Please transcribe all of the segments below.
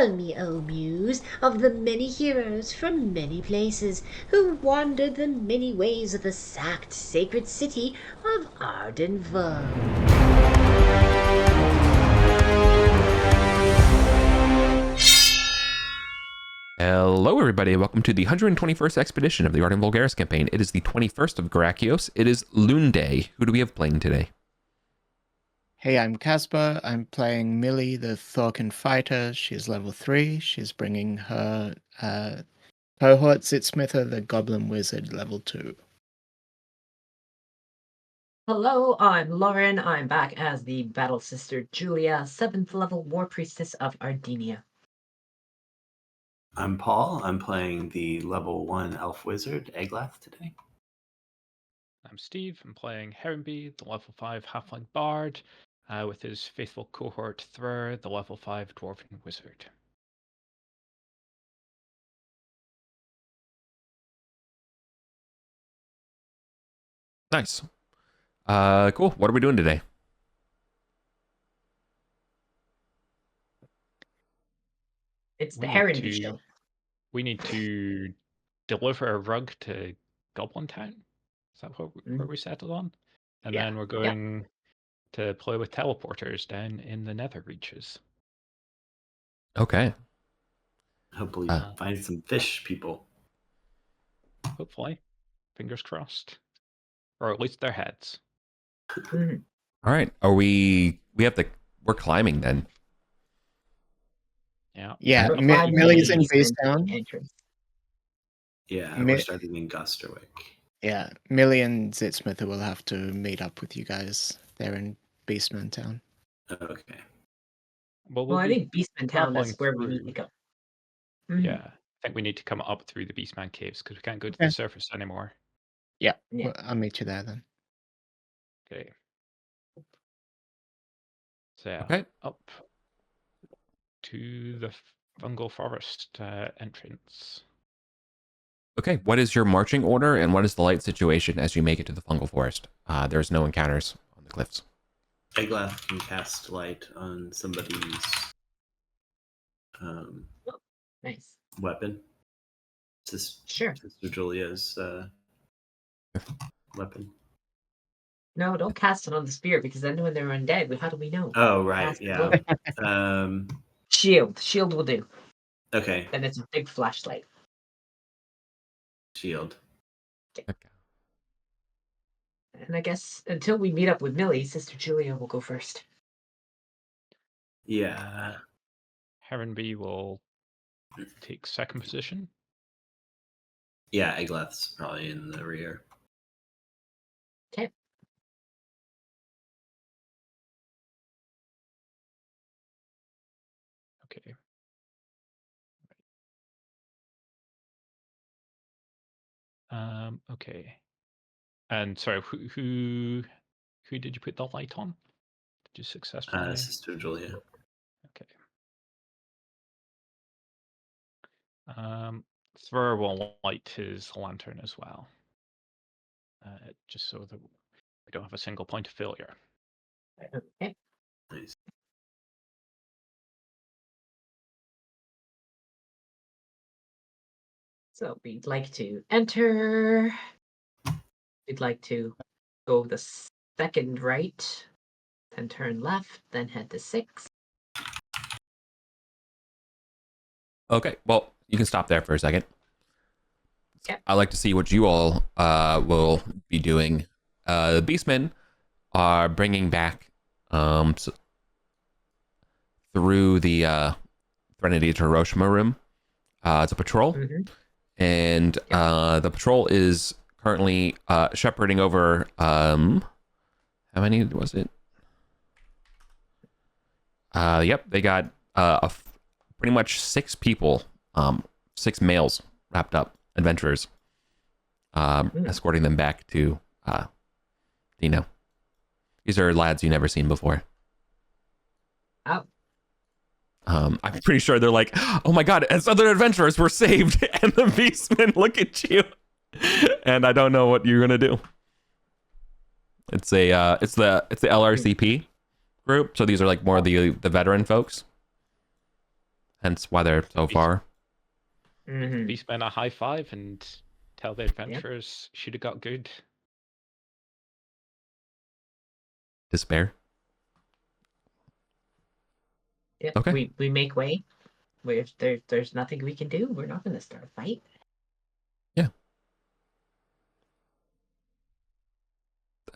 Tell me, O Muse, of the many heroes from many places who wandered the many ways of the sacked sacred city of Arden. Hello, everybody. Welcome to the 121st expedition of the Arden Vulgaris campaign. It is the 21st of Gerakios. It is Loon Day. Who do we have playing today? Hey, I'm Casper. I'm playing Millie, the Thorkin fighter. She's level 3. She's bringing her cohort Zitsmither, the Goblin Wizard, level 2. Hello, I'm Lauren. I'm back as the Battle Sister Julia, 7th level War Priestess of Ardenia. I'm Paul. I'm playing the level 1 Elf Wizard, Eglath, today. I'm Steve. I'm playing Heronby, the level 5 Halfling Bard, with his faithful cohort Thrur, the level 5 Dwarven Wizard. Nice. Cool. What are we doing today? It's the Heronby show. We need to deliver a rug to Goblin Town. Is that where we settled on? And then we're going to play with teleporters down in the nether reaches. Okay. Hopefully find some fish people. Hopefully. Fingers crossed. Or at least their heads. All right. We're climbing then. Yeah, Millie's in base town. Yeah, we're starting in Gusterwick. Yeah, Millie and Zitsmither will have to meet up with you guys. They're in Beastman Town. Okay. Well, I think Beastman Town is where we need to go. Yeah, I think we need to come up through the Beastman Caves because we can't go to the surface anymore. Yeah. Well, I'll meet you there then. Okay. So up to the fungal forest entrance. Okay, what is your marching order and what is the light situation as you make it to the fungal forest? There's no encounters on the cliffs. Eglath can cast light on somebody's nice weapon. Sure. Sister Julia's weapon. No, don't cast it on the spear because then when they're undead, how do we know? Oh, right, yeah. Shield will do. Okay. Then it's a big flashlight. Shield. Okay. And I guess until we meet up with Millie, Sister Julia will go first. Yeah. Heronby will take second position. Yeah, Eglath's probably in the rear. Okay. Okay. Okay. And sorry, who did you put the light on? Did you successfully? Sister Julia. Okay. Thrower will light his lantern as well. Just so that we don't have a single point of failure. Okay. Nice. So we'd like to enter. We'd like to go the second right, then turn left, then head to 6. Okay, well, you can stop there for a second. Okay. I'd like to see what you all will be doing. The Beastmen are bringing back through the Threnody to Hiroshima room. It's a patrol. And the patrol is currently shepherding over, how many was it? Yep, they got pretty much 6 people, 6 males wrapped up, adventurers, escorting them back to Dino. These are lads you never seen before. Oh. I'm pretty sure they're like, oh my god, as other adventurers were saved, and the beastmen look at you, and I don't know what you're gonna do. It's the LRCP group, so these are like more of the veteran folks. hence why they're so far. Mhm. Beastmen a high five and tell the adventurers should have got good. Despair. Yeah. Okay. We make way. If there's nothing we can do, we're not going to start a fight.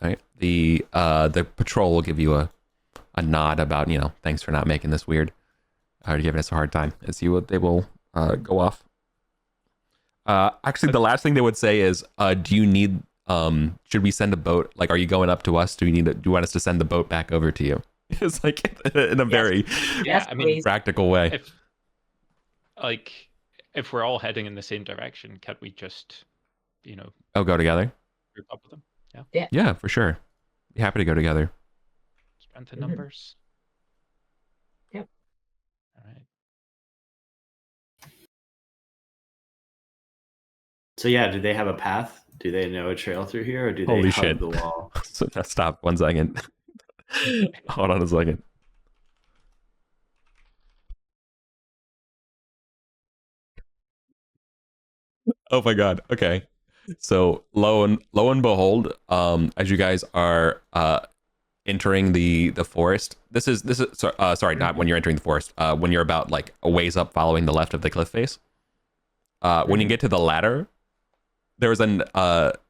All right. The patrol will give you a nod about, thanks for not making this weird, or giving us a hard time. And see what they will go off. Actually, the last thing they would say is, do you need? Should we send a boat? Like, are you going up to us? Do you want us to send the boat back over to you? It's like in a very practical way. If we're all heading in the same direction, can't we just, go together? group up with them? Yeah, for sure. Be happy to go together. Strength in numbers. Yep. All right. So yeah, do they have a path? Do they know a trail through here, or do they Holy hug shit. the wall? So now stop 1 second. Hold on a second. Oh my god. Okay. So lo and behold, as you guys are entering the forest, this is sorry, not when you're entering the forest. When you're about like a ways up, following the left of the cliff face. When you get to the ladder, there's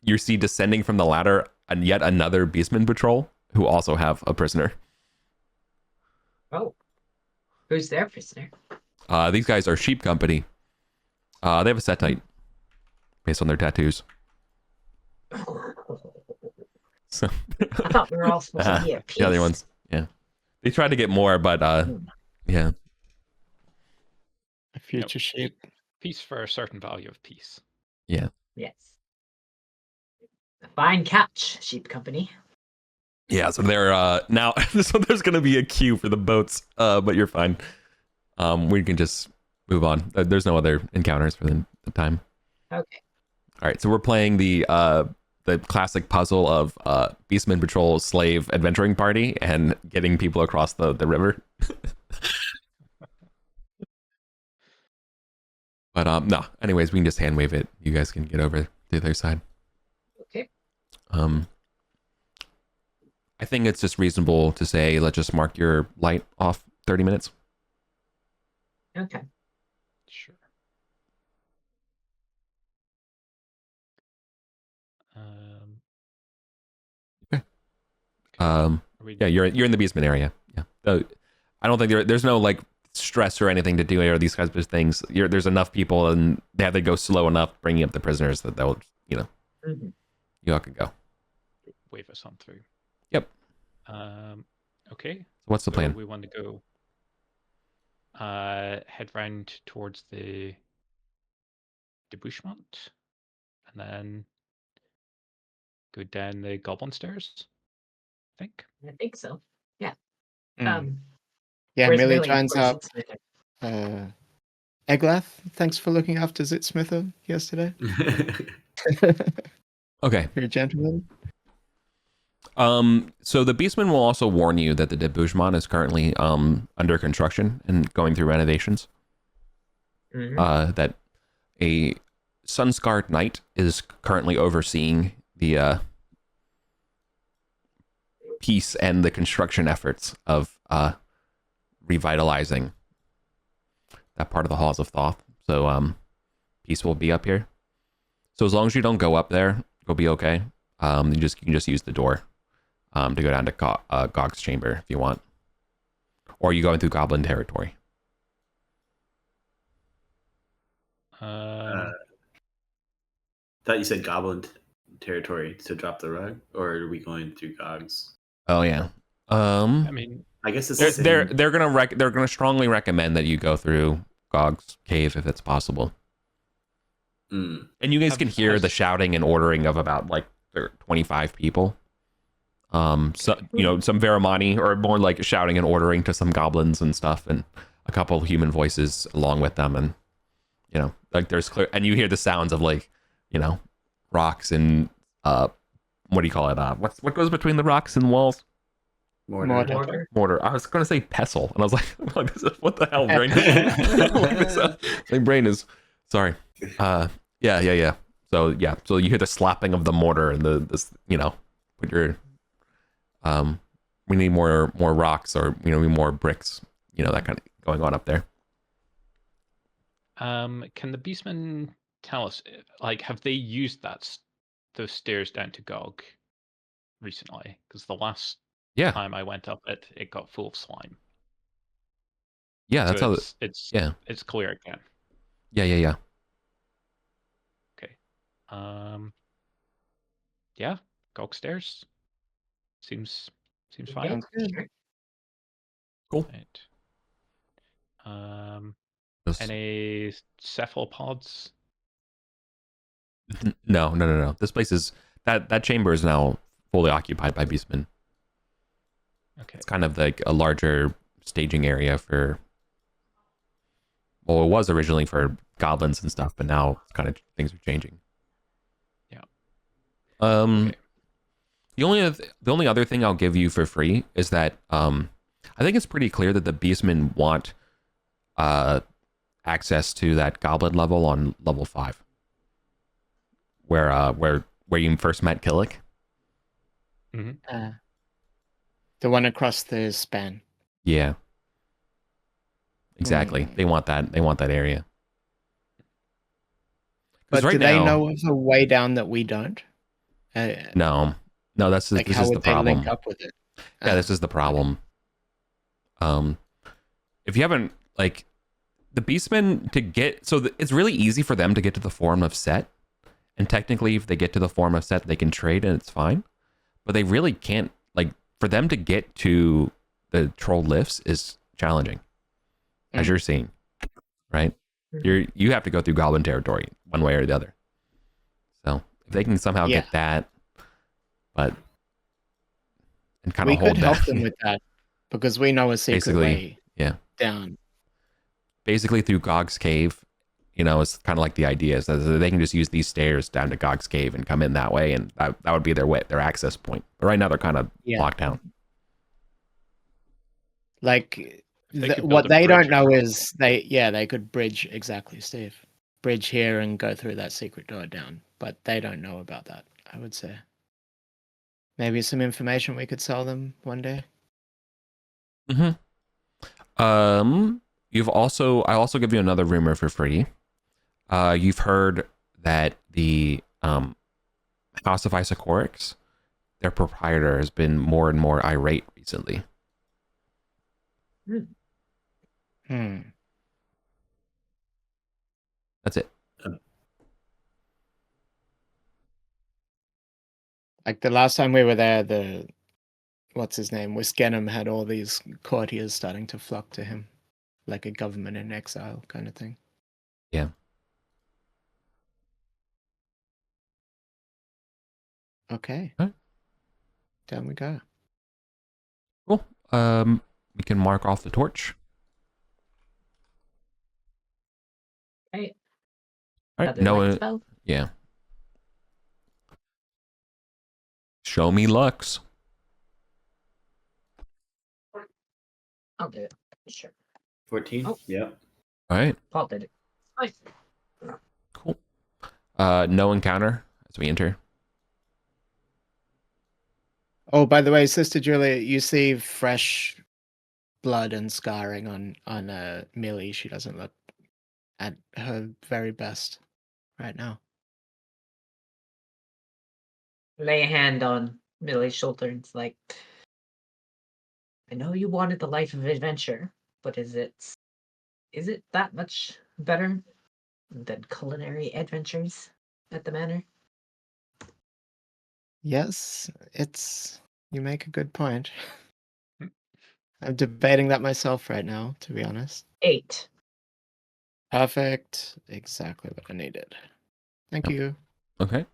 you see descending from the ladder and yet another beastman patrol who also have a prisoner. Oh, who's their prisoner? These guys are Sheep Company. They have a set type based on their tattoos. So I thought we were all supposed to be at peace. the other ones, yeah. They tried to get more, but yeah. A future sheep. Peace for a certain value of peace. Yeah. Yes. A fine catch, Sheep Company. Yeah, so they're now so there's gonna be a queue for the boats, but you're fine. We can just move on. There's no other encounters for the time. Okay. All right, so we're playing the classic puzzle of Beastman Patrol slave adventuring party and getting people across the river. But no. Anyways, we can just hand wave it. You guys can get over to the other side. Okay. I think it's just reasonable to say, let's just mark your light off 30 minutes. Okay. Sure. Yeah, you're in the Beastman area. Yeah. I don't think there's no like stress or anything to do or these kinds of things. There's enough people and they have to go slow enough bringing up the prisoners that they'll, you all can go. Wave us on through. Yep. Okay. So what's the plan? We want to go head round towards the debouchement and then go down the goblin stairs, I think. So. Yeah. Yeah, Where's Millie Millie? joins Where's up. Zitsmither? Eglath, thanks for looking after Zitsmither yesterday. Okay. You're a gentleman. So the Beastman will also warn you that the debouchement is currently under construction and going through renovations. That a sun-scarred knight is currently overseeing the peace and the construction efforts of revitalizing that part of the halls of Thoth. So peace will be up here. So as long as you don't go up there, you'll be okay. You can just use the door to go down to Gog's chamber if you want, or you going through Goblin territory. Thought you said Goblin territory to drop the rug, or are we going through Gog's? Oh yeah. I mean, I guess it's they're gonna strongly recommend that you go through Gog's cave if it's possible. And you guys can hear the shouting and ordering of about like 25 people. So some Veramani, or more like shouting and ordering to some goblins and stuff, and a couple of human voices along with them, and like there's clear, and you hear the sounds of like rocks and what do you call it? What goes between the rocks and walls? Mortar. Mortar. Mortar. I was gonna say pestle, and I was like, what the hell, brain? My brain is sorry. Yeah. So you hear the slapping of the mortar and this, put your we need more rocks, or we need more bricks, that kind of going on up there. Can the beastmen tell us, like, have they used those stairs down to Gog recently? Because the last time I went up it got full of slime. Yeah, that's so how it's clear again. Yeah. Okay. Yeah, Gog stairs. Seems fine. Sounds good. Sure. Cool. Right. Any cephalopods? No. This place is that chamber is now fully occupied by beastmen. Okay. It's kind of like a larger staging area for. Well, it was originally for goblins and stuff, but now it's kind of things are changing. Yeah. Okay. The only other thing I'll give you for free is that I think it's pretty clear that the beastmen want access to that goblin level on level 5, where you first met Killick. Mm-hmm. The one across the span. Yeah. Exactly. They want that area. But right do they now, know of a way down that we don't? No, this is the problem. Link up with it? Yeah, this is the problem. If you haven't, like, the beastmen to get, it's really easy for them to get to the form of Set, and technically if they get to the form of Set they can trade and it's fine, but they really can't, like, for them to get to the troll lifts is challenging, as you're seeing, right? You have to go through goblin territory one way or the other. So if they can somehow get that, and kind of hold that, we could help them with that because we know a secret way down. Basically through Gog's cave, it's kind of like the idea is that they can just use these stairs down to Gog's cave and come in that way, and that would be their access point. But right now they're kind of locked down. Like what they don't know is they could bridge, exactly, Steve. Bridge here and go through that secret door down, but they don't know about that, I would say. Maybe some information we could sell them one day. I also give you another rumor for free. You've heard that the House of Isochorix, their proprietor, has been more and more irate recently. That's it. Like the last time we were there, what's his name, Wiskenham had all these courtiers starting to flock to him, like a government in exile kind of thing. Yeah. Okay. All right. Down we go. Cool. We can mark off the torch. Right. All right. No. Yeah. Show me Lux. I'll do it. Sure. 14. Oh. Yeah. All right. Paul did it. Nice. Cool. No encounter as we enter. Oh, by the way, Sister Julia, you see fresh blood and scarring on Millie. She doesn't look at her very best right now. Lay a hand on Millie's shoulder and it's like, I know you wanted the life of adventure, but is it that much better than culinary adventures at the manor? Yes, you make a good point. I'm debating that myself right now, to be honest. 8. Perfect. Exactly what I needed. Thank you. Okay.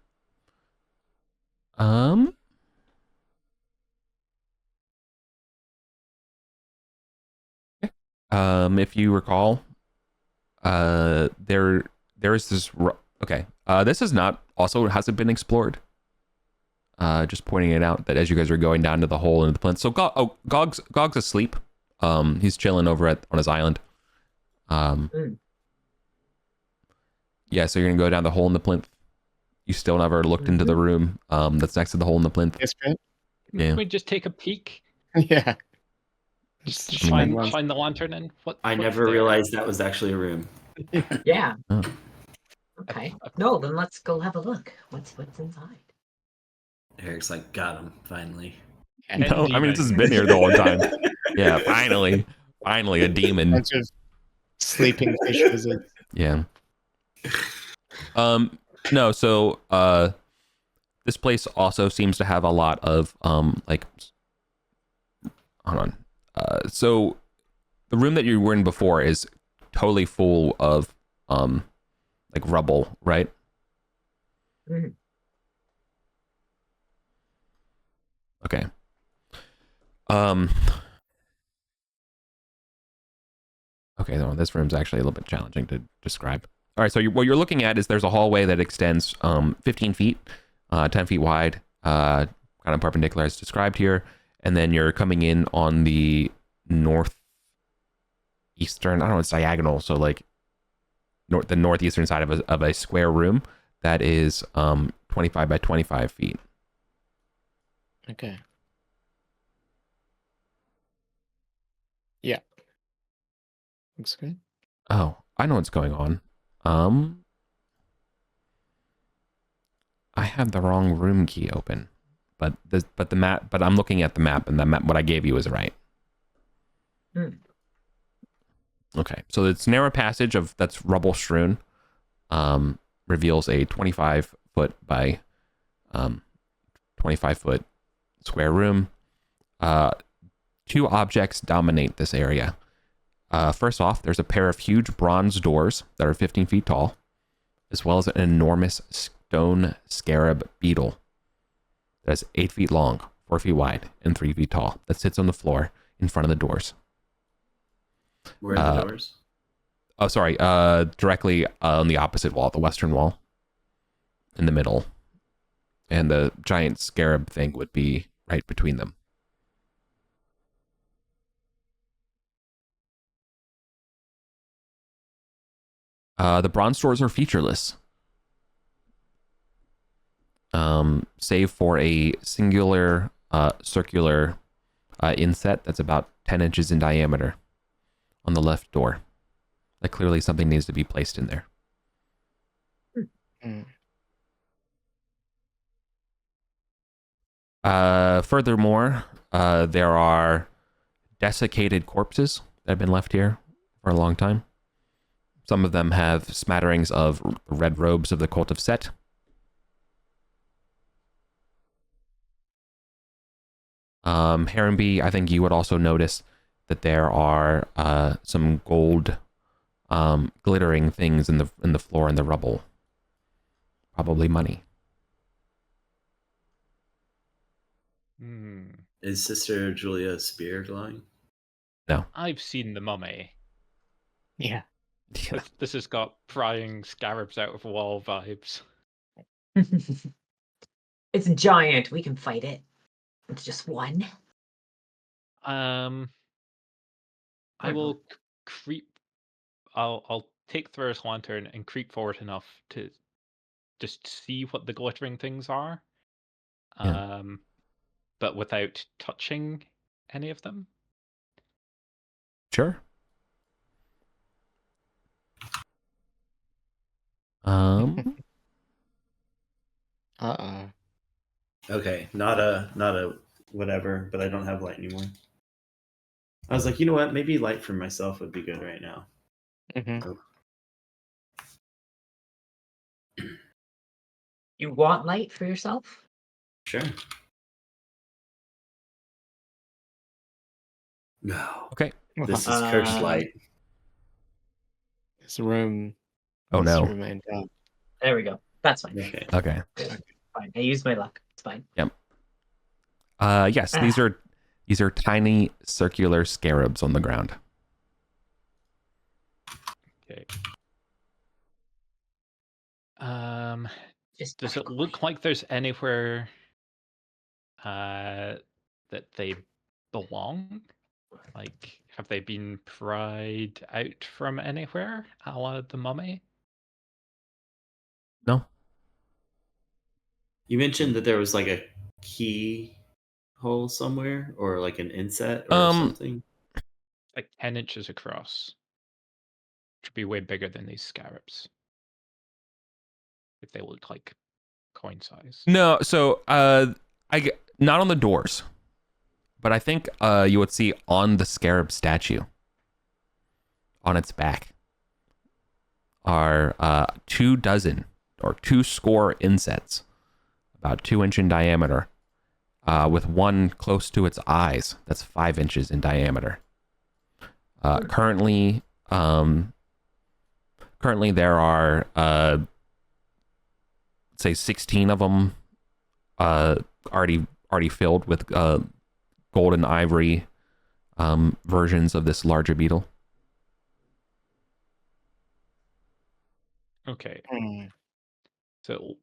If you recall, there is this. Okay. This is not also hasn't been explored. just pointing it out that as you guys are going down to the hole into the plinth. So Gog's asleep. He's chilling over on his island. Yeah, so you're gonna go down the hole in the plinth. You still never looked into the room that's next to the hole in the plinth. Yes, Brent? Yeah. Can we just take a peek? Yeah. Just Just shine one- the lantern in. I what's never there? realized that was actually a room. Yeah. Oh. Okay. No, then let's go have a look. What's inside? Eric's like, got him, finally. And No, I mean, it's just been here the whole time. Yeah, finally a demon. bunch of sleeping fish wizards. Yeah. No, so this place also seems to have a lot of like, hold on. So the room that you were in before is totally full of like rubble, right? Mhm. Okay. Okay, no, this room's actually a little bit challenging to describe. All right, so what you're looking at is there's a hallway that extends 15 feet, 10 feet wide, kind of perpendicular as described here, and then you're coming in on the northeastern, I don't know, it's diagonal, so like the northeastern side of a square room that is 25 by 25 feet. Okay. Yeah. Looks good. Oh, I know what's going on. I have the wrong room key open, but the map. But I'm looking at the map, and the map what I gave you is right. Okay, so it's narrow passage that's rubble strewn. Reveals a 25-foot by 25-foot square room. Two objects dominate this area. First off, there's a pair of huge bronze doors that are 15 feet tall, as well as an enormous stone scarab beetle that's 8 feet long, 4 feet wide, and 3 feet tall that sits on the floor in front of the doors. Where are the doors? Oh, sorry. Directly on the opposite wall, the western wall, in the middle, and the giant scarab thing would be right between them. The bronze doors are featureless, save for a singular circular inset that's about 10 inches in diameter on the left door. Like clearly something needs to be placed in there. Furthermore, there are desiccated corpses that have been left here for a long time. Some of them have smatterings of red robes of the cult of Set. Herrenby, I think you would also notice that there are some gold glittering things in the floor and the rubble. Probably money. Is Sister Julia's spear glowing? No. I've seen the mummy. Yeah. This has got prying scarabs out of wall vibes. It's giant. We can fight it. It's just one. I will creep. I'll take Thrower's lantern and creep forward enough to just see what the glittering things are. Yeah. But without touching any of them. Sure. Okay, not a whatever, but I don't have light anymore. I was like, you know what? Maybe light for myself would be good right now. Mm-hmm. Oh. You want light for yourself? Sure. No. Okay. This is cursed light. This room. Oh no. Remain dark. There we go. That's fine. Okay. Okay. Fine. I used my luck. It's fine. Yep. Yes, these are tiny circular scarabs on the ground. Okay. Does it look like there's anywhere that they belong? Like, have they been pried out from anywhere, a la the mummy? No. You mentioned that there was like a key hole somewhere, or like an inset or something. Like 10 inches across. Which would be way bigger than these scarabs. If they look like coin size. No, so not on the doors, but I think you would see on the scarab statue, on its back, are 24 or 2 insets, about 2 inch in diameter, with one close to its eyes that's 5 inches in diameter. Currently there are say 16 of them already filled with gold and ivory versions of this larger beetle. Okay. So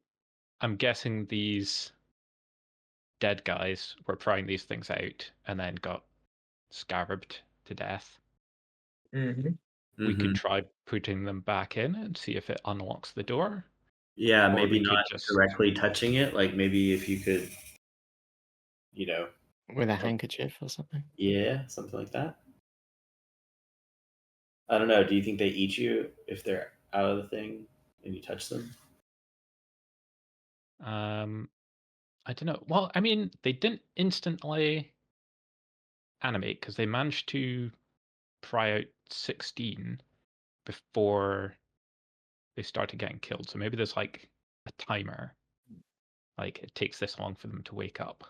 I'm guessing these dead guys were prying these things out and then got scarabed to death. We could try putting them back in and see if it unlocks the door. Yeah, Or maybe we could not just- directly touching it. Like maybe if you could, with a handkerchief or something. Yeah, something like that. I don't know. Do you think they eat you if they're out of the thing and you touch them? I don't know. Well, I mean, they didn't instantly animate because they managed to pry out 16 before they started getting killed. So maybe there's like a timer. Like it takes this long for them to wake up.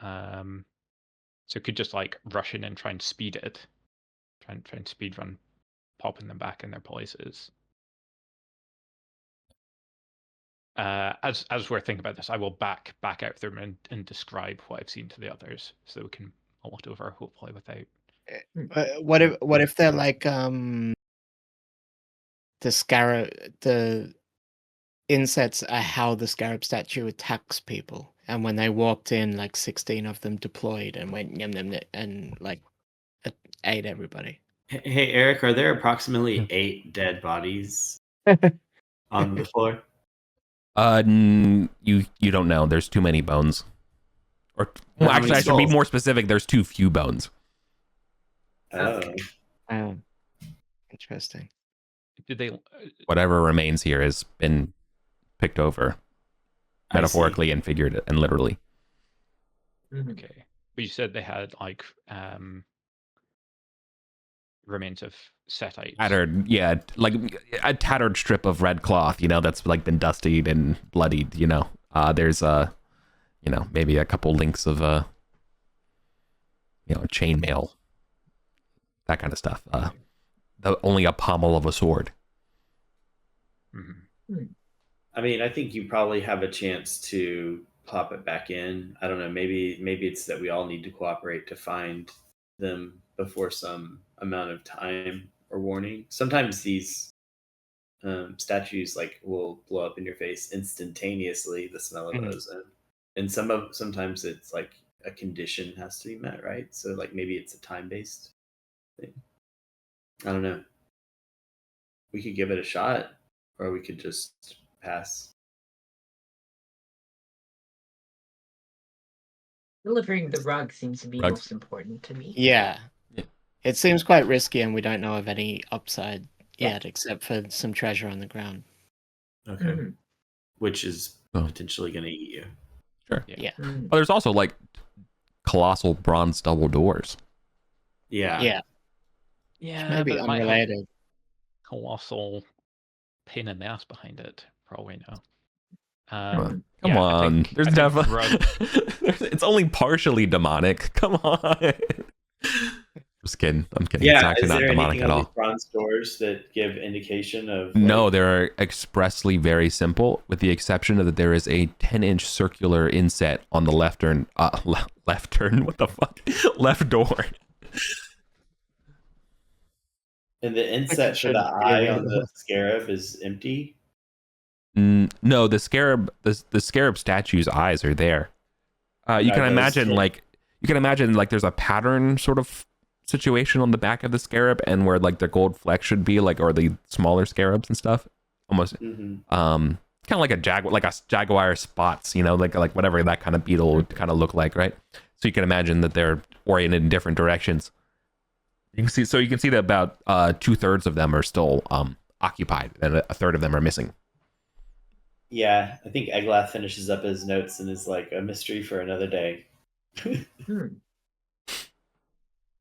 So it could just like rush in and try and speed it. Try and speed run, popping them back in their places. As we're thinking about this, I will back out through and describe what I've seen to the others, so we can lot over hopefully without. What if they're like the insets are how the scarab statue attacks people, and when they walked in, like 16 of them deployed and went yum yum and like ate everybody. Hey Eric, are there approximately 8 dead bodies on the floor? You don't know. There's too many bones. Or well, actually, I should be more specific. There's too few bones. Oh. Interesting. Did they? Whatever remains here has been picked over, metaphorically and figured and literally. Okay, but you said they had like remains of setites. Tattered, yeah, like a tattered strip of red cloth, that's like been dusted and bloodied. There's maybe a couple links of chainmail, that kind of stuff. Only a pommel of a sword. I mean, I think you probably have a chance to pop it back in. I don't know. Maybe it's that we all need to cooperate to find them before some amount of time or warning. Sometimes these statues will blow up in your face instantaneously. The smell of ozone, and sometimes it's like a condition has to be met, right? So maybe it's a time-based thing. I don't know. We could give it a shot, or we could just pass. Delivering the rug seems to be most important to me. Yeah. It seems quite risky, and we don't know of any upside yet, except for some treasure on the ground. Okay. Which is potentially going to eat you. Sure. Yeah. Well, there's also colossal bronze double doors. Yeah. Maybe unrelated. Colossal pain in the ass behind it, probably no. Come on. There's definitely it's only partially demonic. Come on. Just kidding. I'm kidding. Yeah, it's actually is not there demonic at all. These bronze doors that give indication of No, they're expressly very simple, with the exception of that there is a 10-inch circular inset on the left turn. Left turn? What the fuck? Left door. And the inset for the eye on the scarab is empty? No, the scarab statue's eyes are there. You can imagine like there's a pattern sort of situation on the back of the scarab, and where like the gold flecks should be, like, or the smaller scarabs and stuff. Almost, kind of like a jaguar spots, like whatever that kind of beetle would kind of look like, right? So you can imagine that they're oriented in different directions. You can see that about 2/3 of them are still occupied, and a third of them are missing. Yeah, I think Eglath finishes up his notes and is like, a mystery for another day.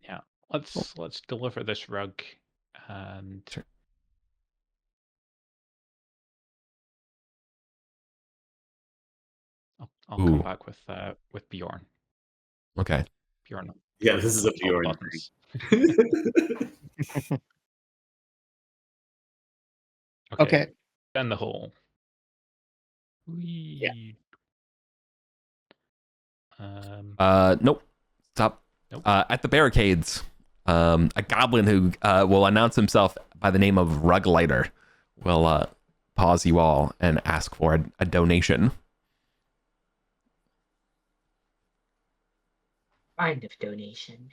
Yeah, let's deliver this rug, and Sure. I'll come back with Bjorn. Okay. Bjorn. Yeah, this is a Bjorn buttons. Okay. Then the hole. Whee. Yeah. Nope. Stop. Nope. At the barricades, a goblin who will announce himself by the name of Ruglighter will pause you all and ask for a donation. Kind of donation.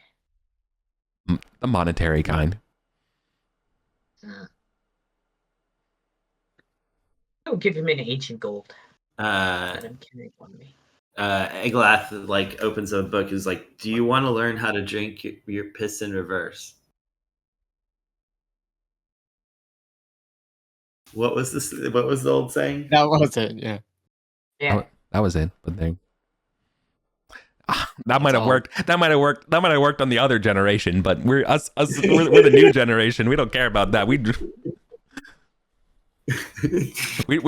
The monetary kind. I'll give him an ancient gold. Uh, Let him carry on me. Eglath like opens a book. Is like, do you want to learn how to drink your piss in reverse? What was this? What was the old saying? That was it. Yeah. Yeah. That was it. But then that might have worked. That might have worked. That might have worked on the other generation. But we're the new generation. We don't care about that. We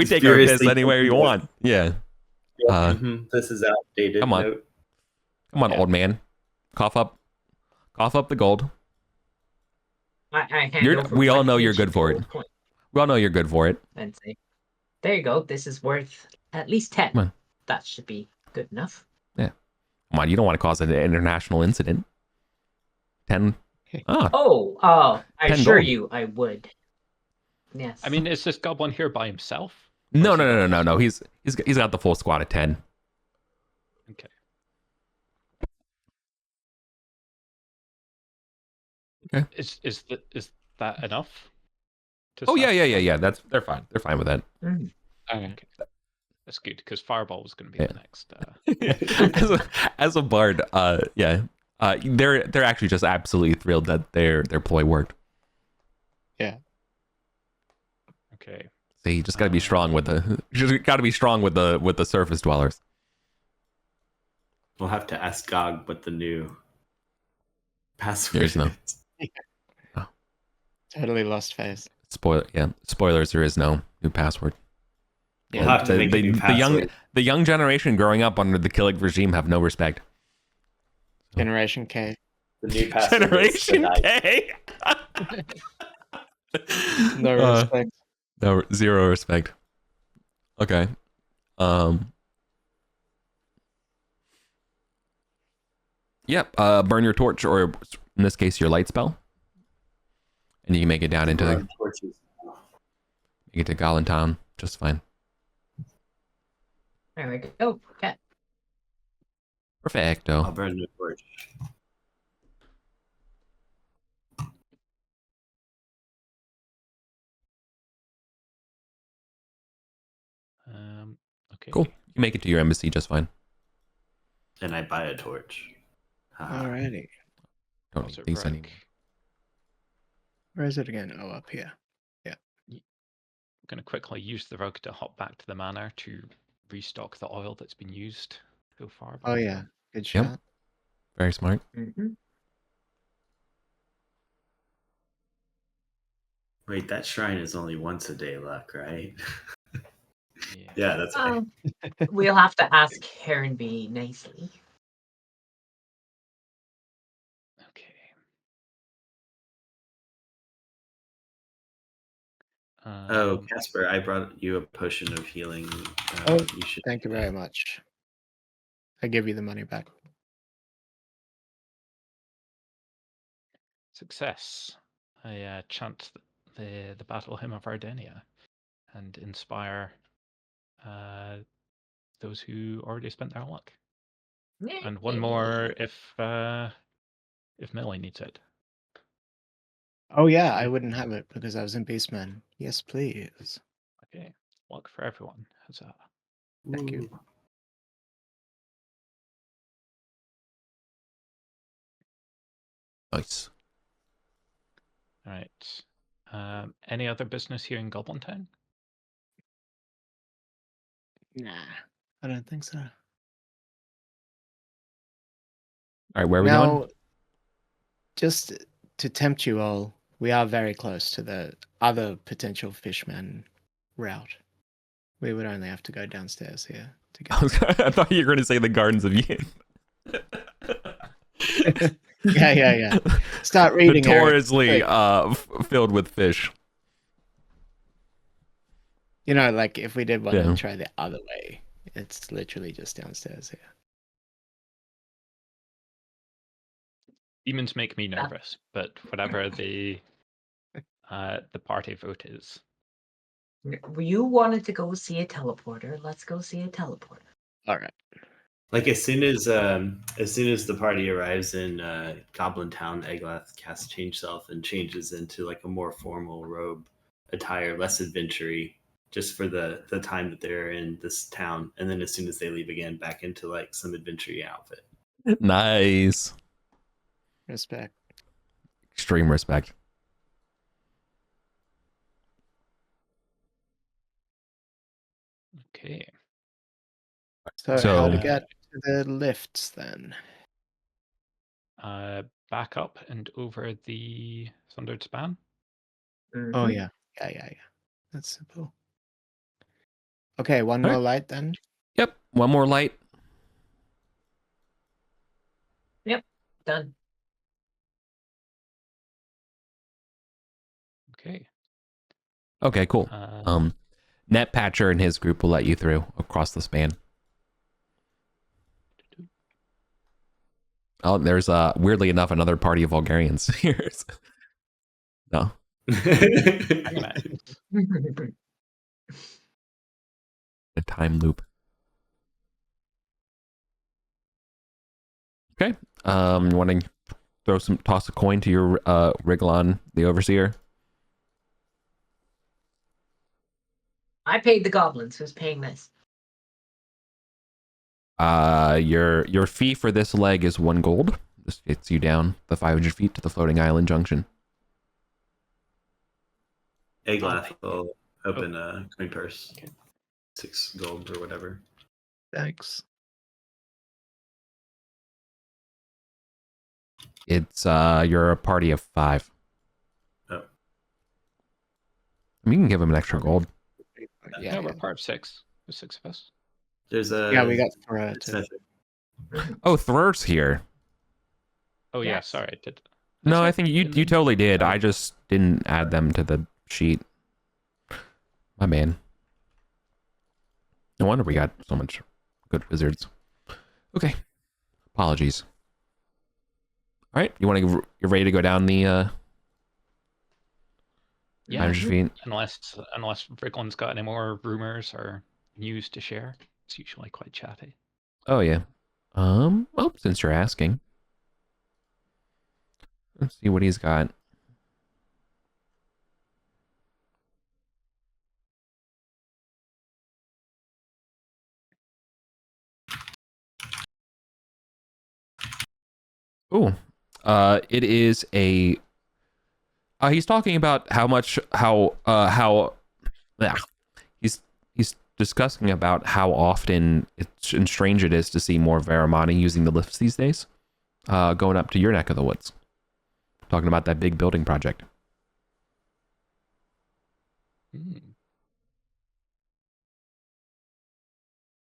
take our piss anywhere you want. Yeah. This is outdated. Come on. Note. Come on, old man. Cough up the gold. We all know you're good for it. We all know you're good for it. And say, there you go. This is worth at least 10. Come on. That should be good enough. Yeah. Come on, you don't want to cause an international incident. 10. I 10 assure gold. you I would. Yes. I mean, is this goblin here by himself? No. He's got the full squad of 10. Okay. Okay. Is that enough? Yeah. They're fine. They're fine with that. Okay. That's good, because Fireball was going to be the next. As a bard, they're actually just absolutely thrilled that their ploy worked. Yeah. Okay. So you just got to be strong with the surface dwellers. We'll have to ask Gog what the new password There's no. is. Oh. Totally lost face. Spoilers. There is no new password. We'll have to make a new password. The young generation growing up under the Killick regime have no respect. Generation K. The new password. Generation K. No respect. No, zero respect. Okay. Yep. Burn your torch, or in this case, your light spell, and you can make it down into make it to Galantown just fine. There we go. Okay. Perfecto. I'll burn the torch. Okay. Cool. You make it to your embassy just fine. And I buy a torch. Alrighty. Don't need things anymore. Where is it again? Oh, up here. Yeah. I'm going to quickly use the rug to hop back to the manor to restock the oil that's been used so far. Oh, yeah. Good shot. Yep. Very smart. Wait, that shrine is only once a day luck, right? Yeah. Yeah, that's right. We'll have to ask Heronby nicely. Okay. Casper, I brought you a potion of healing. Thank you very much. I give you the money back. Success. I chant the battle hymn of Ardenia and inspire those who already spent their luck, Yeah, and one more if Millie needs it. Oh yeah, I wouldn't have it because I was in Beastman. Yes, please. Okay, luck for everyone. Huzzah. Thank you. Nice. All right. Any other business here in Goblin Town? Nah, I don't think so. All right, where are we Now, going? just to tempt you all, we are very close to the other potential fishman route. We would only have to go downstairs here to get there. I thought you were going to say the Gardens of Yin. Yeah. Start reading, Eric. Notoriously filled with fish. You know, like if we did want Yeah. to try the other way, it's literally just downstairs here. Demons make me nervous, but whatever the party vote is. You wanted to go see a teleporter. Let's go see a teleporter. All right. Like as soon as the party arrives in Goblin Town, Eglath casts Change Self and changes into like a more formal robe attire, less adventure-y, just for the time that they're in this town. And then as soon as they leave again, back into like some adventure-y outfit. Nice. Respect. Extreme respect. Okay. So how to get to the lifts then? Back up and over the Sundered Span. Oh yeah. That's simple. Okay, one All more right. light then. Yep, one more light. Yep, done. Okay. Okay, cool. Net Patcher and his group will let you through across the span. Oh, there's weirdly enough another party of Vulgarians here. No. A time loop. Okay. You want to toss a coin to your Riglon, the Overseer? I paid the goblins. Who's paying this? Your fee for this leg is 1 gold. This gets you down the 500 feet to the floating island junction. Eglath will open a coin purse. 6 gold or whatever. Thanks. It's you're a party of 5. Oh. I mean, you can give him an extra gold. Yeah, we're part of 6. There's 6 of us. There's a Yeah, we got Thra too. Oh, Thrur's here. Oh yeah, Yes. sorry, I did. No, I That's think not you in the- totally did. Oh. I just didn't add them to the sheet. My man. No wonder we got so much good wizards. Okay. Apologies. All right, you're ready to go down the Yeah. 100 feet? Unless Rickland's got any more rumors or news to share. It's usually quite chatty. Oh yeah. Well, since you're asking, let's see what he's got. Oh, it is a. He's talking about he's discussing about how often and strange it is to see more Varamani using the lifts these days, going up to your neck of the woods. Talking about that big building project.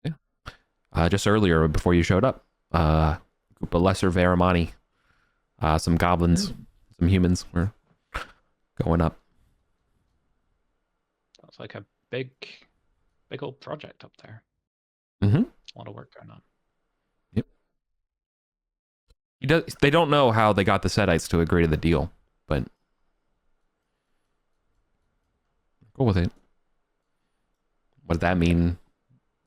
Yeah. Just earlier, before you showed up, group of lesser Varamani, some goblins, some humans were going up. Sounds like a big old project up there. Mm-hmm. A lot of work going on. Yep. They don't know how they got the Setites to agree to the deal, but go with it. What does that mean?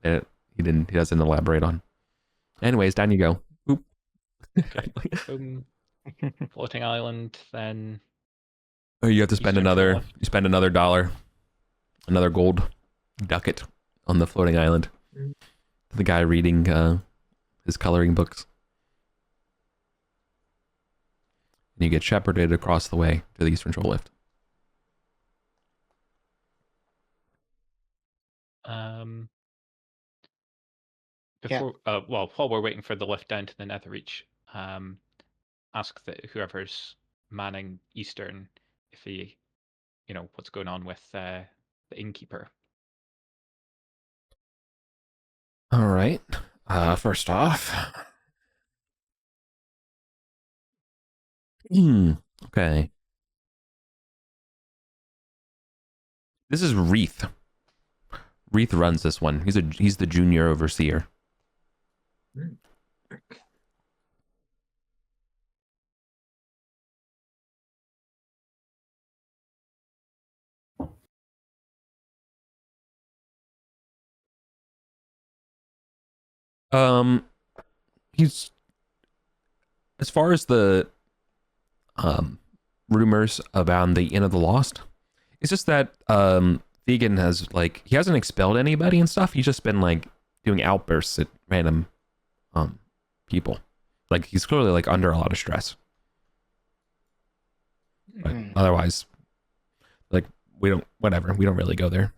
He doesn't elaborate on. Anyways, down you go. Oop. Okay. Floating island, then Oh, you have to spend Eastern another. Shore. You spend another $1, another gold ducat on the floating island. Mm. The guy reading his coloring books. And you get shepherded across the way to the Eastern Shore lift. Before, while we're waiting for the lift down to the Nether Reach, ask that whoever's manning Eastern if he, what's going on with the innkeeper. All right. First off. Okay. This is Wreath. Wreath runs this one. He's the junior overseer. He's, as far as the rumors about the Inn of the Lost, it's just that Vegan has he hasn't expelled anybody and stuff. He's just been doing outbursts at random people. He's clearly under a lot of stress. But otherwise, we don't really go there.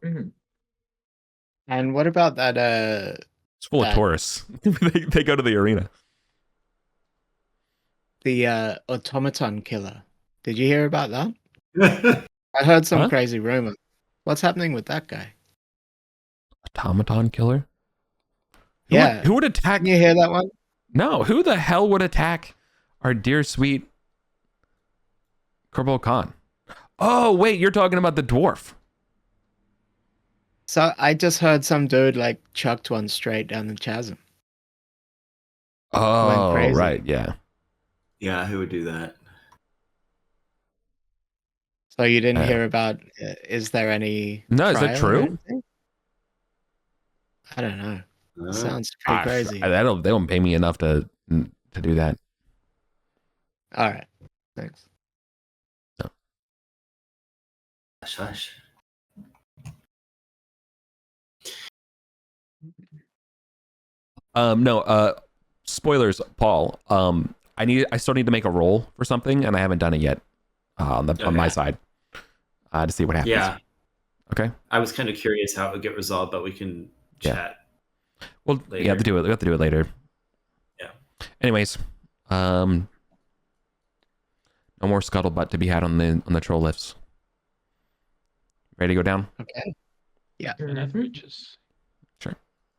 Mm-hmm. And what about that? It's full of tourists. they go to the arena. The automaton killer. Did you hear about that? I heard some crazy rumor. What's happening with that guy? Automaton killer? Who would attack? Can you hear that one? No, who the hell would attack our dear sweet Kerbal Khan? Oh, wait, you're talking about the dwarf. So I just heard some dude chucked one straight down the chasm. Oh, right, yeah. Yeah, who would do that? So you didn't hear about, is there any... No, is that true? I don't know. Sounds pretty crazy. They don't pay me enough to do that. All right. Thanks. No. Hush. No, spoilers, Paul. I still need to make a roll for something, and I haven't done it yet on my side to see what happens. Yeah. Okay. I was kind of curious how it would get resolved, but we can chat. Well, later. We have to do it later. Yeah. Anyways, no more scuttlebutt to be had on the troll lifts. Ready to go down? Okay. Yeah. The Nether Reaches. Sure.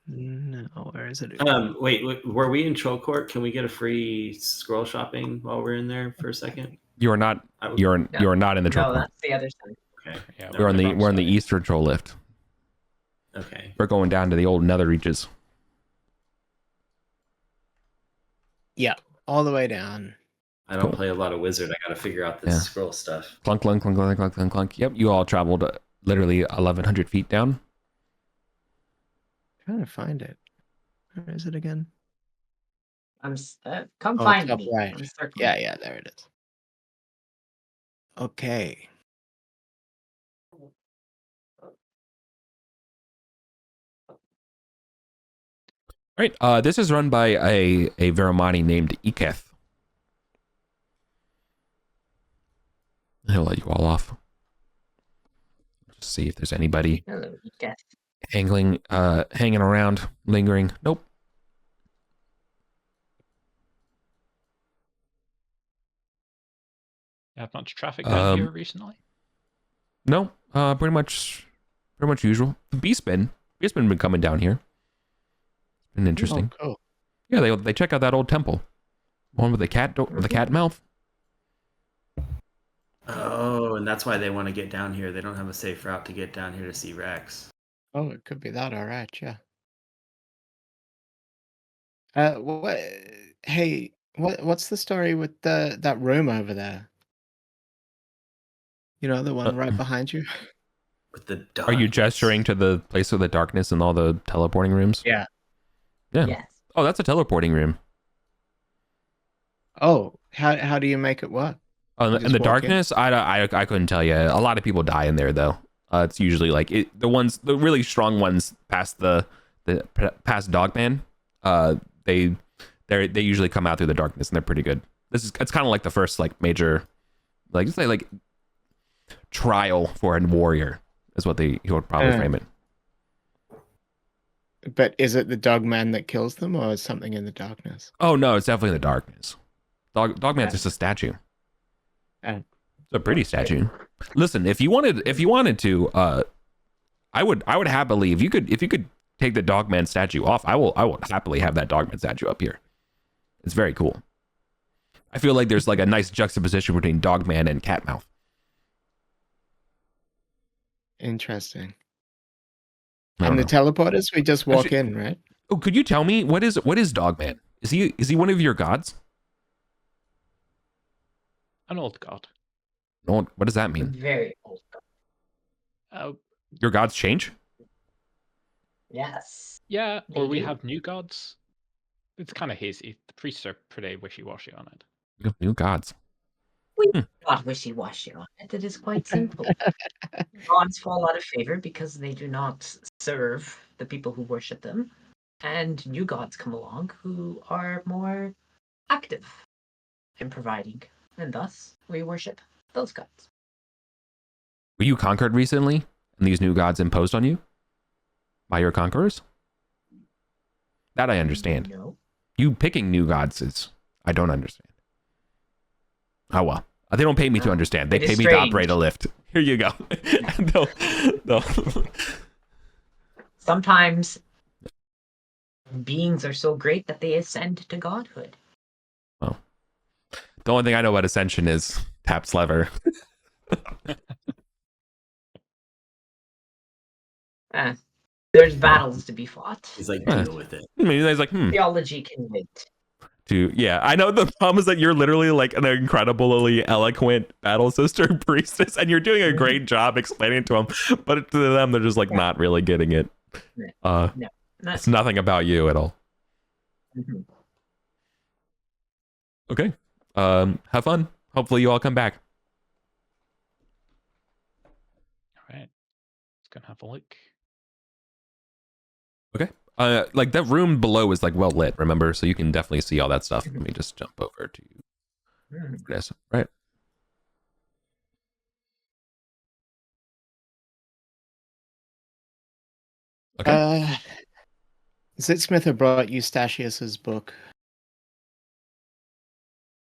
No, where is it? Wait, were we in Troll Court? Can we get a free scroll shopping while we're in there for a second? You are not. You are not in the troll. No, court. that's the other side. Okay. Yeah, We're on the eastern troll lift. Okay. We're going down to the old Nether Reaches. Yeah, all the way down. I don't play a lot of wizard. I got to figure out this scroll stuff. Clunk, clunk, clunk, clunk, clunk, clunk, clunk. Yep, you all traveled literally 1,100 feet down. Trying to find it. Where is it again? Come find top me. right. I'm circling. Yeah, there it is. Okay. All right. This is run by a Veramani named Iketh. He'll let you all off. Just see if there's anybody Hello, Iketh. hanging around, lingering. Nope. Have much traffic down here recently? No. Pretty much usual. The Beastmen been coming down here. It's been interesting. Oh, cool. Yeah, they check out that old temple, one with the cat mouth. Oh, and that's why they want to get down here. They don't have a safe route to get down here to see Rex. Oh, it could be that. All right, yeah. What? Hey, what's the story with that room over there? You know, the one right behind you. With the darkness. Are you gesturing to the place with the darkness and all the teleporting rooms? Yeah. Yeah. Yes. Oh, that's a teleporting room. Oh, how do you make it work? Oh, You in just the walk in? darkness, I couldn't tell you. A lot of people die in there though. It's usually like the really strong ones past past Dogman. They usually come out through the darkness and they're pretty good. It's kind of like the first like major, like say like trial for a warrior is what you would probably frame it. But is it the Dogman that kills them, or is something in the darkness? Oh no, it's definitely the darkness. Dogman's Okay. just a statue. Oh. It's a pretty statue. Listen, if you wanted to, I would happily if you could take the Dogman statue off, I will happily have that Dogman statue up here. It's very cool. I feel like there's like a nice juxtaposition between Dogman and Catmouth. Interesting. I don't And the know. teleporters, we just walk Actually- in, right? Oh, could you tell me what is Dogman? Is he one of your gods? An old god. No, what does that mean? Very old. Your gods change? Yes. Yeah, or They we do. have new gods. It's kind of hazy. The priests are pretty wishy-washy on it. New gods. Not wishy-washy on it. It is quite simple. Gods fall out of favor because they do not serve the people who worship them, and new gods come along who are more active in providing, and thus we worship those gods. Were you conquered recently, and these new gods imposed on you by your conquerors? That I understand. No. You picking new gods is I don't understand. Oh well. They don't pay me to understand. They It is pay me to strange. operate a lift. Here you go. No. Sometimes beings are so great that they ascend to godhood. Well, the only thing I know about ascension is Tap's lever. There's battles to be fought. He's like, Huh. deal with it. I mean, he's like, Theology can wait. Yeah, I know the problem is that you're literally like an incredibly eloquent battle sister priestess, and you're doing a great job explaining to them, but to them, they're just like not really getting it. It's nothing about you at all. Mhm. Okay. Have fun. Hopefully you all come back. All right. Let's go and have a look. Okay. Like that room below is like well lit, remember? So you can definitely see all that stuff. Let me just jump over to this. Right. Okay. Zitsmither brought Eustachius's book.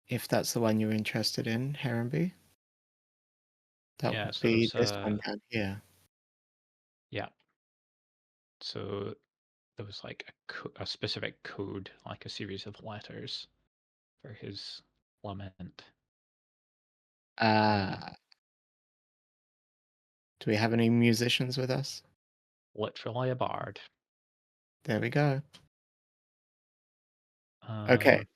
If that's the one you're interested in, Heronby. That Yeah, would so be there's this one down here. Yeah. So there was like a specific code, like a series of letters for his lament. Do we have any musicians with us? Literally a bard. There we go. Okay.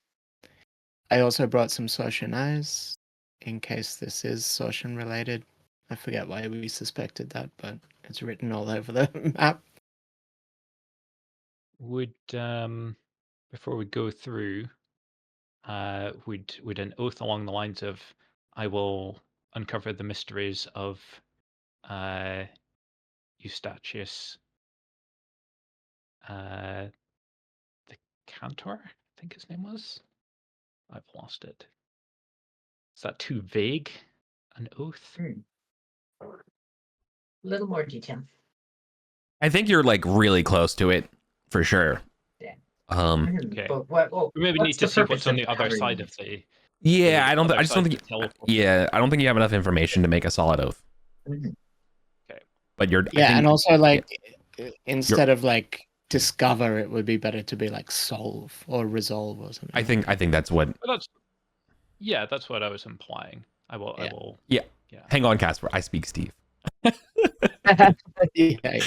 I also brought some Soshan eyes in case this is Soshan related. I forget why we suspected that, but it's written all over the map. Would before we go through, would an oath along the lines of I will uncover the mysteries of Eustachius the Cantor, I think his name was. I've lost it. Is that too vague? An oath? A little more detail. I think you're like really close to it for sure. Yeah. Okay. But We maybe need to see what's on the other side of the. Yeah, the I just don't think. other side of the Yeah, I don't think you have enough information to make a solid oath. Mhm. Okay. But you're. Yeah, I think, and also like instead of like discover, it would be better to be like solve or resolve or something. I think that's what. Well, that's what I was implying. I will. Yeah. Hang on, Casper. I speak Steve. yeah.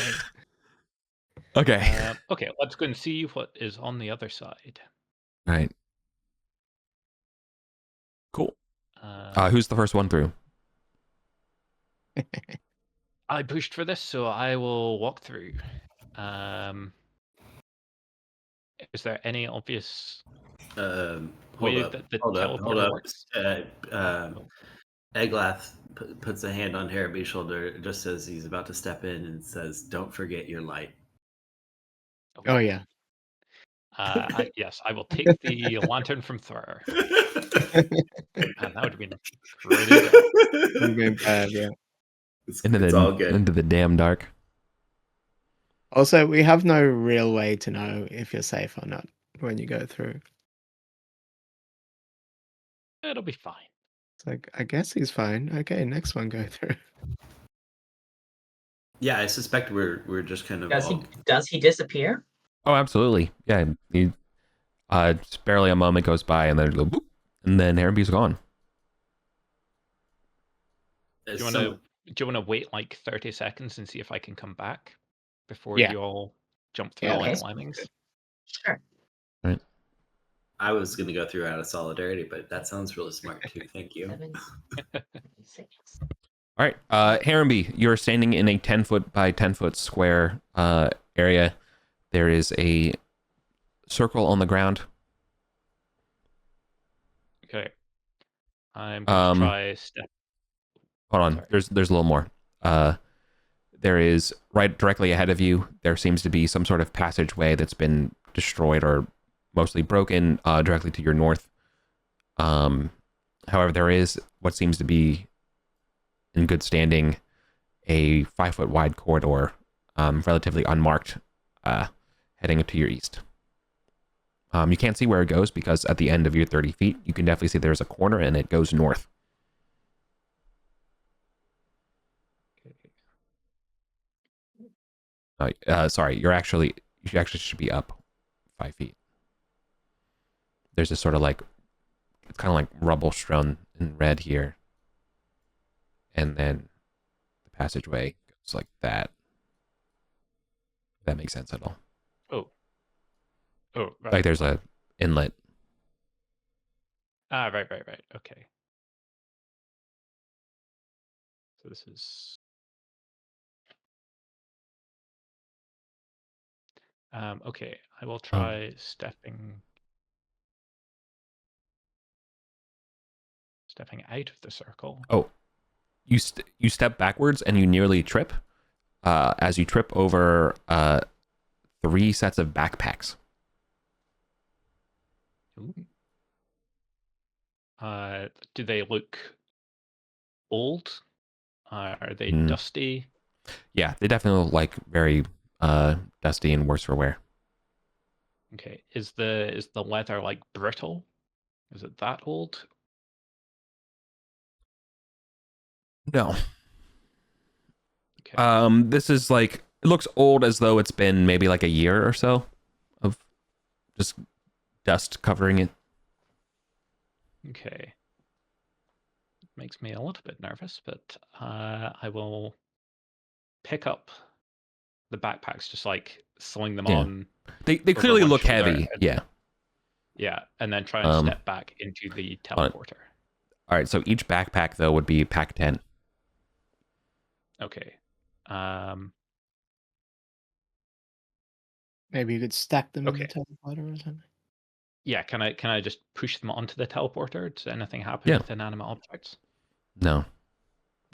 Okay. Okay, let's go and see what is on the other side. All right. Cool. Who's the first one through? I pushed for this, so I will walk through. Is there any obvious way that the hold teleporter up. works? Eglath puts a hand on Haraby's shoulder just as he's about to step in and says, "Don't forget your light." Oh yeah. Yes, I will take the lantern from Thor. And that would have been pretty dark. Would have been bad, yeah. It's all good. Into the damn dark. Also, we have no real way to know if you're safe or not when you go through. It'll be fine. It's like, I guess he's fine. Okay, next one, go through. Yeah, I suspect we're just kind of Does he disappear? Oh, absolutely. Yeah. Just barely a moment goes by, and then boop, and then Haraby's gone. Do you want to wait like 30 seconds and see if I can come back before Yeah. you all jump through Yeah, like that's lemmings? Sure. Right. I was going to go through out of solidarity, but that sounds really smart too. Thank you. 7, 6. All right, Harambe, you're standing in a 10-foot by 10-foot square area. There is a circle on the ground. Okay. I'm going to try step. Hold on, Sorry. there's a little more. There is right directly ahead of you. There seems to be some sort of passageway that's been destroyed or mostly broken directly to your north. However, there is what seems to be in good standing a 5-foot wide corridor, relatively unmarked, heading to your east. You can't see where it goes because at the end of your 30 feet, you can definitely see there's a corner and it goes north. Sorry, you actually should be up 5 feet. There's this sort of like, it's kind of like rubble strewn in red here. And then the passageway goes like that. If that makes sense at all. Oh, right. Like there's a inlet. Right. Okay. So this is... okay, I will try stepping out of the circle. Oh, you step backwards and you nearly trip. As you trip over 3 sets of backpacks. Ooh. Do they look old? Are they dusty? Yeah, they definitely look like very dusty and worse for wear. Okay. Is the leather like brittle? Is it that old? No. Okay. This is like, it looks old as though it's been maybe like a year or so of just dust covering it. Okay. Makes me a little bit nervous, but I will pick up the backpacks, just like sling them on. They clearly look heavy. Yeah. Yeah, and then try and step back into the teleporter. All right, so each backpack though would be pack 10. Okay. Maybe you could stack them Okay. in the teleporter or something. Yeah, can I just push them onto the teleporter? Does anything happen with inanimate objects? No.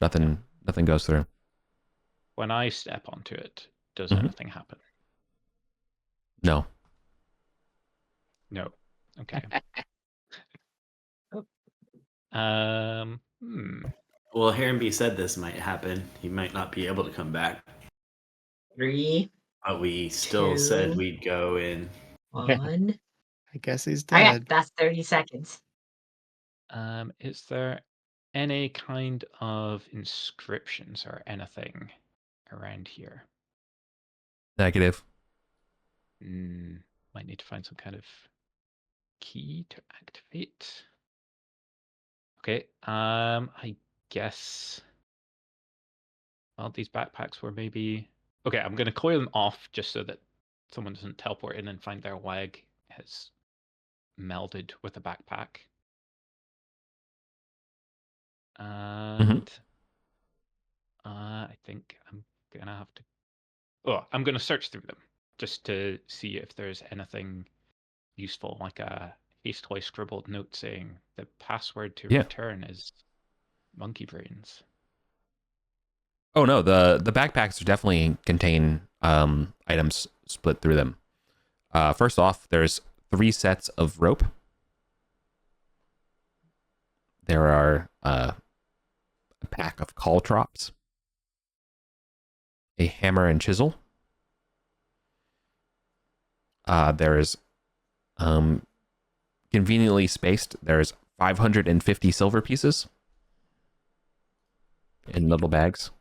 Nothing goes through. When I step onto it, does anything happen? No. No. Okay. Well, Harambe said this might happen. He might not be able to come back. 3. But we still said we'd go in. 1. I guess he's dead. That's 30 seconds. Is there any kind of inscriptions or anything around here? Negative. Might need to find some kind of key to activate. Okay, I guess... Well, these backpacks were maybe... Okay, I'm going to clear them off just so that someone doesn't teleport in and find their leg has melded with the backpack. And I think I'm gonna have to. Oh, I'm gonna search through them just to see if there's anything useful, like a hastily scribbled note saying the password to Yeah. return is monkey brains. Oh no, the backpacks definitely contain items split through them. First off, there's 3 sets of rope. There are a pack of caltrops, a hammer and chisel. There's conveniently spaced. There's 550 silver pieces in little bags.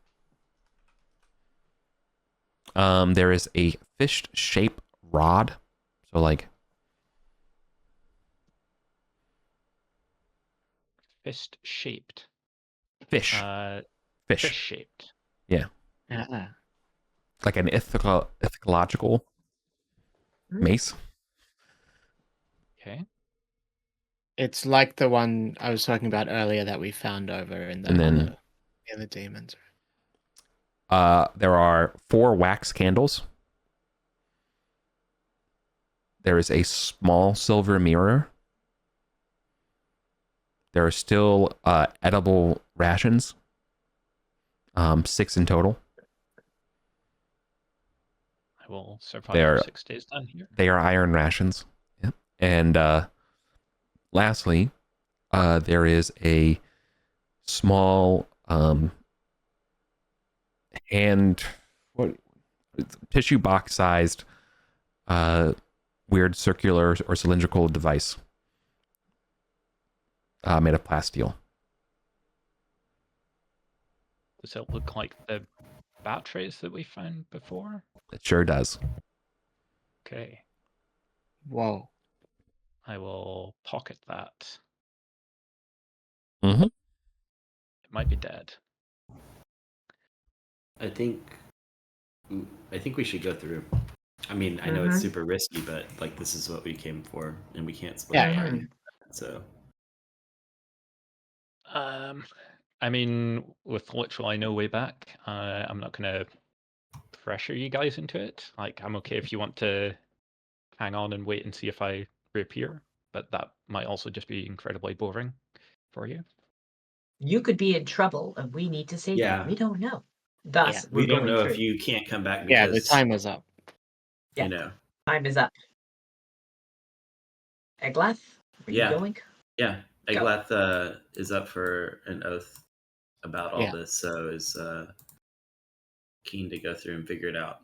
There is a fish shape rod. So like Fist shaped. fish. Fish Fish. shaped. Yeah. Like an ecological mace. Okay. It's like the one I was talking about earlier that we found over in the, And then in the demons. there are 4 wax candles. There is a small silver mirror. There are still edible rations. 6 in total. I will survive There- for 6 days down here. They are iron rations. Yep. And lastly, there is a small tissue box sized weird circular or cylindrical device made of plasteel. Does it look like the batteries that we found before? It sure does. Okay. Whoa. I will pocket that. Mhm. It might be dead. I think we should go through. I mean, I know it's super risky, but like this is what we came for, and we can't split the party. So I mean, with literally no way back, I'm not gonna pressure you guys into it. Like, I'm okay if you want to hang on and wait and see if I reappear, but that might also just be incredibly boring for you. You could be in trouble, and we need to save Yeah. you. We don't know. Thus, Yeah. we're we don't going know through. if you can't come back Yeah, because the timer's up. Yeah. you know. Time is up. Eglath, are Yeah. you going? Yeah, Go. Eglath is up for an oath about all Yeah. this, so is keen to go through and figure it out.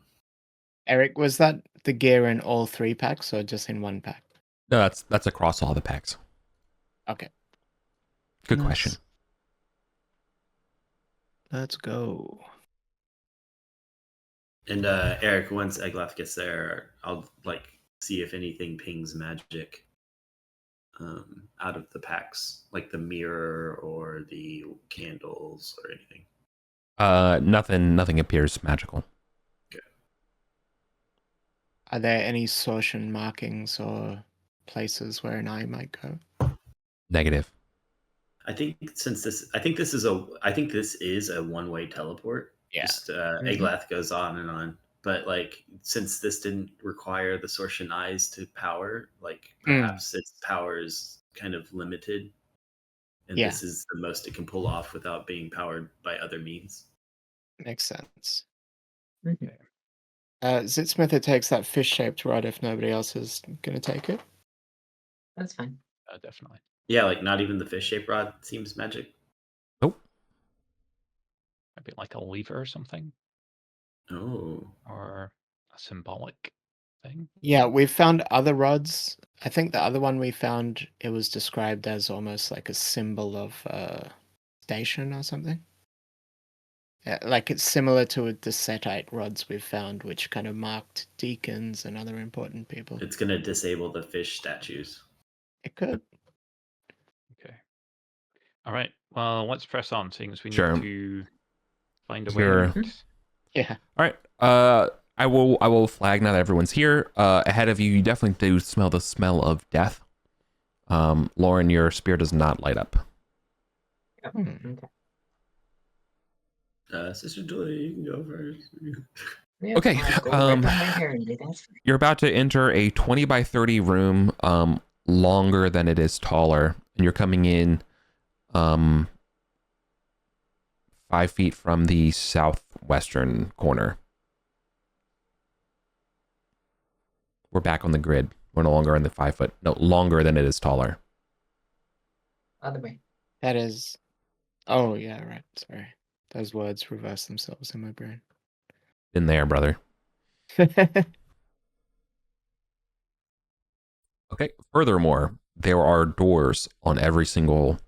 Eric, was that the gear in all 3 packs or just in 1 pack? No, that's across all the packs. Okay. Good Nice. question. Let's go. And Eric, once Eglath gets there, I'll like see if anything pings magic out of the packs, like the mirror or the candles or anything. Nothing appears magical. Are there any Sortian markings or places where an eye might go? Negative. I think this is a one-way teleport. Yeah. Just Eglath goes on and on. But like since this didn't require the Sortian eyes to power, like perhaps its power is kind of limited. And this is the most it can pull off without being powered by other means. Makes sense. Okay. Zitsmither takes that fish-shaped rod if nobody else is going to take it. That's fine. Definitely. Yeah, like not even the fish-shaped rod seems magic. Nope. Maybe like a lever or something, Oh. or a symbolic thing. Yeah, we've found other rods. I think the other one we found, it was described as almost like a symbol of station or something. Yeah, like it's similar to the Setite rods we've found, which kind of marked deacons and other important people. It's gonna disable the fish statues. It could. Okay. All right. Well, let's press on, seeing as we Sure. need to find a Sure. way out. Yeah. All right. I will flag now that everyone's here. Ahead of you, you definitely do smell the smell of death. Lauren, your spear does not light up. Okay. Sister Julia, you can go first. Yeah, Okay, I'll go right behind her and that's fine. You're about to enter a 20 by 30 room, longer than it is taller, and you're coming in 5 feet from the southwestern corner. We're back on the grid. We're no longer in the 5 foot. No, longer than it is taller. Other way. That is. Oh, yeah, right. Sorry. Those words reverse themselves in my brain. In there, brother. Okay. Furthermore, there are doors on every single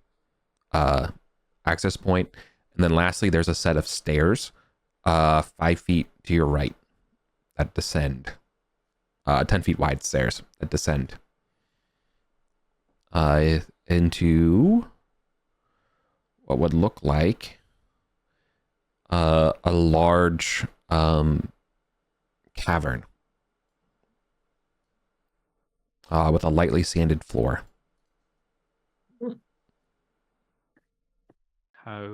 access point. And then lastly, there's a set of stairs 5 feet to your right that descend. 10 feet wide stairs that descend into what would look like a large cavern with a lightly sanded floor. How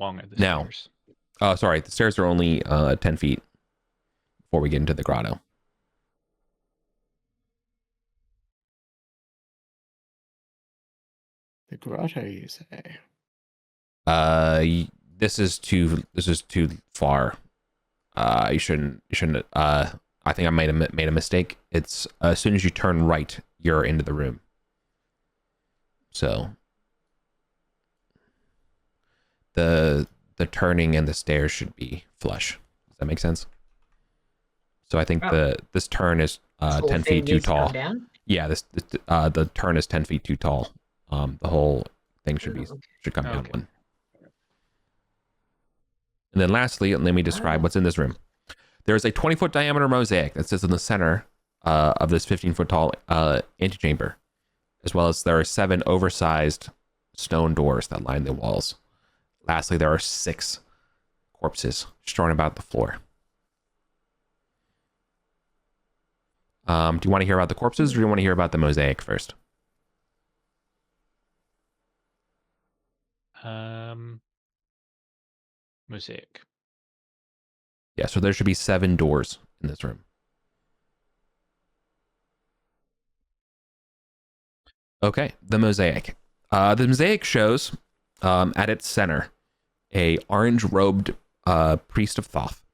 long are the Now, stairs? sorry, the stairs are only 10 feet before we get into the grotto. The grotto, you say? This is too far. You shouldn't. I think I might have made a mistake. It's as soon as you turn right, you're into the room. So the turning and the stairs should be flush. Does that make sense? So I think this turn is 10 feet too tall. Yeah, the turn is 10 feet too tall. The whole thing should come down one. And then lastly, let me describe what's in this room. There's a 20-foot diameter mosaic that sits in the center of this 15-foot tall antechamber, as well as there are 7 oversized stone doors that line the walls. Lastly, there are 6 corpses strewn about the floor. Do you want to hear about the corpses, or do you want to hear about the mosaic first? Mosaic. Yeah, so there should be 7 doors in this room. Okay, the mosaic. The mosaic shows at its center a orange-robed priest of Thoth.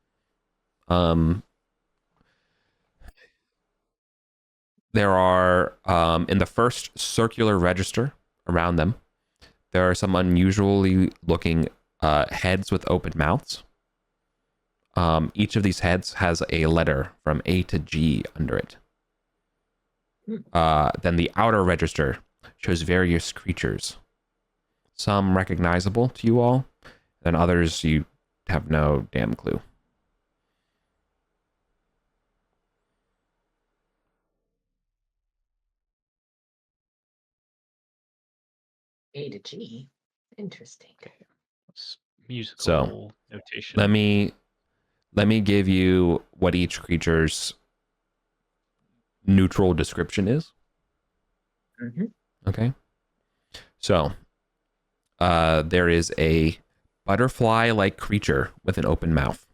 There are, in the first circular register around them, there are some unusually looking heads with open mouths. Each of these heads has a letter from A to G under it. Then the outer register shows various creatures. Some recognizable to you all, and others you have no damn clue. A to G. Interesting. Okay. That's musical So, notation. Let me give you what each creature's neutral description is. Mm-hmm. Okay. So, there is a butterfly-like creature with an open mouth.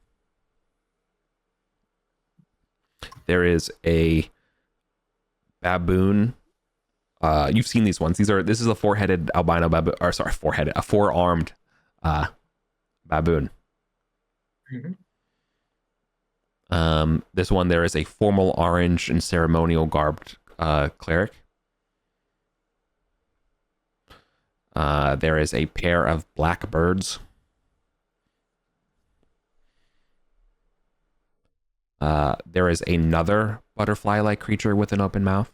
There is a baboon. You've seen these ones. This is a four-headed albino baboon, or sorry, a four-armed baboon. Mm-hmm. This one, there is a formal orange and ceremonial garbed cleric. There is a pair of black birds. There is another butterfly-like creature with an open mouth.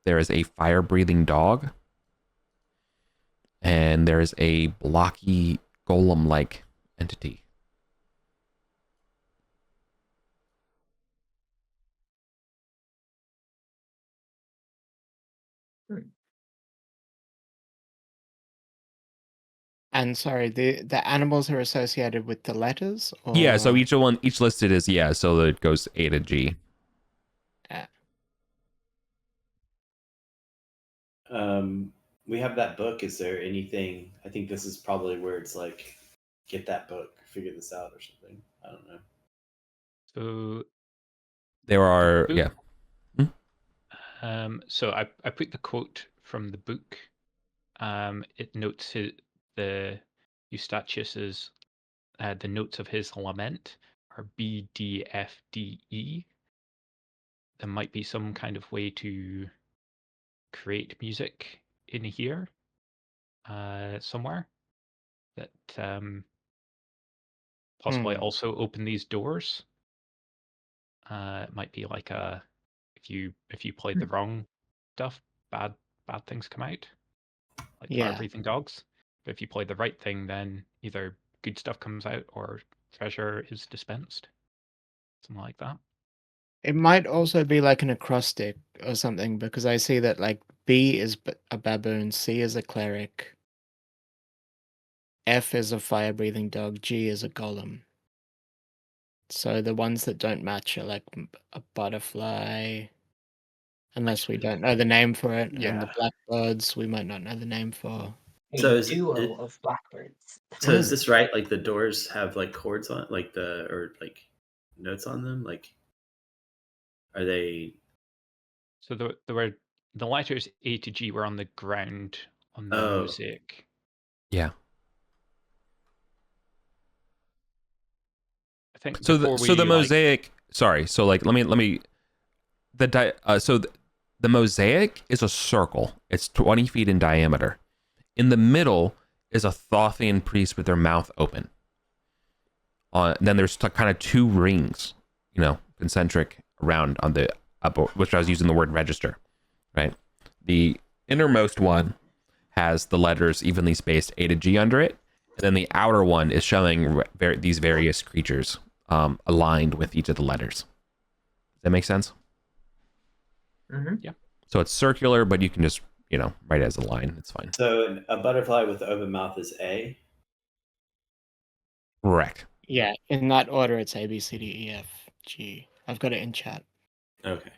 There is a fire-breathing dog. And there is a blocky golem-like entity. And sorry, the animals are associated with the letters? Or... Yeah, so each listed is, so it goes A to G. we have that book. Is there anything? I think this is probably where it's like, get that book, figure this out, or something. I don't know. So There are, book- yeah. So I put the quote from the book. It notes the Eustachius's the notes of his lament are B, D, F, D, E. There might be some kind of way to create music in here somewhere that possibly also open these doors. It might be like if you played the wrong stuff, bad things come out, like fire breathing dogs. But if you play the right thing, then either good stuff comes out or treasure is dispensed. Something like that. It might also be like an acrostic or something, because I see that like B is a baboon, C is a cleric, F is a fire-breathing dog, G is a golem. So the ones that don't match are like a butterfly, unless we don't know the name for it, and the blackbirds we might not know the name for. A duo of blackbirds. So is this right? Like the doors have like chords on, like or like notes on them. Like, are they? So the letters A to G were on the ground on the mosaic. Yeah. I think So the mosaic. Sorry. So like let me. The mosaic is a circle. It's 20 feet in diameter. In the middle is a Thothian priest with their mouth open. Then there's kind of two rings, concentric around on the upper, which I was using the word register, right? The innermost one has the letters evenly spaced A to G under it, and then the outer one is showing these various creatures aligned with each of the letters. Does that make sense? Mm-hmm. Yeah. So it's circular, but you can just, write it as a line. It's fine. So a butterfly with the open mouth is A? Correct. Yeah, in that order it's A, B, C, D, E, F, G. I've got it in chat. Okay.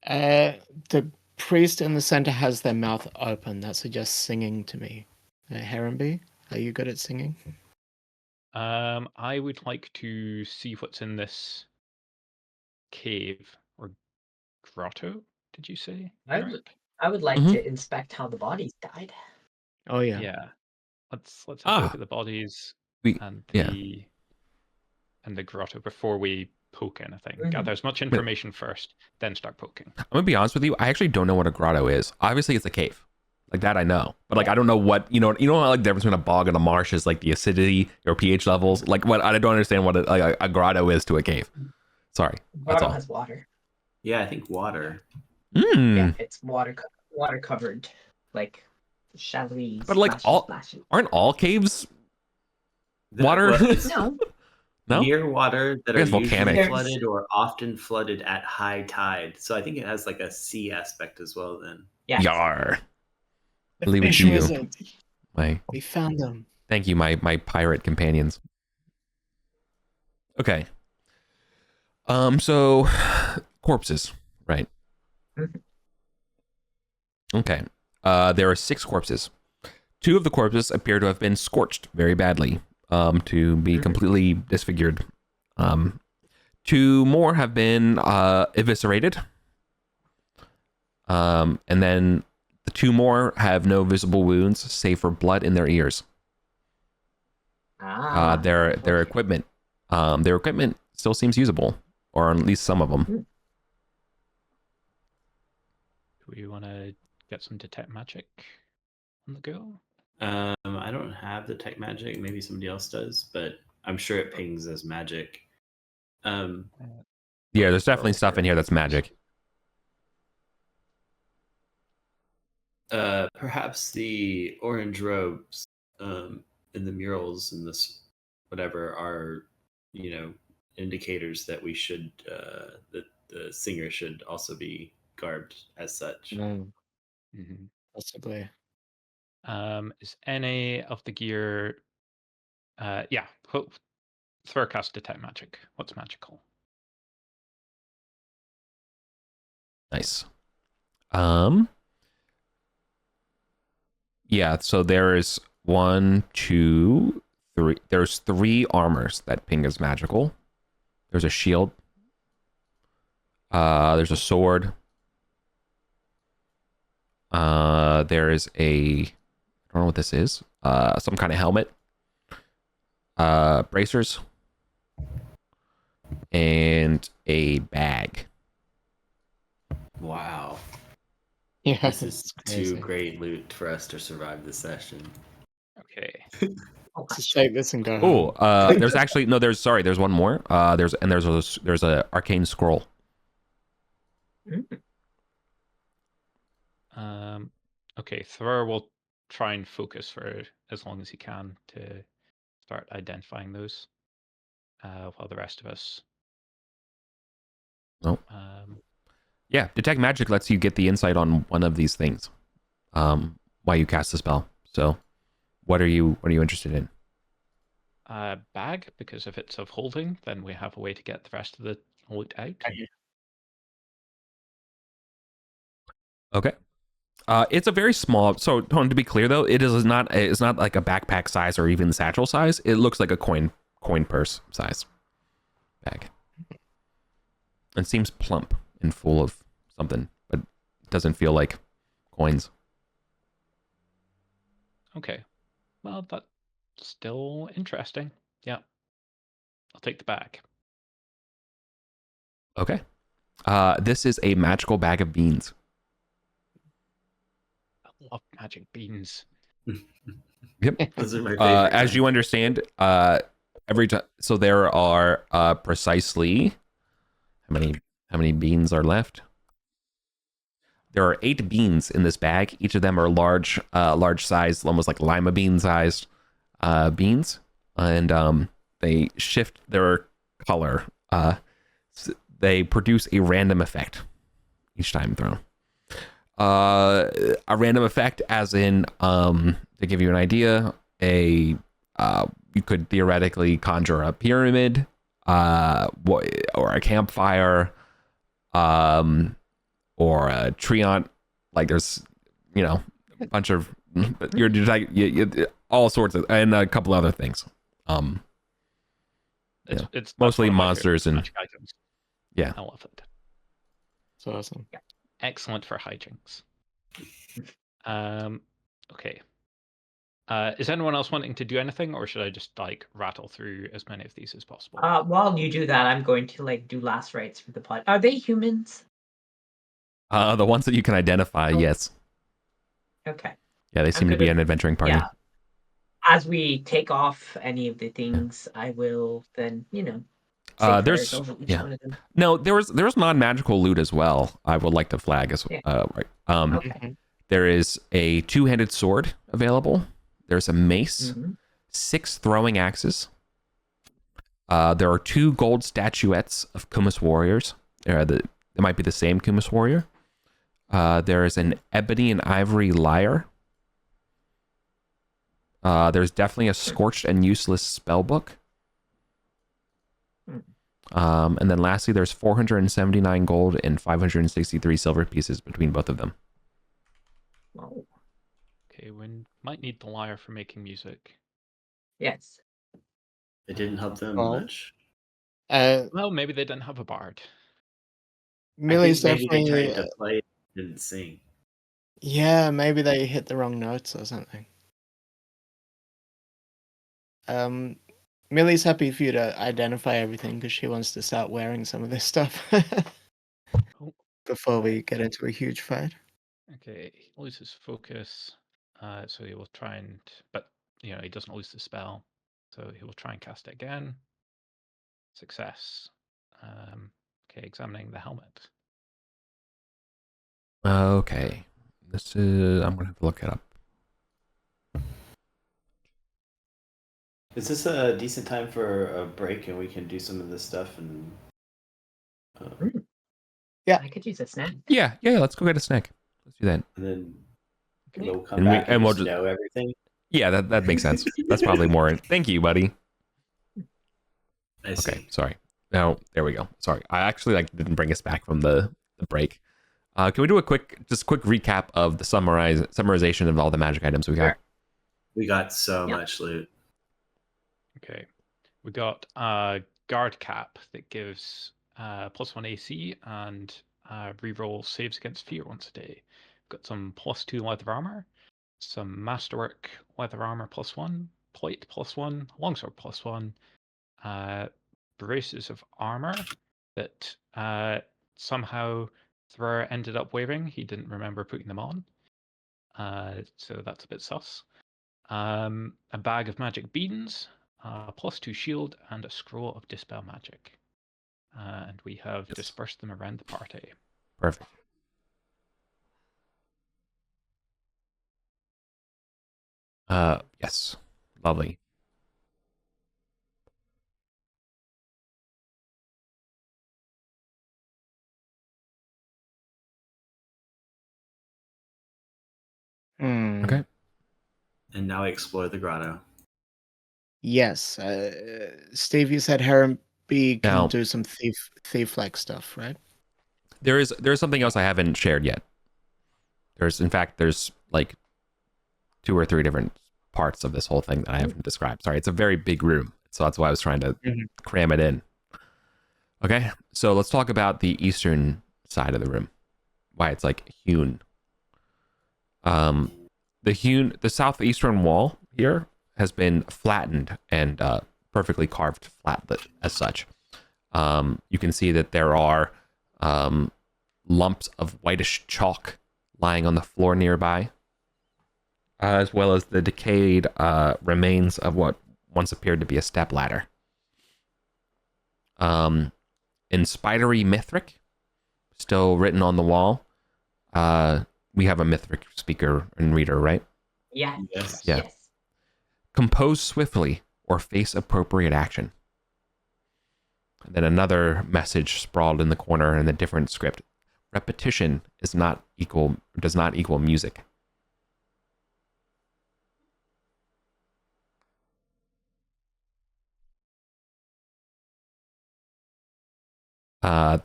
The priest in the center has their mouth open. That suggests singing to me. Heronby, are you good at singing? I would like to see what's in this cave or grotto. Did you say? I would like to inspect how the bodies died. Oh yeah. Yeah. Let's have a look at the bodies and the grotto before we poke anything. Gather as much information first, then start poking. I'm gonna be honest with you. I actually don't know what a grotto is. Obviously, it's a cave. Like that, I know. But like, I don't know what how, like the difference between a bog and a marsh is like the acidity or pH levels. Like, what I don't understand what a grotto is to a cave. Sorry, that's Grotto all. has water. Yeah, I think water. Yeah, it's water covered, like shadowy. But like aren't all caves water? No. No? Near water that are usually volcanic. flooded or often flooded at high tide. So I think it has like a sea aspect as well then. Yeah. Yar. The Leave it fish to you. wizard. We found them. Thank you, my pirate companions. Okay. So corpses, right? Okay. There are 6 corpses. 2 of the corpses appear to have been scorched very badly, to be completely disfigured. 2 more have been eviscerated. And then the 2 more have no visible wounds, save for blood in their ears. Their equipment still seems usable, or at least some of them. Do we want to get some detect magic on the go? I don't have the tech magic. Maybe somebody else does, but I'm sure it pings as magic. Yeah, there's definitely stuff in here that's magic. Perhaps the orange robes in the murals and this whatever are, indicators that we should that the singer should also be garbed as such. Possibly. Is any of the gear? Yeah. Throw detect magic. What's magical? Nice. Yeah, so there's 1, 2, 3. There's 3 armors that ping as magical. There's a shield. There's a sword. There is I don't know what this is. Some kind of helmet. Bracers. And a bag. Wow. Yeah, This is it's too crazy. great loot for us to survive this session. Okay. Oh, Just take this and go Oh, home. there's actually no. There's one more. There's a arcane scroll. Okay, Thrower will try and focus for as long as he can to start identifying those, while the rest of us. Oh. Yeah, detect magic lets you get the insight on one of these things, while you cast the spell. So, what are you interested in? Bag, because if it's of holding, then we have a way to get the rest of the loot out. Okay. It's a very small. So, to be clear though, it is not. It's not like a backpack size or even satchel size. It looks like a coin purse size bag, and seems plump and full of something, but it doesn't feel like coins. Okay. Well, that's still interesting. Yeah. I'll take the bag. Okay. This is a magical bag of beans. I love magic beans. Yep. Those are my favorite. As you understand, every time. So there are precisely how many beans are left? There are 8 beans in this bag. Each of them are large size, almost like lima bean sized beans, and they shift their color. They produce a random effect each time thrown. A random effect, as in, to give you an idea, you could theoretically conjure a pyramid, or a campfire, or a treant. Like there's, a bunch of all sorts of, and a couple other things. It's mostly one of my monsters favorite and magic items. yeah. I love it. It's awesome. Excellent for hijinks. Okay. Is anyone else wanting to do anything, or should I just rattle through as many of these as possible? While you do that, I'm going to do last rites for the pod. Are they humans? The ones that you can identify, yes. Okay. Yeah, they seem to be an adventuring party. Yeah. As we take off any of the things, I will then, say there's prayers over each one of them. No, there's non-magical loot as well. I would like to flag as right. Okay. There is a 2-handed sword available. There's a mace, 6 throwing axes. There are 2 gold statuettes of Kumis warriors. They might be the same Kumis warrior. There is an ebony and ivory lyre. There's definitely a scorched and useless spell book. And then lastly, there's 479 gold and 563 silver pieces between both of them. Oh. Okay, we might need the lyre for making music. Yes. It didn't help them Well, much. Well, maybe they didn't have a bard. Millie's I think maybe definitely. they tried to play, didn't sing. Yeah, maybe they hit the wrong notes or something. Millie's happy for you to identify everything because she wants to start wearing some of this stuff before we get into a huge fight. Okay, he loses focus, so he will try and, but he doesn't lose the spell, so he will try and cast it again. Success. Okay, examining the helmet. Okay, this is. I'm gonna have to look it up. Is this a decent time for a break and we can do some of this stuff and? Yeah, I could use a snack. Yeah. Let's go get a snack. Let's do that. And then Okay. we'll come And back and we'll just know everything. Yeah, that makes sense. That's probably more. Thank you, buddy. I see. Okay, sorry. No, there we go. Sorry, I actually didn't bring us back from the break. Can we do a quick recap of the summarization of all the magic items we got? Sure. We got so Yep. much loot. Okay. We got a guard cap that gives +1 AC and reroll saves against fear once a day. Got some +2 leather armor, some masterwork leather armor +1, plate +1, longsword +1, braces of armor that somehow Threr ended up wearing. He didn't remember putting them on. So that's a bit sus. A bag of magic beans, +2 shield, and a scroll of dispel magic. And we have dispersed them around the party. Perfect. Yes. Lovely. Okay. And now explore the grotto. Yes. Steve, you said Heron B can Now- do some thief-like stuff, right? There's something else I haven't shared yet. There's like 2 or 3 different parts of this whole thing that I haven't described. Sorry, it's a very big room, so that's why I was trying to cram it in. Okay, so let's talk about the eastern side of the room. Why it's like hewn. The southeastern wall here has been flattened and perfectly carved flat as such. You can see that there are lumps of whitish chalk lying on the floor nearby, as well as the decayed remains of what once appeared to be a stepladder. In spidery Mithric, still written on the wall. We have a Mithric speaker and reader, right? Yeah. Yes. Yeah. Yes. Compose swiftly or face appropriate action. And then another message sprawled in the corner in a different script. Repetition does not equal music.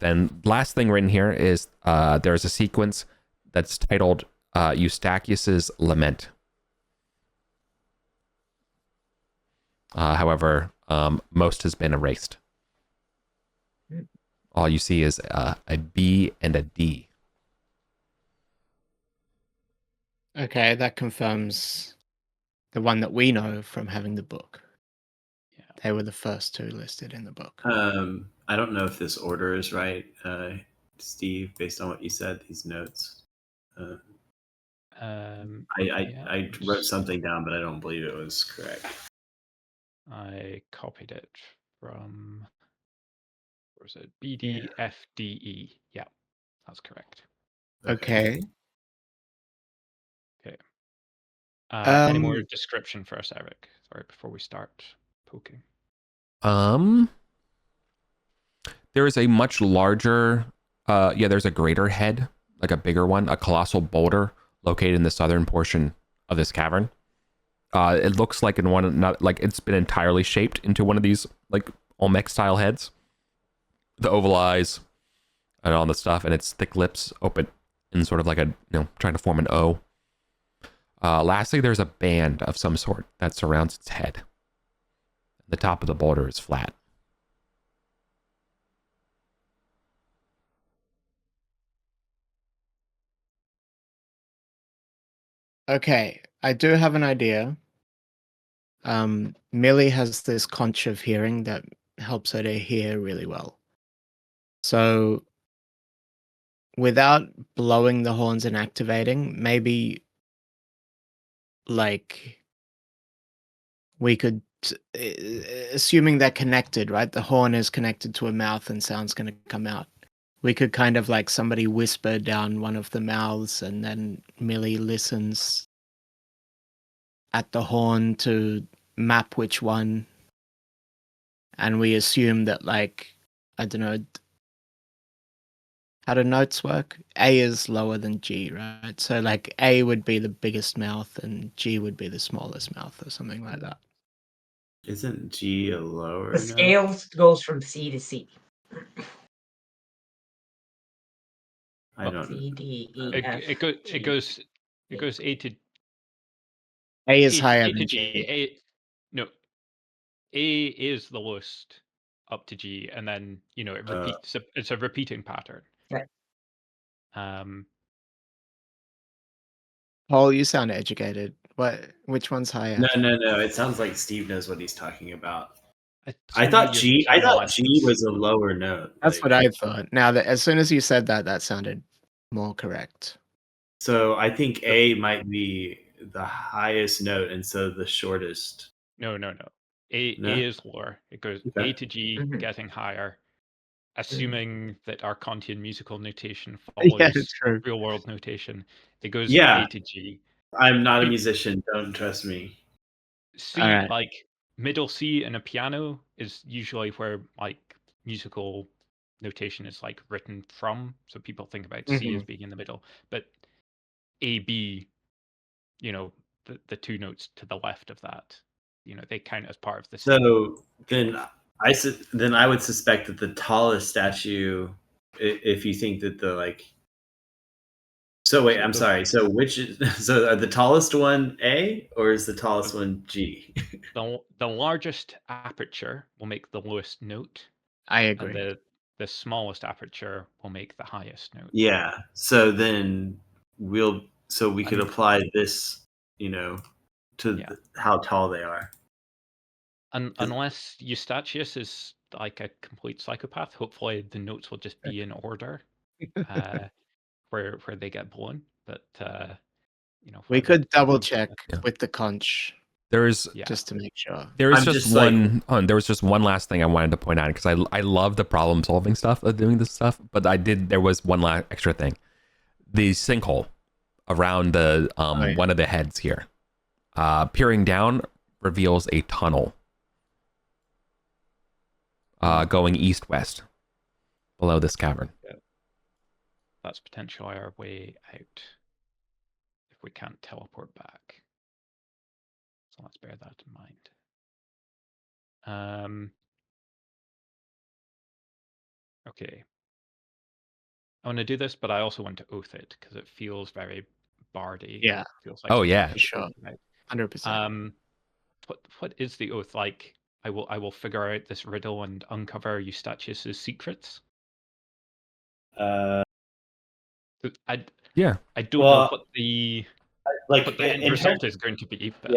Then last thing written here is there's a sequence that's titled Eustachius's Lament. However, most has been erased. All you see is a B and a D. Okay, that confirms the one that we know from having the book. Yeah. They were the first 2 listed in the book. I don't know if this order is right, Steve, based on what you said, these notes. I wrote something down, but I don't believe it was correct. I copied it from, what was it? BDFDE. Yeah, that's correct. Okay. Okay. Any Um, more description for us, Eric? Sorry, before we start poking. There is a much larger, there's a greater head, like a bigger one, a colossal boulder located in the southern portion of this cavern. It looks like it's been entirely shaped into one of these like Olmec style heads. The oval eyes and all the stuff, and its thick lips open in sort of like a, trying to form an O. Lastly, there's a band of some sort that surrounds its head. The top of the boulder is flat. okay, I do have an idea. Millie has this conch of hearing that helps her to hear really well. So, without blowing the horns and activating, maybe like we could, assuming they're connected, right? The horn is connected to a mouth and sound's going to come out. We could kind of like somebody whisper down one of the mouths and then Millie listens at the horn to map which one. And we assume that, like, I don't know, how do notes work? A is lower than G, right? So like A would be the biggest mouth and G would be the smallest mouth or something like that. Isn't G a lower The note? scale goes from C to C. I don't know. C, D, E, It, F, it, go, G. it goes A to A is A, higher A than to G. G. A is the lowest up to G, and then it repeats. It's a repeating pattern. Right. Paul, you sound educated. Which one's higher? No. It sounds like Steve knows what he's talking about. I Some thought of your G. I terminal thought G estimates- was a lower note. That's what I thought. Now that as soon as you said that, that sounded more correct. So I think A might be the highest note, and so the shortest. No. A is lower. It goes Okay. A to G, Mhm. getting higher, assuming that our Kantian musical notation Yeah, follows true. real world notation. It goes Yeah. A to G. I'm not a B- musician. Don't trust me. C, Alright. like middle C in a piano is usually where like musical notation is like written from. So people think about C as being in the middle. But A, B, the two notes to the left of that, they count as part of the same. So then I would suspect that the tallest statue, if you think that the like. So wait, I'm sorry. So so are the tallest one A or is the tallest one G? The largest aperture will make the lowest note, I and agree. the smallest aperture will make the highest note. Yeah. So then we could apply this, to how tall they are. Unless Eustachius is like a complete psychopath, hopefully the notes will just be in order, where they get blown. But We could double check with the conch There's just to make sure. There is I'm just just like- one. There was just one last thing I wanted to point out because I love the problem solving stuff of doing this stuff, but there was one last extra thing. The sinkhole around the yeah. one of the heads here, peering down reveals a tunnel going east-west below this cavern. That's potentially our way out if we can't teleport back. So let's bear that in mind. Okay. I want to do this, but I also want to oath it because it feels very bardy. Yeah. It feels like Oh, yeah. For sure. 100%. What is the oath like? I will figure out this riddle and uncover Eustachius's secrets. Uh, I don't know Well, what the like end in result terms, is going to be, but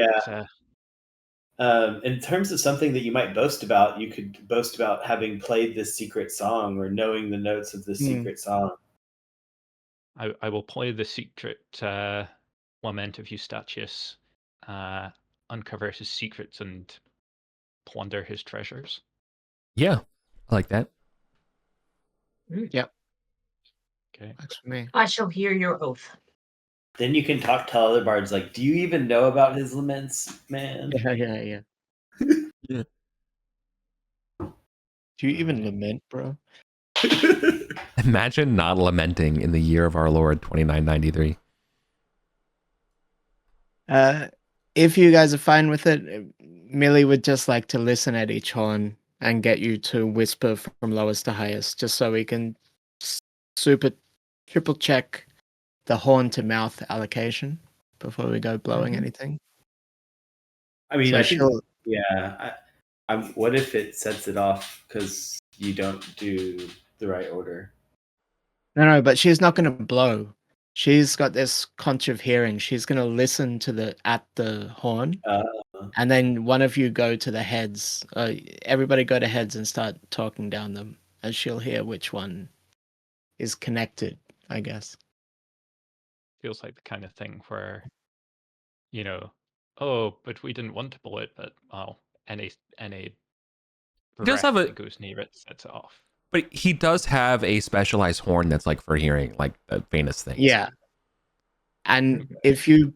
in terms of something that you might boast about, you could boast about having played this secret song or knowing the notes of the secret song. I will play the secret lament of Eustachius, uncover his secrets and plunder his treasures. Yeah, I like that. Yep. Okay. Works for me. I shall hear your oath. Then you can tell other bards like, "Do you even know about his laments, man?" Yeah. Yeah. Do you even lament, bro? Imagine not lamenting in the year of our Lord 2993. If you guys are fine with it, Millie would just like to listen at each horn and get you to whisper from lowest to highest, just so we can triple check the horn to mouth allocation before we go blowing anything. I mean, So I think, what if it sets it off because you don't do the right order? No, but she's not going to blow. She's got this conch of hearing. She's going to listen to at the horn, and then one of you go to the heads. Everybody go to heads and start talking down them, and she'll hear which one is connected, I guess. Feels like the kind of thing where, oh, but we didn't want to blow it, but any does have that goes near it sets it off. But he does have a specialized horn that's like for hearing, like the faintest things. Yeah. And if you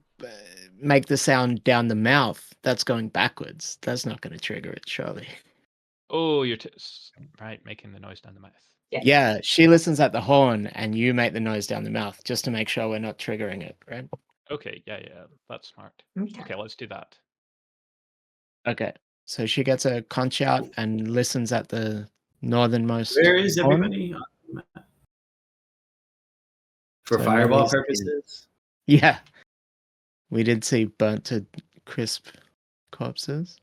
make the sound down the mouth, that's going backwards. That's not going to trigger it, surely. Oh, you're right, making the noise down the mouth. Yeah, she listens at the horn, and you make the noise down the mouth just to make sure we're not triggering it, right? Okay, yeah, that's smart. Okay, let's do that. Okay, so she gets a conch out and listens at the northernmost. Where is horn. everybody? For So fireball Millie's purposes? Yeah. We did see burnt to crisp corpses.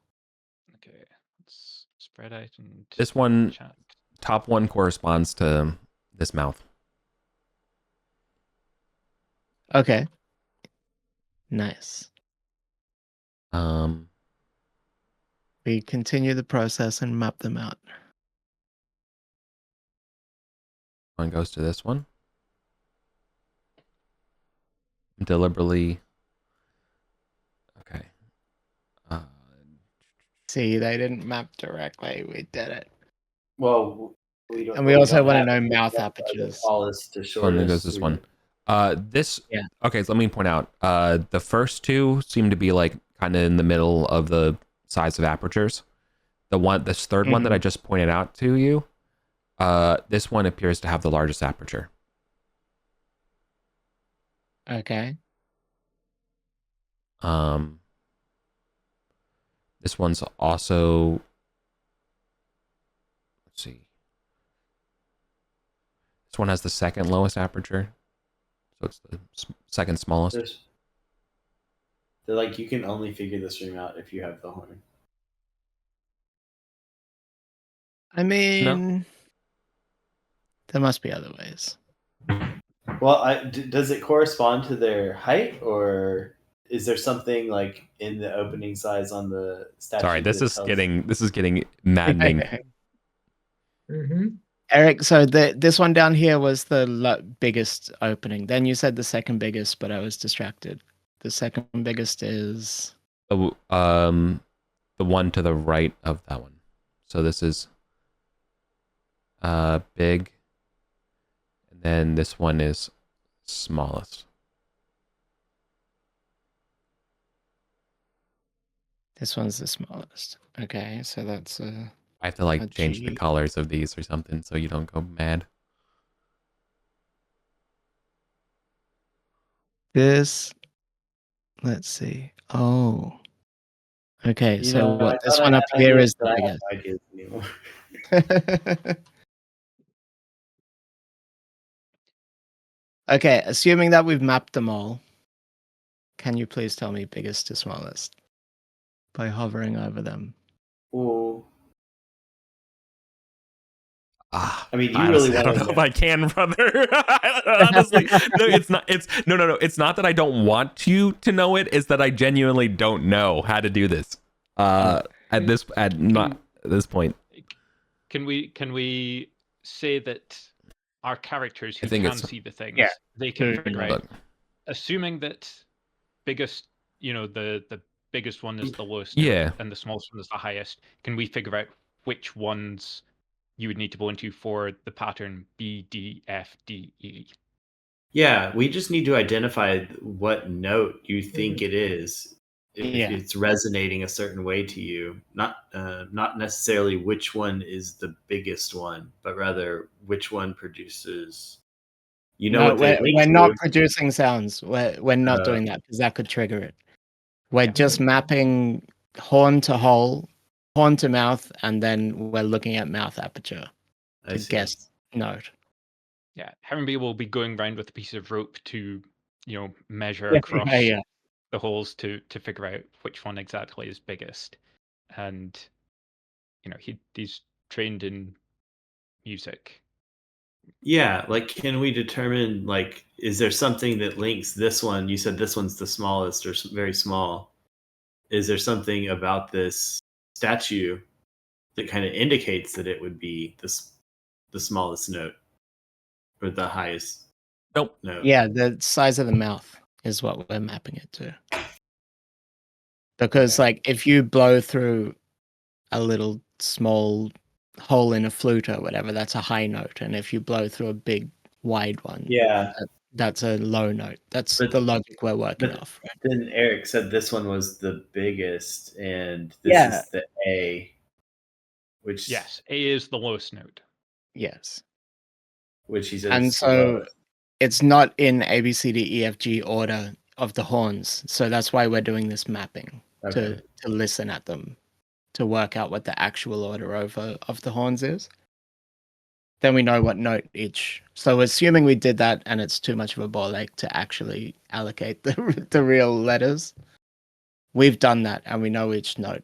Okay, let's spread out and This one, chat. top one corresponds to this mouth. Okay. Nice. We continue the process and map them out. One goes to this one. Deliberately. Okay. See, they didn't map directly. We did it. Well, we don't. And we well, also don't want to have know to mouth get the apertures. tallest to One shortest. that goes this one. This. Yeah. Okay, so let me point out. The first two seem to be like kind of in the middle of the size of apertures. This third one that I just pointed out to you. This one appears to have the largest aperture. Okay. This one's also. Let's see. This one has the second lowest aperture, so it's the second smallest. They're like, you can only figure this room out if you have the horn. I mean, there must be other ways. Well, does it correspond to their height, or is there something like in the opening size on the statue? Sorry, this is getting maddening. Eric, so this one down here was the biggest opening. Then you said the second biggest, but I was distracted. The second biggest is the one to the right of that one. So this is big, and then this one is smallest. This one's the smallest. Okay, so that's I have to like change the colors of these or something so you don't go mad. This, let's see. Oh, okay. You So know, what? I This thought one I up had here ideas, is but I the have no ideas anymore. biggest. Okay, assuming that we've mapped them all, can you please tell me biggest to smallest by hovering over them? Ooh. I mean, you honestly, really I don't want know to if I can, brother. Honestly, no, it's not. No. It's not that I don't want you to know it. It's that I genuinely don't know how to do this. At this point. Can we say that our characters who I think can it's- see the things, Yeah. they can figure out, Look, assuming that biggest, the biggest one is the lowest, Yeah. and the smallest one is the highest, can we figure out which ones you would need to blow into for the pattern B, D, F, D, E? Yeah, we just need to identify what note you think it is. If it's resonating a certain way to you, not necessarily which one is the biggest one, but rather which one produces. No, what they link we're to. not producing sounds. We're not doing that because that could trigger it. We're just mapping horn to hole, horn to mouth, and then we're looking at mouth aperture to guess note. Yeah, Herrenby will be going around with a piece of rope to, measure Yeah, across yeah. the holes to figure out which one exactly is biggest. And, he's trained in music. Yeah, like, can we determine, like, is there something that links this one? You said this one's the smallest or very small. Is there something about this statue that kind of indicates that it would be the smallest note or the highest Nope. note? Yeah, the size of the mouth is what we're mapping it to. Because, like, if you blow through a little small hole in a flute or whatever, that's a high note. And if you blow through a big, wide one, that's a low note. That's the logic we're working off. Right? Then Eric said this one was the biggest, and this is the A. Which yes, A is the lowest note. Yes. Which he says. And so it's not in A, B, C, D, E, F, G order of the horns. So that's why we're doing this mapping to listen at them, to work out what the actual order of the horns is. then we know what note each. So assuming we did that and it's too much of a ball ache to actually allocate the real letters, we've done that and we know each note.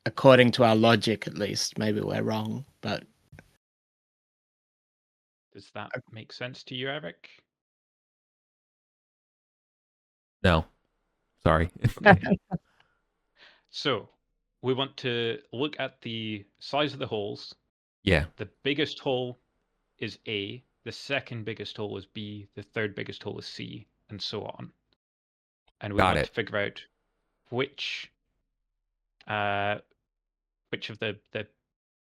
According to our logic, at least. Maybe we're wrong, but Does that make sense to you, Eric? No, sorry. Okay. So we want to look at the size of the holes. Yeah, The biggest hole is A, the second biggest hole is B, the third biggest hole is C, and so on. And we Got want it. to figure out which of the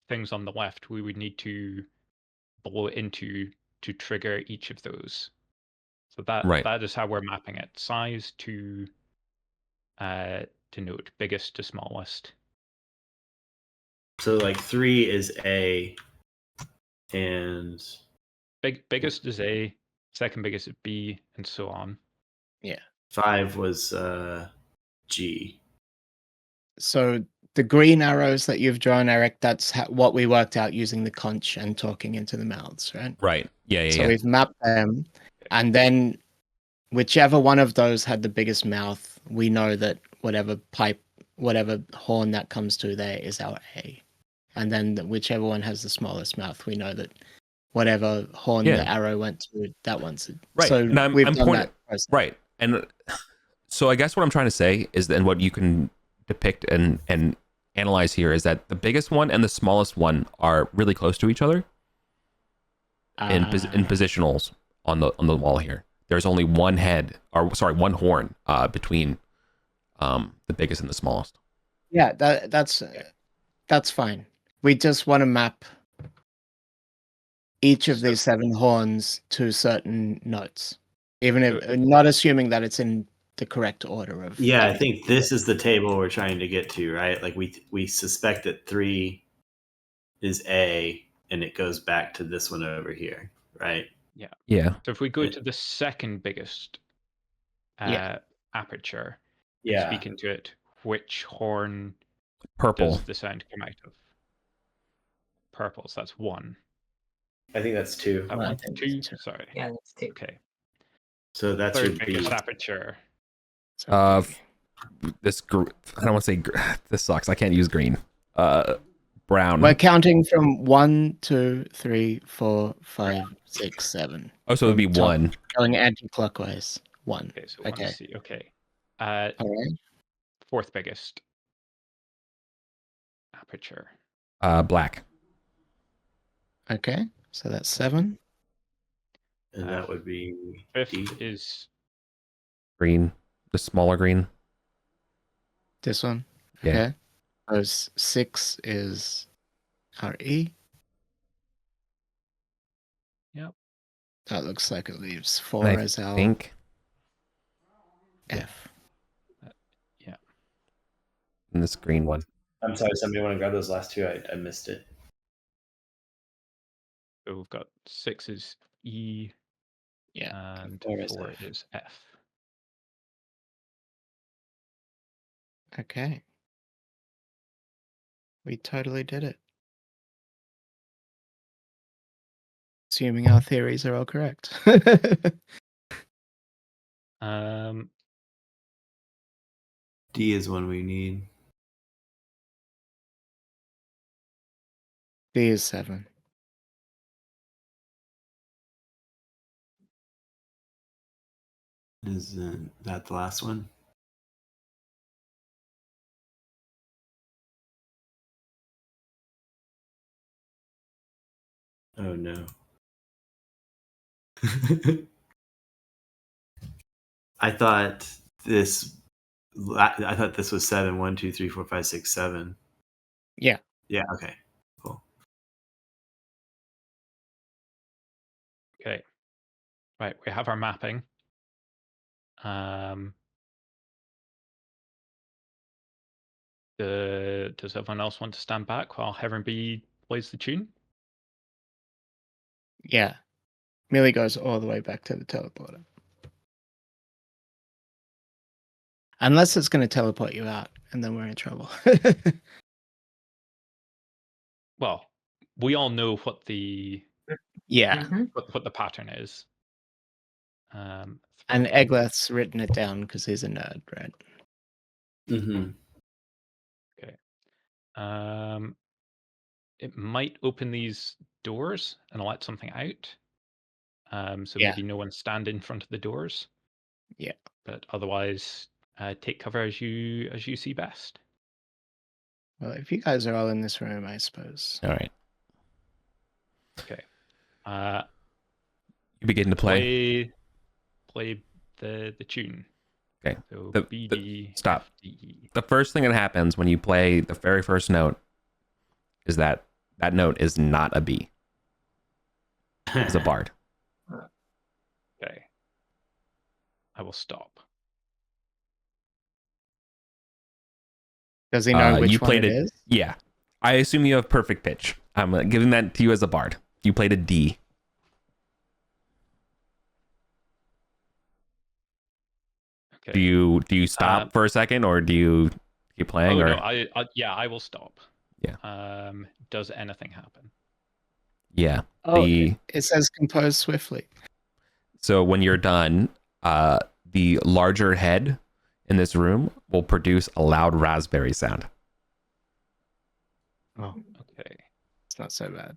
things on the left we would need to blow it into to trigger each of those. So Right. that is how we're mapping it. Size to note, biggest to smallest. So like 3 is A, and Biggest is A, second biggest is B, and so on. yeah. 5 was G. So the green arrows that you've drawn, Eric, that's what we worked out using the conch and talking into the mouths, right? Right. Yeah. So Yeah. we've mapped them, and then whichever one of those had the biggest mouth, we know that whatever horn that comes to there is our A. And then whichever one has the smallest mouth, we know that whatever horn Yeah. the arrow went to, that one's it. Right. So And I'm we've done pointing- that process. Right. And so I guess what I'm trying to say is then what you can depict and analyze here is that the biggest one and the smallest one are really close to each other in positionals on the wall here. There's only one one horn between the biggest and the smallest. Yeah, that's fine. We just want to map each of these 7 horns to certain notes, even if not assuming that it's in the correct order of. Yeah, I think this is the table we're trying to get to, right? Like we suspect that 3 is A, and it goes back to this one over here, right? Yeah. Yeah. So if we go to the second biggest aperture, and speak into it, which horn Purple. does the sound come out of? Purple, so that's 1. I think that's 2. That No, I one? think 2? it's 2. Sorry. Yeah, that's 2. Okay. So that's Third your B. biggest aperture. I don't want to say this sucks. I can't use green. Brown. We're counting from 1, 2, 3, 4, 5, 6, 7. Oh, so it would be From top, 1. Going anti-clockwise. 1. Okay, so 1 Okay. C. Okay. All right. Fourth biggest aperture. Black. Okay. So that's 7. And that would be Fifth D. is Green. The smaller green. This one. Yeah. Okay. Those 6 is RE. Yep. That looks like it leaves 4 I as our think. F. Yeah. And this green one. I'm sorry, somebody want to grab those last 2? I missed it. So we've got 6 is E, Yeah. and 4 is 4 F. is F. Okay. We totally did it. Assuming our theories are all correct. D is one we need. D is 7. Isn't that the last one? Oh no. I thought this was 7. 1, 2, 3, 4, 5, 6, 7. Yeah. Yeah, okay. Cool. Okay. Right, we have our mapping. Does everyone else want to stand back while Heaven B plays the tune? Yeah. Millie goes all the way back to the teleporter. Unless it's going to teleport you out, and then we're in trouble. Well, we all know what the Yeah. what the pattern is. And 3. Eggleth's written it down because he's a nerd, right? Mm-hmm. It might open these doors and let something out. So Yeah. maybe no one stand in front of the doors. Yeah. But otherwise, take cover as you see best. Well, if you guys are all in this room, I suppose. All right. Okay. You begin to play. Play the tune. Okay. So The- B, the- D, stop. F, D, E. The first thing that happens when you play the very first note is that note is not a B. It's a bard. Okay. I will stop. Does he know which You one played it is? Yeah. I assume you have perfect pitch. I'm giving that to you as a bard. You played a D. Okay. Do you stop for a second, or do you keep playing? Oh or no, I will stop. Yeah. Does anything happen? Yeah. Oh, it says compose swiftly. So when you're done, the larger head in this room will produce a loud raspberry sound. Oh, Okay. it's not so bad.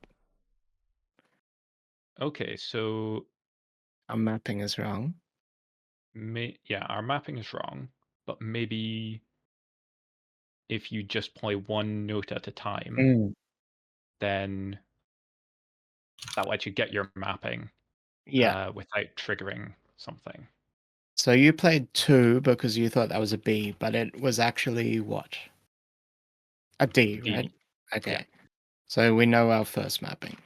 Okay, so Our mapping is wrong. our mapping is wrong, but maybe if you just play one note at a time, then that lets you get your mapping without triggering something. So you played 2 because you thought that was a B, but it was actually what? A D, D. right? Okay. Yeah. So we know our first mapping.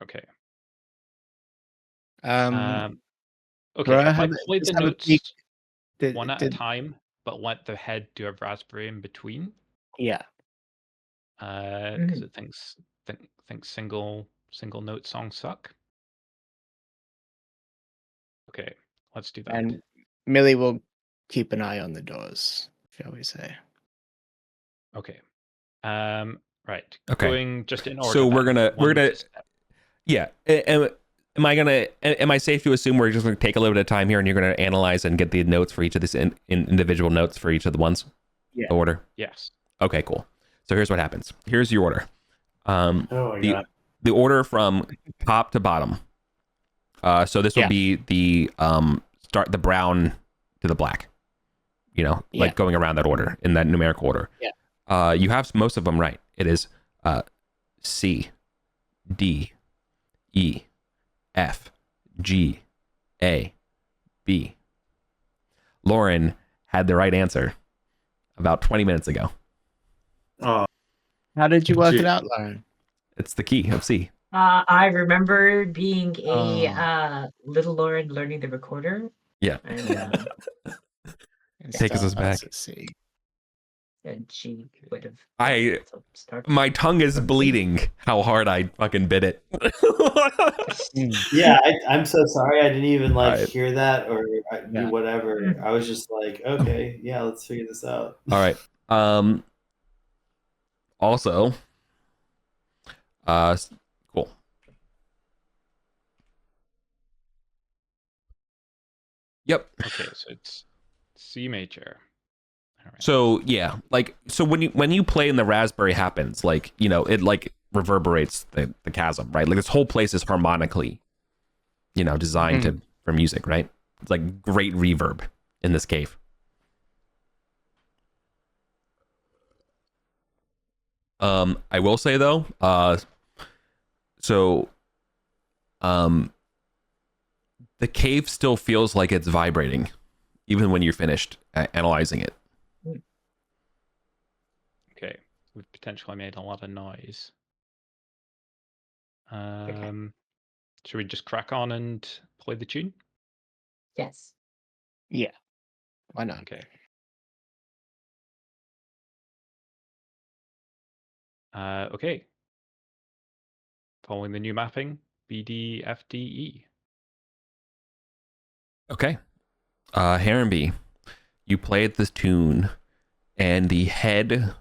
Okay. Okay. Okay, if I play the notes one at a Did, time, but let the head do a raspberry in between, yeah. because it thinks single note songs suck. Okay, let's do that. And Millie will keep an eye on the doors, shall we say. Okay. Right. Okay. Going just in order. So we're then. gonna yeah. Am I safe to assume we're just gonna take a little bit of time here and you're gonna analyze and get the notes for each of these individual notes for each of the ones? Yeah. The order? Yes. Okay, cool. So here's what happens. Here's your order. Oh my God. The order from top to bottom. So this will be the start the brown to the black. You know, like going around that order in that numerical order. Yeah. You have most of them right. It is C, D, E, F, G, A, B. Lauren had the right answer about 20 minutes ago. Oh, How did you work it out, Lauren? It's the key of C. I remember being a little Lauren learning the recorder. Yeah. And, Take us back. C. And she would have. My tongue is bleeding. How hard I fucking bit it. Yeah, I'm so sorry. I didn't even hear that or do whatever. I was just like, okay, yeah, let's figure this out. All right. Also, cool. Yep. Okay, so it's C major. Right. So yeah, so when you play and the raspberry happens, it reverberates the chasm, right? Like this whole place is harmonically, designed for music, right? It's like great reverb in this cave. I will say though, the cave still feels like it's vibrating, even when you're finished analyzing it. Okay, we've potentially made a lot of noise. Should we just crack on and play the tune? Yes. Yeah. Why not? Okay. Okay. Following the new mapping, B, D, F, D, E. Okay. Harenby, you played this tune, and the head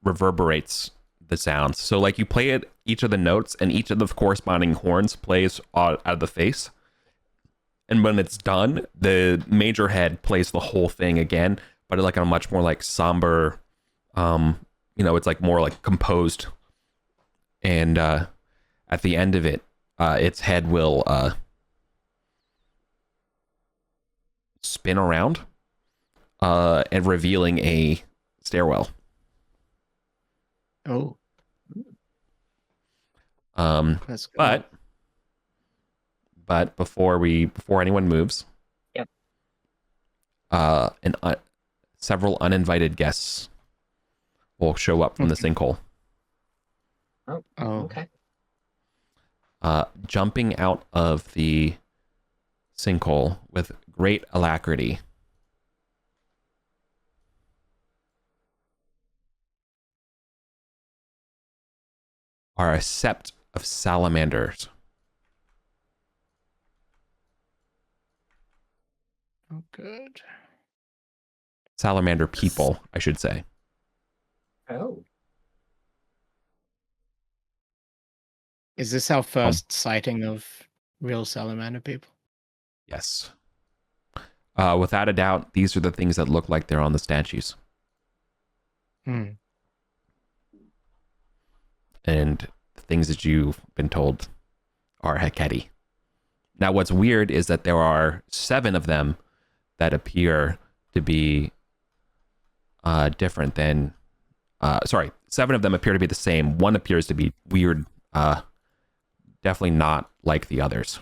reverberates the sounds. So like you play it, each of the notes, and each of the corresponding horns plays out of the face. And when it's done, the major head plays the whole thing again, but like on a much more like somber, it's like more like composed. And at the end of it, its head will spin around, and revealing a stairwell. Oh. That's good. But before anyone moves, Yep. Several uninvited guests will show up from the sinkhole. Oh. Oh. Okay. Jumping out of the sinkhole with great alacrity are a sept of salamanders. Oh, good. Salamander people, I should say. Oh. Is this our first sighting of real salamander people? Yes. Without a doubt, these are the things that look like they're on the statues. Hmm. And the things that you've been told are Heketi. Now, what's weird is that there are 7 of them that appear to be different than... 7 of them appear to be the same. One appears to be weird, definitely not like the others.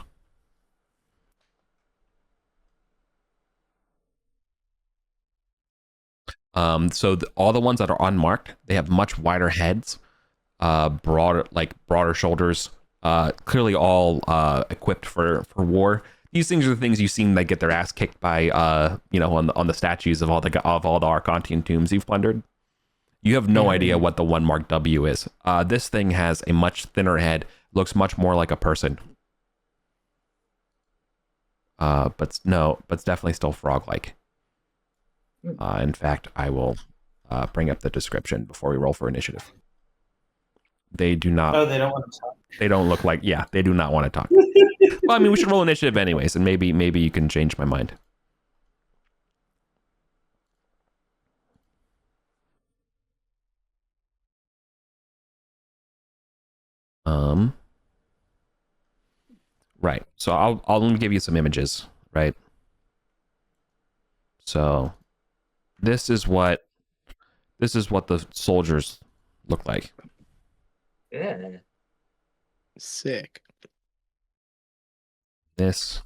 So all the ones that are unmarked, they have much wider heads, broader shoulders, clearly all equipped for war. These things are the things you've seen that get their ass kicked by on the statues of all the Archontian tombs you've plundered. You have no idea what the one marked W is. This thing has a much thinner head, looks much more like a person. But it's definitely still frog-like. In fact, I will bring up the description before we roll for initiative. They do not. Oh, they don't want to talk. They don't look like. Yeah, they do not want to talk. Well, I mean, we should roll initiative anyways, and maybe you can change my mind. Right. So I'll give you some images. Right. So this is what the soldiers look like. Yeah. Sick. This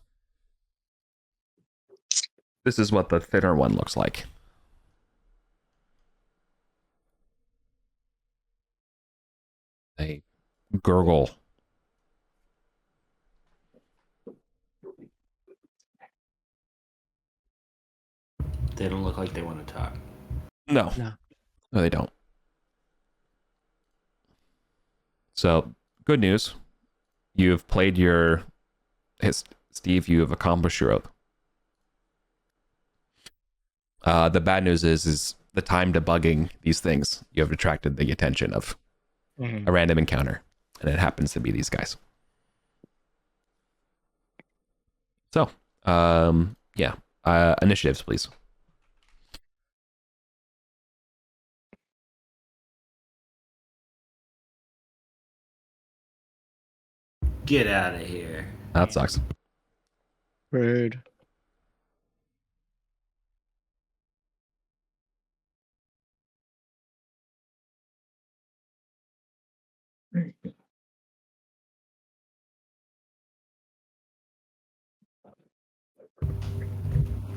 is what the thinner one looks like. They gurgle. They don't look like they want to talk. No, they don't. So, good news. You've played Steve, you have accomplished your oath. The bad news is the time debugging these things, you have attracted the attention of a random encounter, and it happens to be these guys. So, initiatives, please. Get out of here. That sucks. Rude.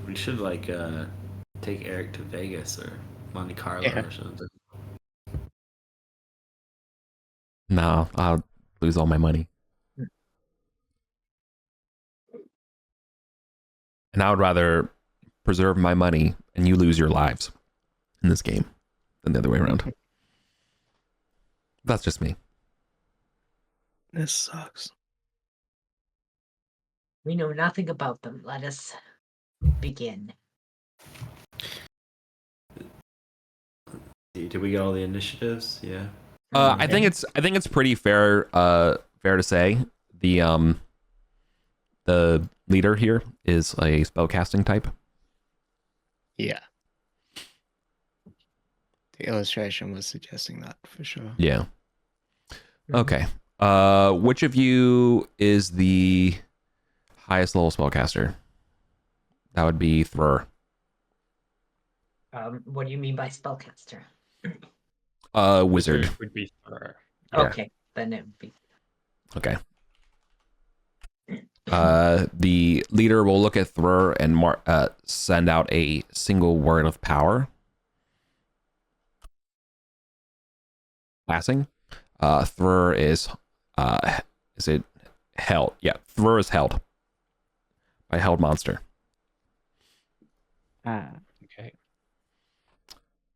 We should take Eric to Vegas or Monte Carlo or something. No, I'll lose all my money. And I would rather preserve my money and you lose your lives in this game than the other way around. That's just me. This sucks. We know nothing about them. Let us begin. Did we get all the initiatives? Yeah. I think it's pretty fair to say the leader here is a spellcasting type. Yeah. The illustration was suggesting that for sure. Yeah. Okay. Which of you is the highest level spellcaster? That would be Thrur. What do you mean by spellcaster? Wizard. would be for Yeah. Okay, then it would be. Okay. The leader will look at Thrur and send out a single word of power. Passing. Thrur is it held? Yeah, Thrur is held by held monster. okay.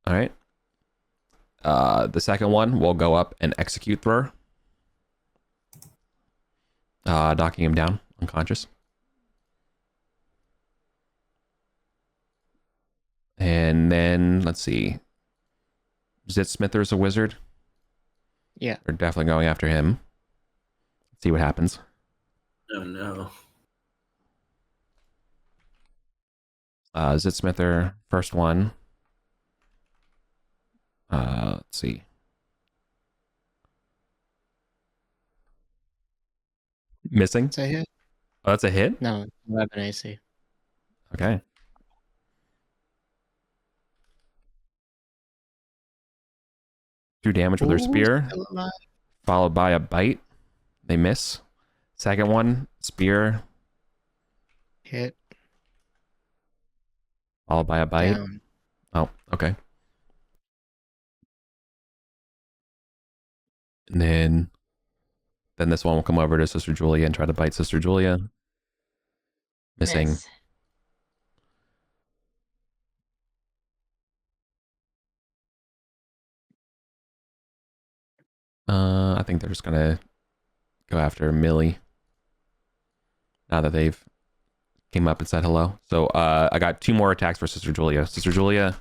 All right. The second one will go up and execute Thrur, knocking him down unconscious. And then let's see. Zitsmither's a wizard. Yeah. We're definitely going after him. Let's see what happens. Oh no. Zitsmither, first one. Let's see. Missing? Is that hit? Oh, that's a hit? No, 11 AC. Okay. Do damage with their spear, Still alive. followed by a bite. They miss. Second one, spear, Hit. followed by a bite. Down. Oh, okay. And then this one will come over to Sister Julia and try to bite Sister Julia. Missing. Miss. I think they're just gonna go after Millie. Now that they've came up and said hello. So I got 2 more attacks for Sister Julia. Sister Julia.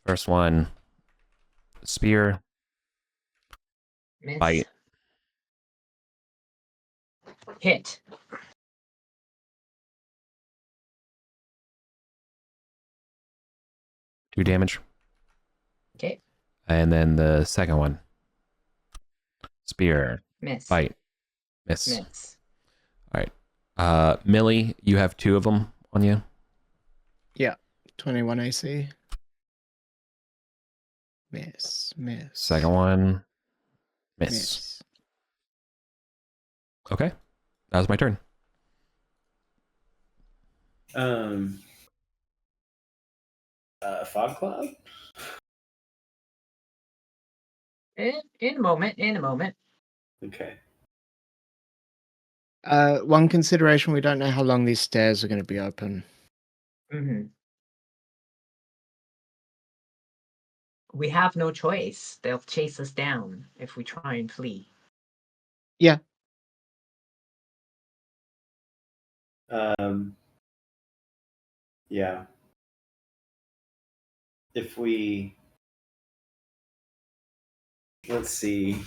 First one. Spear. Miss. Bite. Hit. Two damage. Okay. And then the second one. Spear. Miss. Bite. Miss. Miss. All right. Millie, you have 2 of them on you. Yeah. 21 AC. Miss. Miss. Second one. Miss. Miss. Okay. That was my turn. Fog cloud. In a moment. In a moment. Okay. One consideration, we don't know how long these stairs are going to be open. Mm-hmm. We have no choice. They'll chase us down if we try and flee. Yeah. Yeah. If we, let's see,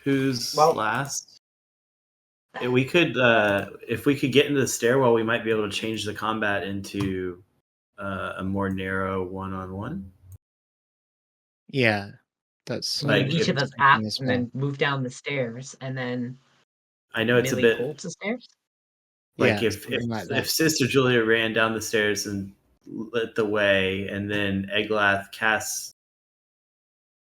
who's last? We could, if we could get into the stairwell, we might be able to change the combat into a more narrow one-on-one. Yeah. That's Like, each of us thinking up as and well. then move down the stairs, and then I know it's Millie a bit holds the stairs. like Yeah, if something like that. Sister Julia ran down the stairs and lit the way, and then Eglath casts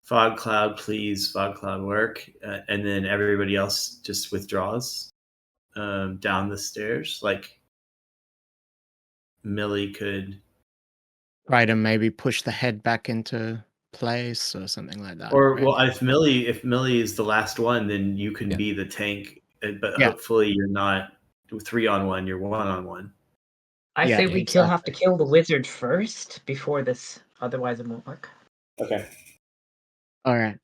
Fog Cloud, please, Fog Cloud work, and then everybody else just withdraws down the stairs. Like Millie could, Right, and maybe push the head back into place or something like that. or right? well, if Millie is the last one, then you can Yeah. be the tank. But Yeah. hopefully you're not 3-on-1. You're 1-on-1. I Yeah, say we have to kill the wizard first before this, otherwise it won't work. Okay. All right.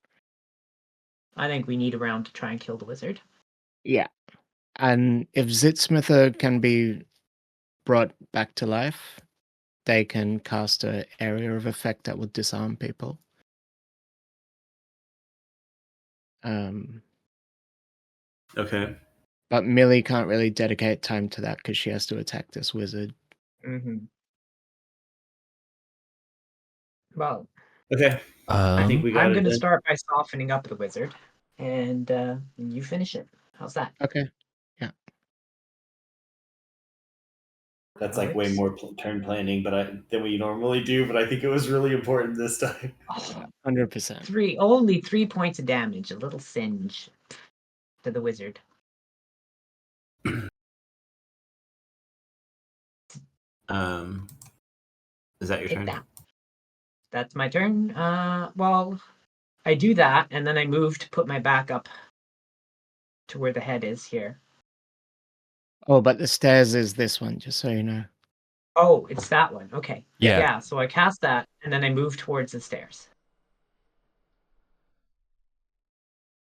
I think we need a round to try and kill the wizard. Yeah. And if Zitsmither can be brought back to life, they can cast an area of effect that would disarm people. Okay. But Millie can't really dedicate time to that because she has to attack this wizard. Mm-hmm. Well, Okay. I think we got I'm it going to then. start by softening up the wizard, and you finish it. How's that? Okay. Yeah. That's like way more turn planning, than we normally do. But I think it was really important this time. 100%. Only 3 points of damage. A little singe to the wizard. Is that your Take turn? that. That's my turn. Well, I do that, and then I move to put my back up to where the head is here. Oh, but the stairs is this one, just so you know. Oh, it's that one. Okay. Yeah. Yeah, so I cast that, and then I move towards the stairs.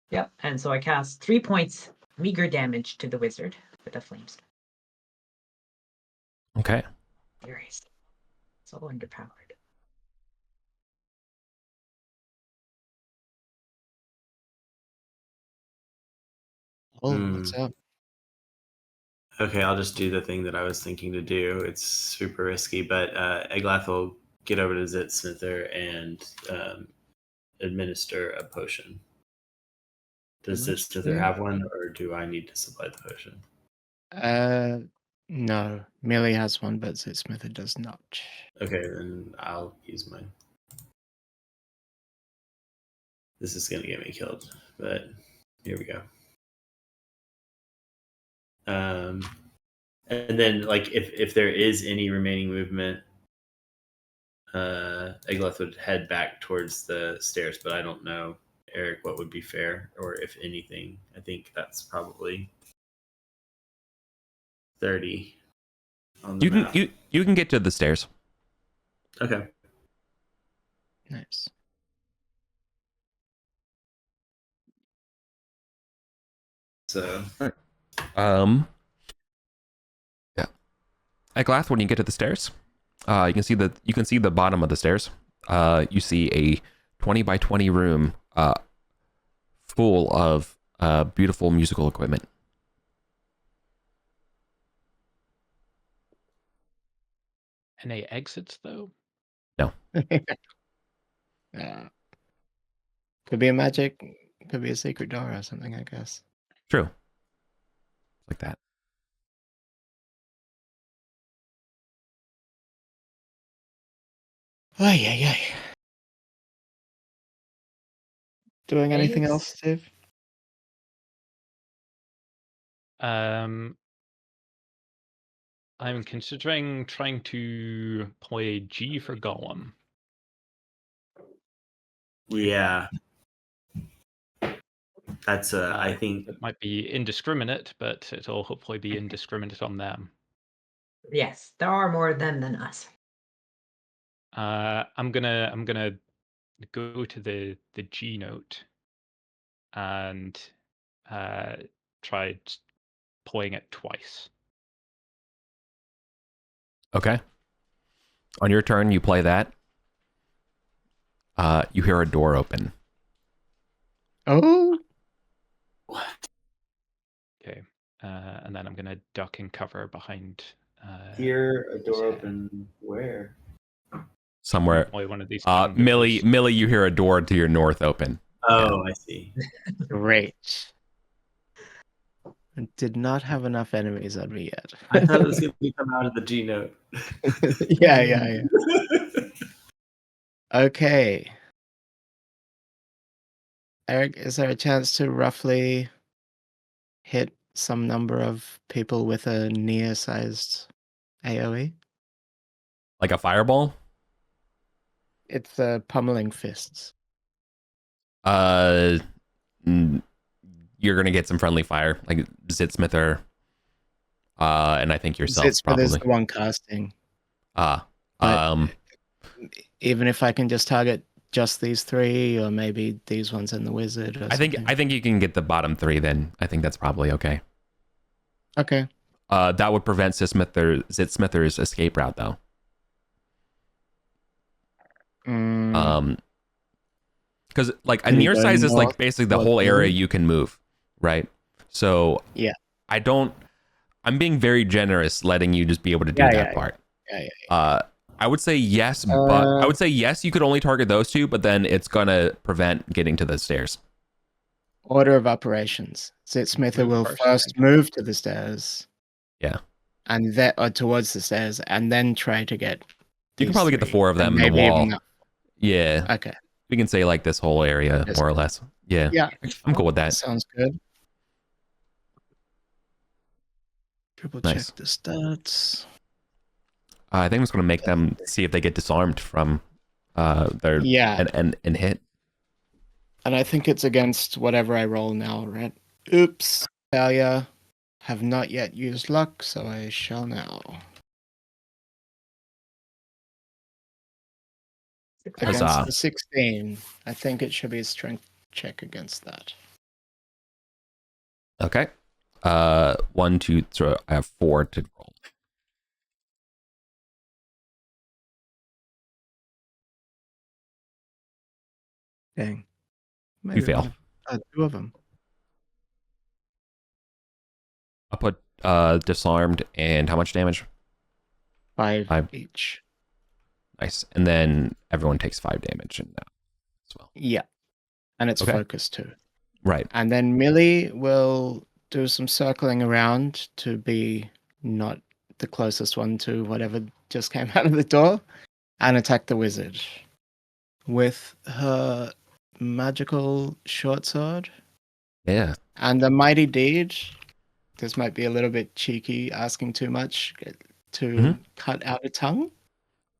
Yep, and so I cast 3 points meager damage to the wizard with a flame stone. Okay. Furious. So underpowered. Oh, what's up? Okay, I'll just do the thing that I was thinking to do. It's super risky, but Eglath will get over to Zitsmither and administer a potion. Does Zitsmither have one, or do I need to supply the potion? No. Millie has one, but Zitsmither does not. Okay, then I'll use mine. This is going to get me killed, but here we go. And then, like, if there is any remaining movement, Eglath would head back towards the stairs, but I don't know, Eric, what would be fair, or if anything. I think that's probably 30 on the You map. can you can get to the stairs. Okay. Nice. So yeah. At Glath, when you get to the stairs, you can see the bottom of the stairs. You see a 20 by 20 room full of beautiful musical equipment. Any exits though? No. Could be a magic, could be a secret door or something, I guess. True. Like that. Ay, ay, ay. Doing anything Yes. else, Steve? I'm considering trying to play G for Golem. yeah, that's I think It might be indiscriminate, but it'll hopefully be indiscriminate on them. Yes, there are more of them than us. I'm gonna go to the G note and try playing it twice. Okay. On your turn, you play that. You hear a door open. Oh, Okay, and then I'm gonna duck and cover behind. here a door open where? Somewhere. Probably one of these. Millie, you hear a door to your north open. Oh, I see. great. I did not have enough enemies on me yet. I thought it was going to come out of the G note. yeah. Okay. Eric, is there a chance to roughly hit some number of people with a near-sized AoE? Like a fireball? It's the pummeling fists. You're gonna get some friendly fire, like Zitsmither, and I think yourself Zitsmither's probably. the one casting. But Even if I can just target just these three, or maybe these ones and the wizard. Or I think you can get the bottom three. Then I think that's probably okay. Okay. That would prevent Zitsmither's escape route, though. Because like a Can you near go size is like north basically the towards whole area Millie? you can move, right? So Yeah. I'm being very generous letting you just be able to do that part. Yeah. I would say yes, but I would say yes, you could only target those two, but then it's gonna prevent getting to the stairs. Order of operations. Zitsmither Move will first, first then. move to the stairs. Yeah. And then or towards the stairs, and then try to get. You can probably get the three, 4 of them and in the maybe even wall. that. Yeah. Okay. We can say like this whole area, Yes. more or less. Yeah. Yeah. I'm cool with that. Sounds good. Triple check Nice. the stats. I think I'm just gonna make them see if they get disarmed from their Yeah. and hit. And I think it's against whatever I roll now, right? Oops. Failure. Have not yet used luck, so I shall now. Success. Against Huzzah. the 16. I think it should be a strength check against that. Okay. 1, 2, 3. I have 4 to roll. Dang. You fail. 2 of them. I'll put disarmed and how much damage? 5 5. each. Nice. And then everyone takes 5 damage in that as well. Yeah. And it's Okay. focus too. Right. And then Millie will do some circling around to be not the closest one to whatever just came out of the door and attack the wizard with her magical short sword Yeah. and the mighty deed. This might be a little bit cheeky, asking too much, to cut out a tongue,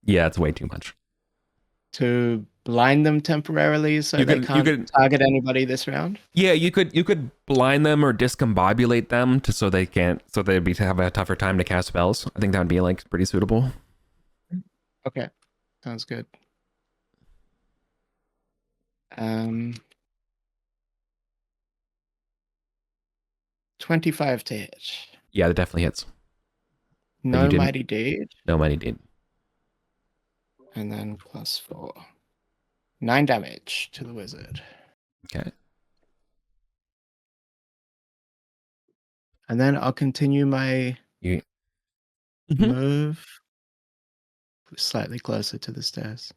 Yeah, it's way too much. to blind them temporarily so they can't target anybody this round. Yeah, you could blind them or discombobulate them so they'd have a tougher time to cast spells. I think that would be like pretty suitable. Okay, sounds good. 25 to hit. Yeah, that definitely hits. No you didn't- mighty deed, No mighty deed. and then +4. 9 damage to the wizard. Okay. And then I'll continue my move slightly closer to the stairs.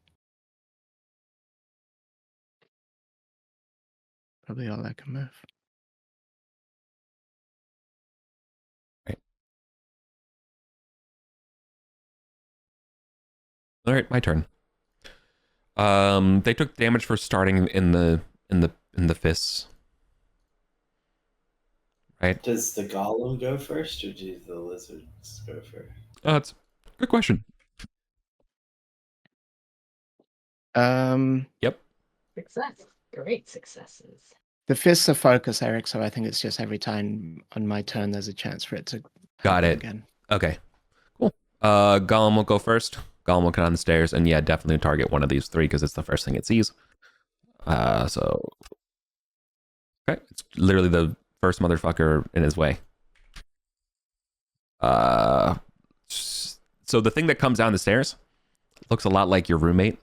Probably all I can move. Right. All right, my turn. They took damage for starting in the fists. Right? Does the golem go first, or do the lizards go first? That's a good question. Yep. Success. Great successes. The fists are focus, Eric, so I think it's just every time on my turn there's a chance for it to Got happen it. again. Okay. Cool. Gollum will go first. Gollum will get on the stairs, and yeah, definitely target one of these 3 because it's the first thing it sees. So okay, it's literally the first motherfucker in his way. So the thing that comes down the stairs looks a lot like your roommate.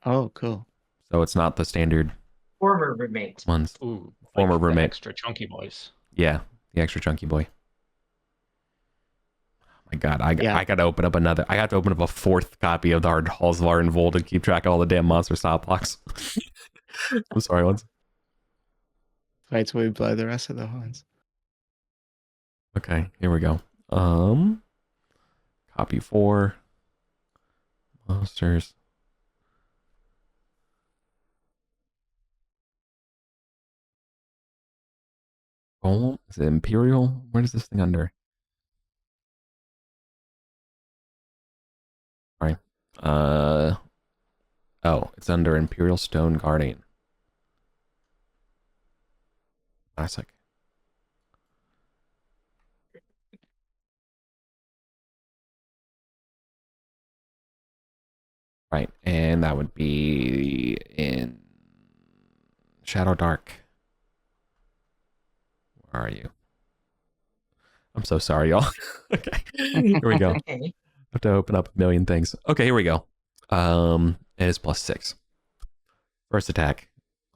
Oh, cool. So it's not the standard Former roommate. ones. Ooh, Former the roommate. extra chunky boys. Yeah, the extra chunky boy. Oh my God, I got to open up another. I have to open up a 4th copy of the Hard Halls of Arden Vol to keep track of all the damn monster stop blocks. I'm sorry, once. Wait till we blow the rest of the horns. Okay, here we go. Copy 4 monsters. Oh, is it Imperial? What is this thing under? Sorry. Oh, it's under Imperial Stone Guardian. Classic. Right, and that would be in Shadow Dark. Where are you? I'm so sorry, y'all. Okay, here we go. Okay. I have to open up a million things. Okay, here we go. It is +6. First attack.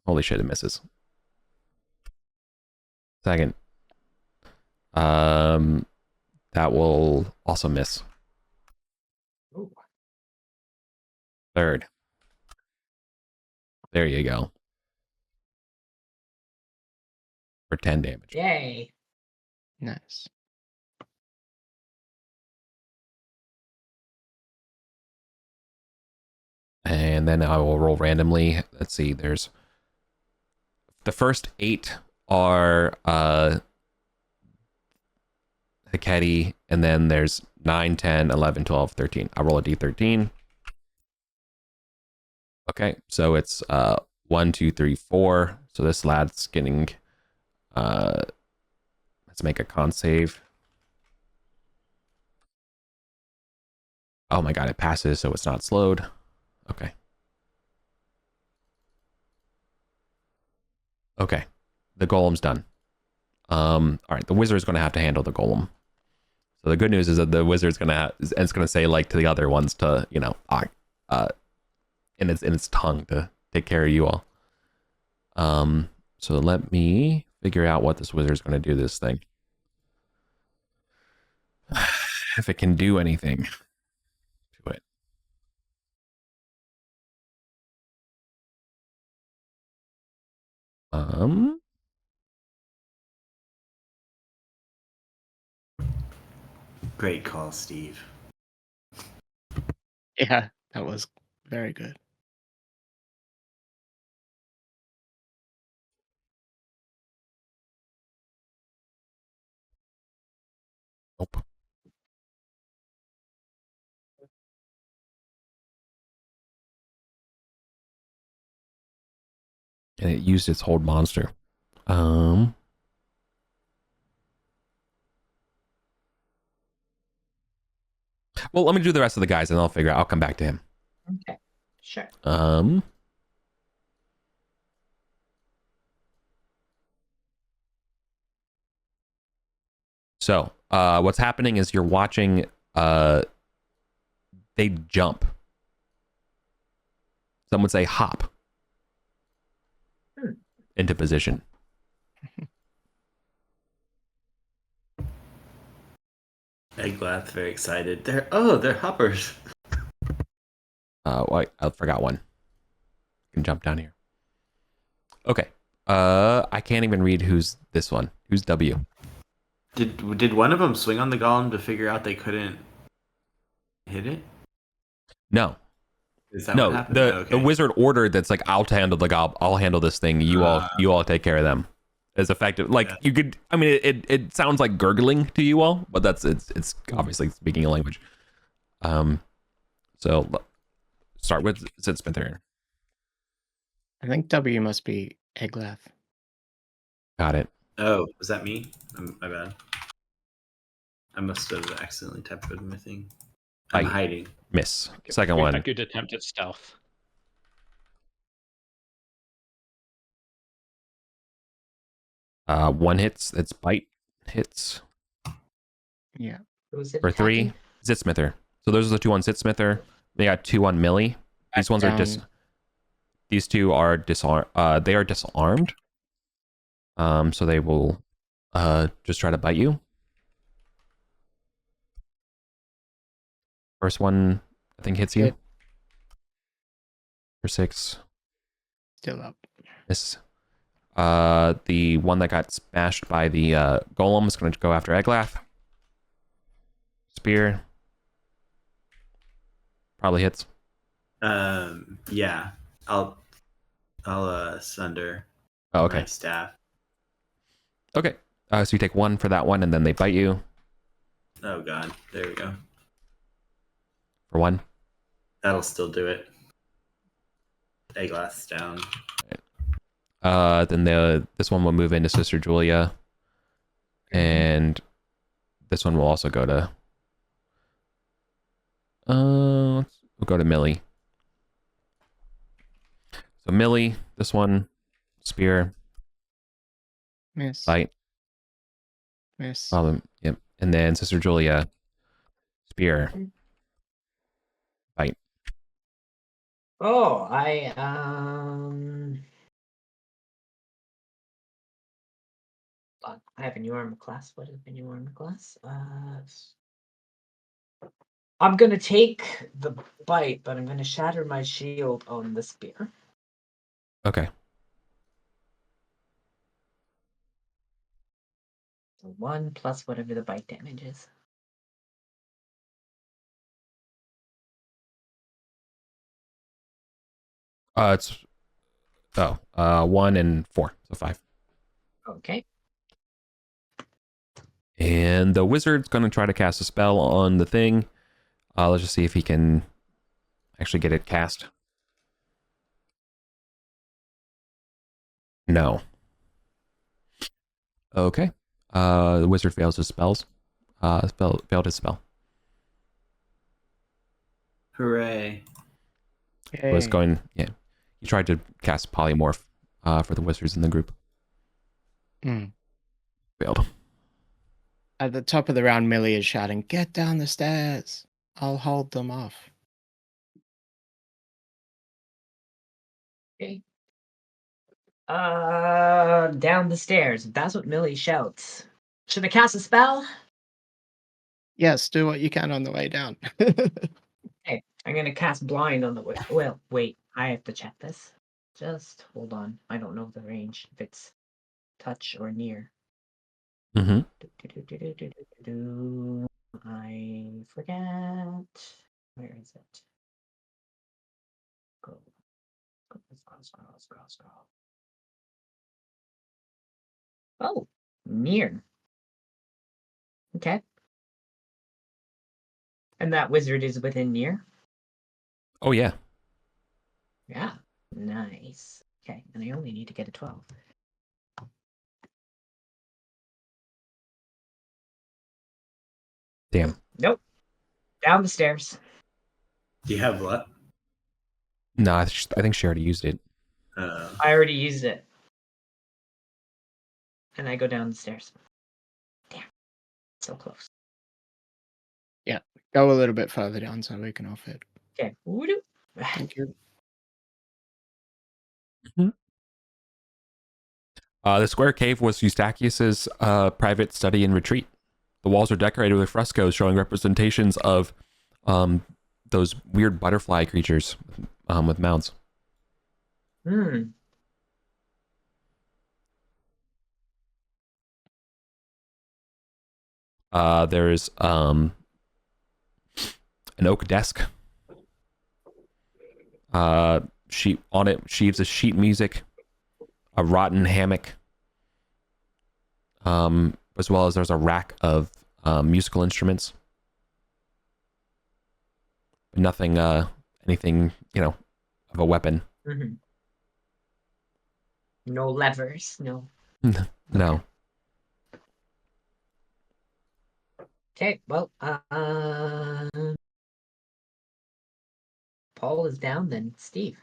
Holy shit, it misses. Second. That will also miss. Ooh. Third. There you go. For 10 damage. Yay. Nice. And then I will roll randomly. Let's see, there's the first 8 are Hiketi, and then there's 9, 10, 11, 12, 13. I roll a d13. Okay, so it's 1, 2, 3, 4. So this lad's getting let's make a con save. Oh my god, it passes, so it's not slowed. Okay. Okay. The golem's done. All right, the wizard's gonna have to handle the golem. So the good news is that the wizard's it's gonna say like to the other ones to, you know, in its tongue to take care of you all. So let me figure out what this wizard's gonna do this thing. If it can do anything to it. Great call, Steve. Yeah, that was very good. Nope. And it used its hold monster. Well, let me do the rest of the guys and I'll figure out. I'll come back to him. Okay. Sure. So, what's happening is you're watching they jump. Some would say hop into position. Eglath very excited. They're hoppers. Wait, I forgot one. You can jump down here. Okay. I can't even read who's this one. Who's W? Did one of them swing on the golem to figure out they couldn't hit it? No. Is that No, what happened? the wizard ordered that's like I'll handle I'll handle this thing. You all take care of them. As effective, like you could. I mean, it sounds like gurgling to you all, but it's obviously speaking a language. So start with Sidsmither. I think W must be Eglath. Got it. Oh, was that me? My bad. I must have accidentally typed my thing. I'm hiding. Miss. Second Give one. a good attempt at stealth. One hits. It's bite hits. Yeah. Who's it For 3, Sidsmither. So those are the 2 on Sidsmither. They got 2 on Millie. These ones are These 2 are disarmed. They are disarmed. So they will just try to bite you. First one, I think, hits you. Hit. For 6. Still up. Miss. The one that got smashed by the golem is going to go after Eglath. Spear. Probably hits. Yeah. I'll sunder okay. my staff. Okay. So you take 1 for that one, and then they bite you. Oh god. There we go. For 1. That'll still do it. Eglath's down. Then this one will move into Sister Julia. And this one will also go to we'll go to Millie. So Millie, this one, spear. Miss. Bite. Miss. Yep. And then Sister Julia, spear. Bite. Oh, I have a new armor class. What is the new armor class? I'm gonna take the bite, but I'm gonna shatter my shield on the spear. Okay. So 1 plus whatever the bite damage is. It's 1 and 4, so 5. Okay. And the wizard's going to try to cast a spell on the thing. Let's just see if he can actually get it cast. No. Okay. The wizard fails his spells. Failed his spell. Hooray. Was going, yeah. He tried to cast polymorph for the wizards in the group. Failed. At the top of the round, Millie is shouting, "Get down the stairs. I'll hold them off." Okay. Down the stairs. That's what Millie shouts. Should I cast a spell? Yes, do what you can on the way down. Okay, I'm gonna cast blind on the way. Well, wait, I have to check this. Just hold on. I don't know the range, if it's touch or near. Mm-hmm. I forget. Where is it? Scroll. Scroll. Oh, near. Okay. And that wizard is within near? Oh, yeah. Yeah. Nice. Okay, and I only need to get a 12. Damn. Nope. Down the stairs. Do you have what? No, I think she already used it. I already used it. And I go down the stairs. Damn. So close. Yeah, go a little bit further down so we can off it. Okay. Woo-doo. Thank you. The square cave was Eustachius's private study and retreat. The walls are decorated with frescoes showing representations of those weird butterfly creatures with mouths. There's an oak desk. Sheet on it, sheaves of sheet music, a rotten hammock, as well as there's a rack of musical instruments. But nothing, anything, of a weapon. Mm-hmm. No levers, no. No. Okay, well, Paul is down then. Steve.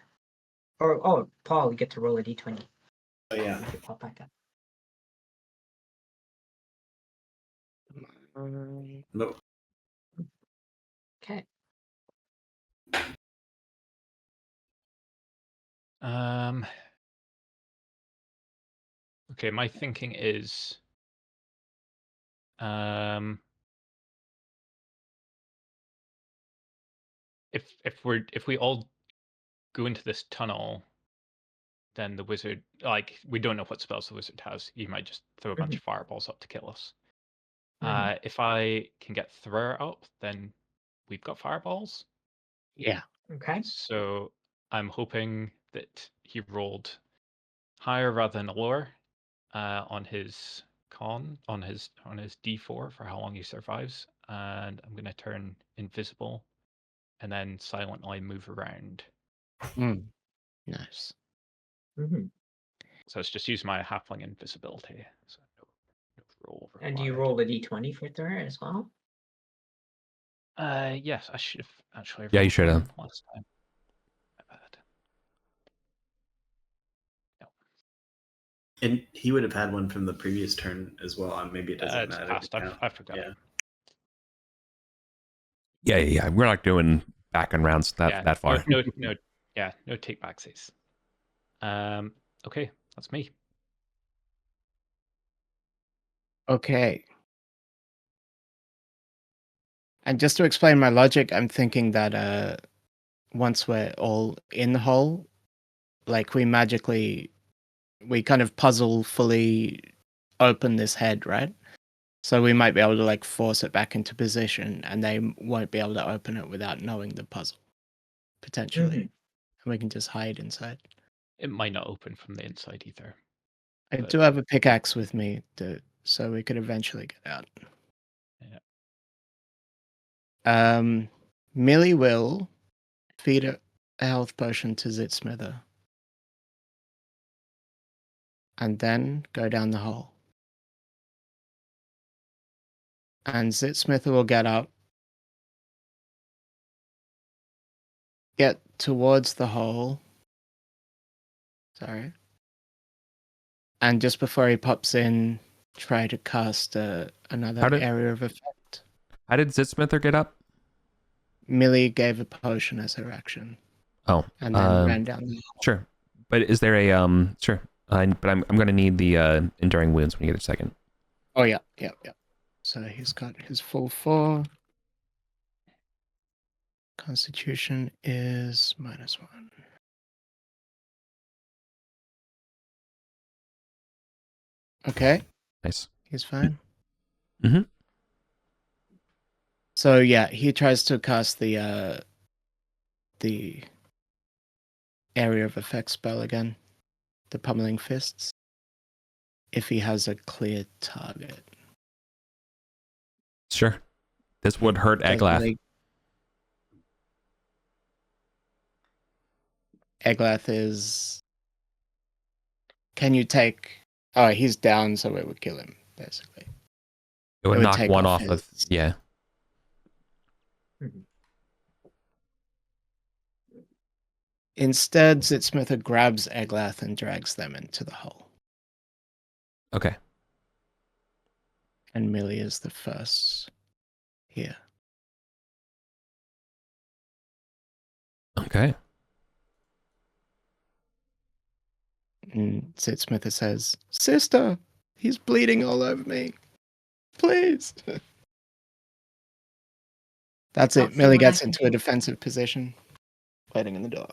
Oh, Paul, you get to roll a d20. Oh, yeah. You can pop back up. Nope. Okay. Okay, my thinking is if we all go into this tunnel, then the wizard, like, we don't know what spells the wizard has. He might just throw a bunch of fireballs up to kill us. If I can get Thrower up, then we've got fireballs. Yeah. Okay. So I'm hoping that he rolled higher rather than lower on his on his D4 for how long he survives, and I'm gonna turn invisible and then silently move around. Nice. So it's just use my halfling invisibility. So no roll required. And do you roll a d20 for Thur as well? Yes, I should have actually. Yeah, you should have. Last time. My bad. No. And he would have had one from the previous turn as well. Maybe it doesn't It's matter. past. I forgot. Yeah. We're not doing back and rounds that far. No. Yeah, no take backsies. Okay, that's me. Okay. And just to explain my logic, I'm thinking that once we're all in the hole, like we kind of puzzle fully open this head, right? So we might be able to like force it back into position, and they won't be able to open it without knowing the puzzle, potentially. And we can just hide inside. It might not open from the inside either. I But- do have a pickaxe with me, so we could eventually get out. Yeah. Millie will feed a health potion to Zitsmither, and then go down the hole. And Zitsmither will get up, get towards the hole. Sorry. And just before he pops in, try to cast another area of effect. How did Zitsmither get up? Millie gave a potion as her action. Oh, and then ran down the hole. Sure, but is there a sure? But I'm going to need the enduring wounds when you get a second. Oh yeah. So he's got his full 4. Constitution is -1. Okay. Nice. He's fine. Mm-hmm. So yeah, he tries to cast the area of effect spell again, the pummeling fists, if he has a clear target. Sure. This would hurt Eglath. Eglath is... Can you take... Oh, he's down, so it would kill him, basically. It would knock take one off off of... Yeah. Instead, Zitsmither grabs Eglath and drags them into the hole. Okay. And Millie is the first here. Okay. And Zitsmither says, "Sister, he's bleeding all over me. Please." That's it. Millie gets into a defensive position, waiting in the door.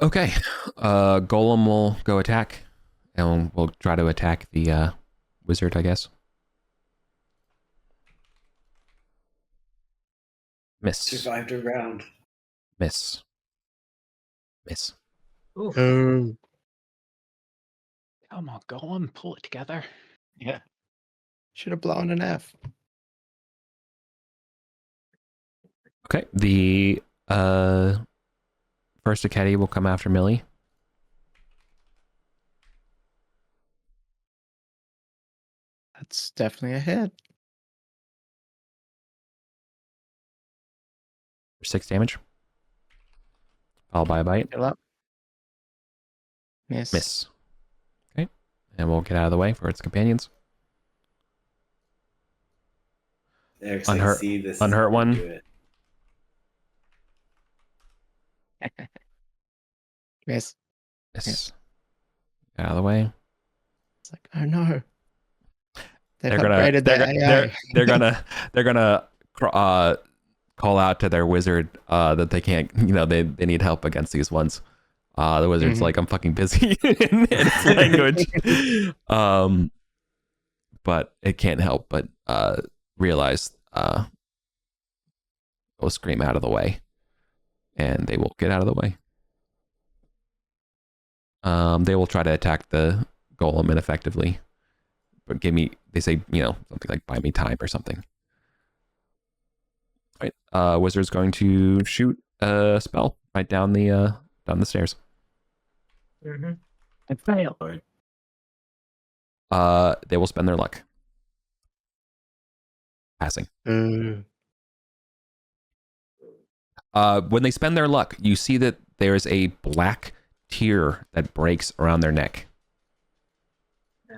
Okay. Golem will go attack, and we'll try to attack the wizard, I guess. Miss. Survived a round. Miss. Miss. Oof. Oh. Come on, go on, pull it together. Yeah. Should have blown an F. Okay. The first Academy will come after Millie. That's definitely a hit. 6 damage. Followed by a bite. Heal up. Miss. Miss. Okay. And we'll get out of the way for its companions. Unhurt, unhurt one. Miss. Miss. Get out of the way. It's like, oh no. They're gonna call out to their wizard that they can't, they need help against these ones. The wizard's like, I'm fucking busy in its language. But it can't help but realize go scream out of the way. And they will get out of the way. They will try to attack the golem ineffectively. But they say, something like buy me time or something. All right. Wizard's going to shoot a spell right down the stairs. Mm-hmm. I failed. They will spend their luck. Passing. When they spend their luck, you see that there's a black tear that breaks around their neck.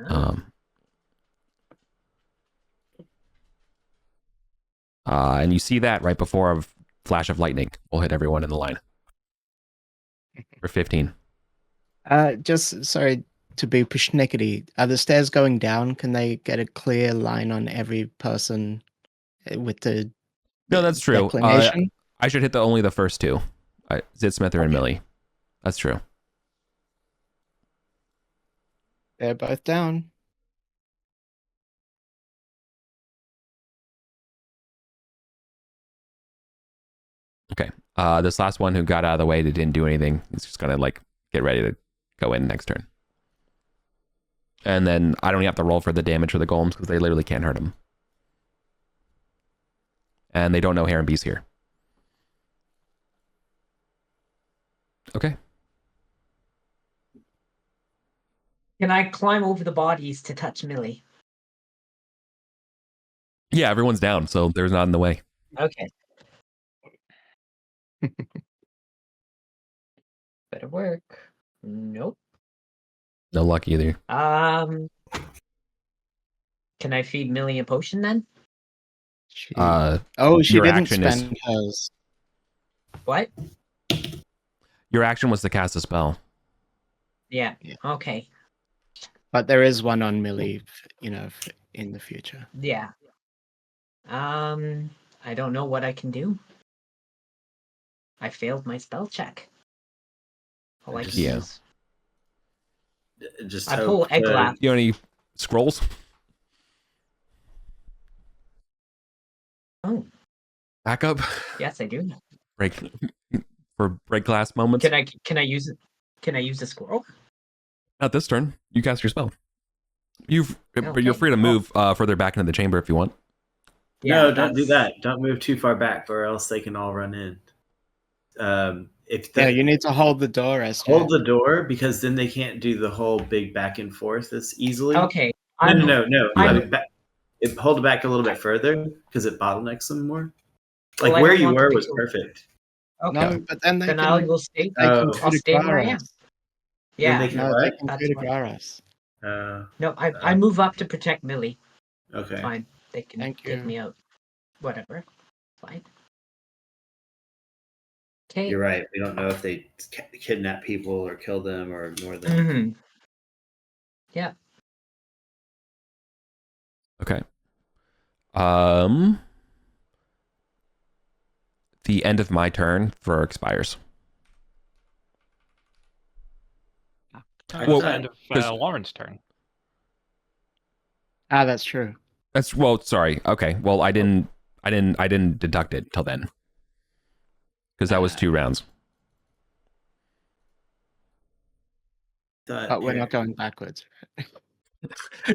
Oh. And you see that right before a flash of lightning will hit everyone in the line. For 15. Just sorry to be pushnickety. Are the stairs going down? Can they get a clear line on every person with the No, that's true. declination? I should hit only the first two. Zitsmither and Millie. That's true. They're both down. Okay. This last one who got out of the way that didn't do anything, he's just gonna like get ready to go in next turn. And then I don't even have to roll for the damage for the golems because they literally can't hurt him. And they don't know Heron B's here. Okay. Can I climb over the bodies to touch Millie? Yeah, everyone's down, so there's not in the way. Okay. Better work. Nope. No luck either. Can I feed Millie a potion then? She Your didn't action is- spend hers. What? Your action was to cast a spell. Yeah. Yeah. Okay. But there is one on Millie, in the future. Yeah. I don't know what I can do. I failed my spell check. All I can Yeah. do is Just I pull egg glass. You have any scrolls? Oh, Backup? yes, I do. Break glass moments? Can I use it? Can I use the scroll? Not this turn. You cast your spell. But you're Okay. free to move further back into the chamber if you want. No, don't do that's- that. Don't move too far back, or else they can all run in. You need to hold the door, SJ. Hold the door, because then they can't do the whole big back and forth as easily. Okay. No. I'm- Hold it back a little bit further because it bottlenecks them more. Well, Like I where don't you want were the was people- perfect. Okay. No, but then they Then can. I will stay. They can Oh. I'll stay where I am. Vulgaris. Yeah. Then they can No, what? they can That's coup de what- grace. No, I move up to protect Millie. Okay. Fine. They can Thank take you. me out. Whatever. Fine. Okay. You're right. We don't know if they kidnap people or kill them or ignore them. Mm-hmm. Yeah. Okay. The end of my turn for expires. Well, Well, end of 'cause- Lauren's turn. That's true. Sorry. Okay. Well, I didn't deduct it till then. Because that was 2 rounds. But we're not going backwards.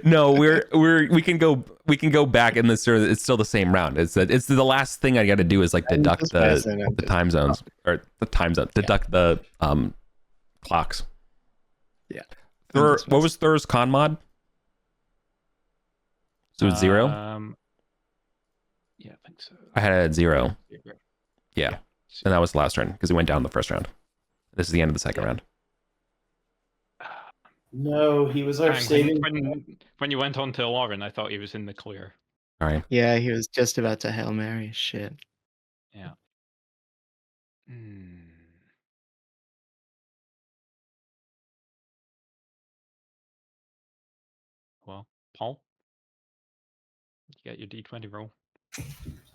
No, we can go back in this. It's still the same round. It's the last thing I got to do is like I'm deduct just the messing, I'm just- time zones or the time zone. Deduct the clocks. Yeah. What was Thur's con mod? So it's 0. Yeah, I think so. I had it at 0, Zero. Yeah. and that was the last turn because it went down the first round. This is the end of the second round. No, he was our Hang, saving. when you went on to Lauren, I thought he was in the clear. All right. Yeah, he was just about to Hail Mary. Shit. Yeah. Hmm. Well, Paul, you get your D20 roll.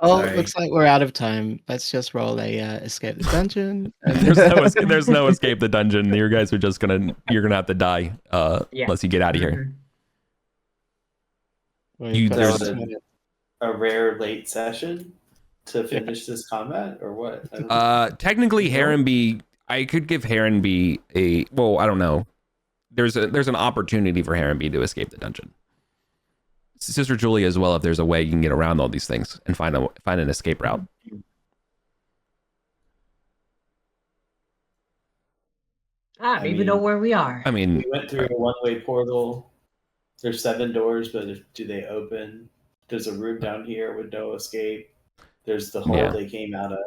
Oh, Sorry. looks like we're out of time. Let's just roll a escape the dungeon. There's no escape the dungeon. You guys are just you're gonna have to die Yeah. unless you get out of here. Mhm. We've got there's 6 a- minutes. A rare late session to finish this combat, or what? I don't Technically, Heronby, I could give Heronby a. Well, I don't know. There's an opportunity for Heronby to escape the dungeon. Sister Julia as well. If there's a way you can get around all these things and find an escape route. I don't even mean- know where we are. I mean, We went through a one-way portal. There's 7 doors, but do they open? There's a room down here with no escape. There's the hole Yeah. they came out of.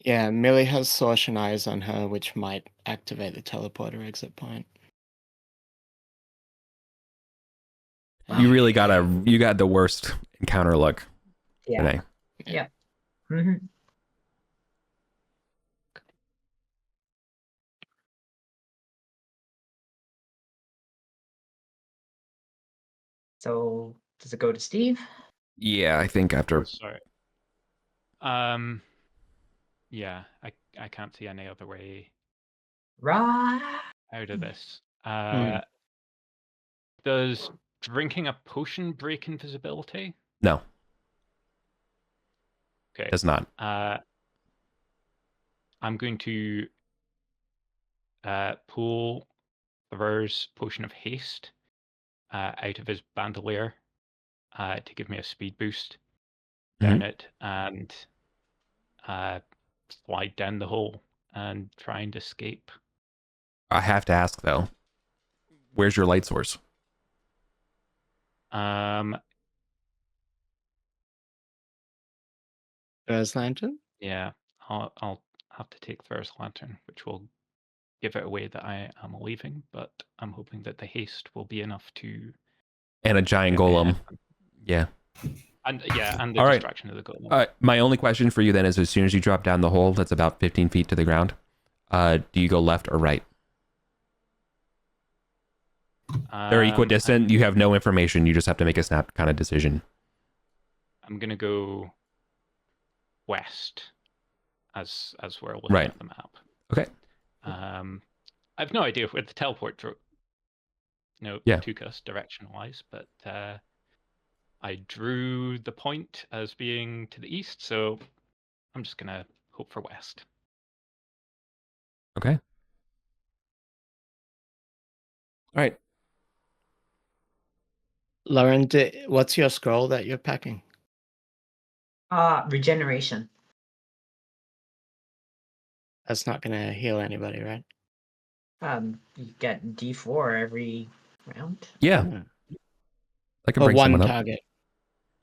Yeah, Millie has Sortian eyes on her, which might activate the teleporter exit point. You really you got the worst encounter luck today. Yeah. Mm-hmm. So does it go to Steve? Yeah, I think after. Oh, sorry. Yeah, I can't see any other way Right. out of this. Hmm. Does drinking a potion break invisibility? No, Okay. does not. I'm going to pull Thor's potion of haste out of his bandolier to give me a speed boost down it and slide down the hole and try and escape. I have to ask though, where's your light source? First lantern? Yeah, I'll have to take Thor's lantern, which will give it away that I am leaving, but I'm hoping that the haste will be enough to And a giant get me golem. ahead. Yeah. And the All right. distraction of the golem. All right. My only question for you then is, as soon as you drop down the hole, that's about 15 feet to the ground. Do you go left or right? They're equidistant. You have no information. You just have to make a snap kind of decision. I'm gonna go west, as we're looking Right. at the map. Okay. I've no idea where the teleport took us direction-wise, but I drew the point as being to the east, so I'm just gonna hope for west. Okay. All right. Lauren, what's your scroll that you're packing? Regeneration. That's not going to heal anybody, right? You get D4 every round. Yeah. Oh. I can Or bring one someone up. target.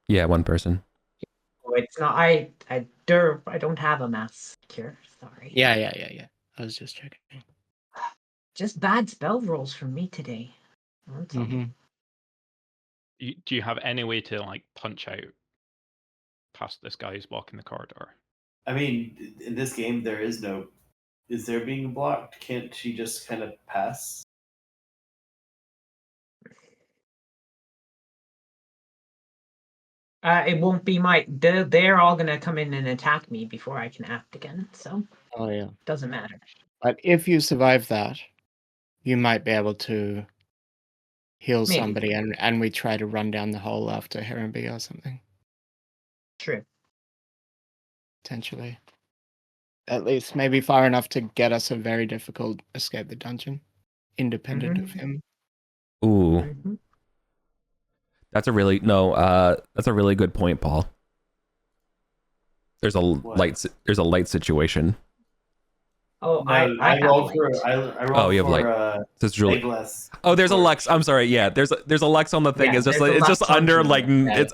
Yeah, one person. Oh, it's not. I don't have a mass cure. Sorry. Yeah. I was just checking. Just bad spell rolls from me today. That's all. Mm-hmm. Do you have any way to like punch out past this guy who's blocking the corridor? I mean, in this game, there is no. Is there being blocked? Can't she just kind of pass? It won't be my. They're all gonna come in and attack me before I can act again. So Oh, yeah. doesn't matter. But if you survive that, you might be able to heal Maybe. somebody and we try to run down the hole after Heronby or something. True. Potentially. At least maybe far enough to get us a very difficult escape the dungeon. Independent of him. Ooh. Mm-hmm. That's a really good point, Paul. There's a light situation. Oh, No, I have rolled light. for. I rolled you have for, light. It's really. Eggless. Oh, there's a Lux. I'm sorry. Yeah, there's a Lux on the thing. Yeah, It's just there's a it's Lux just on under the like thing. it's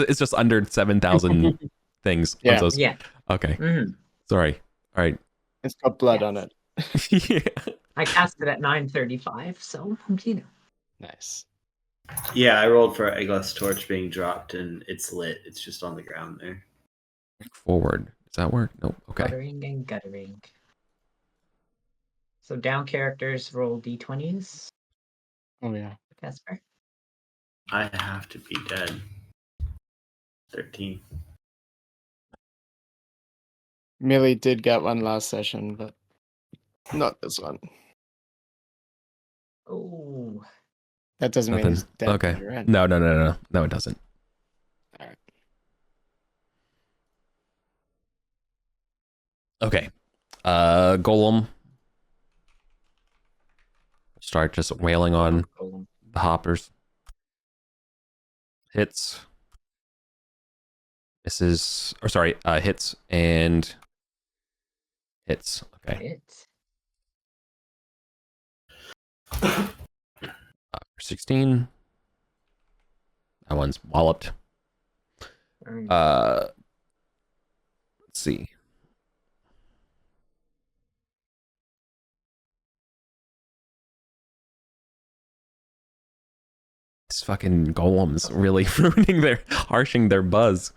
it's just under 7,000 things. Yeah. I'm so, Yeah. Okay. Mm-hmm. Sorry. All right. It's got blood on it. Yeah. I cast it at 9:35, so you know. Nice. Yeah, I rolled for Eggless torch being dropped, and it's lit. It's just on the ground there. Forward. Does that work? Nope. Okay. Guttering and guttering. So down characters roll d20s. Oh, yeah. Casper. I have to be dead. 13. Millie did get one last session, but not this one. Oh. That doesn't mean Nothing. he's dead. Okay. Right? No, it doesn't. All right. Okay. Golem. Start just wailing on the hoppers. Hits. Misses. Or sorry, hits and hits. Okay. Hit. 16. That one's walloped. Burn. Let's see. It's fucking golems really harshing their buzz.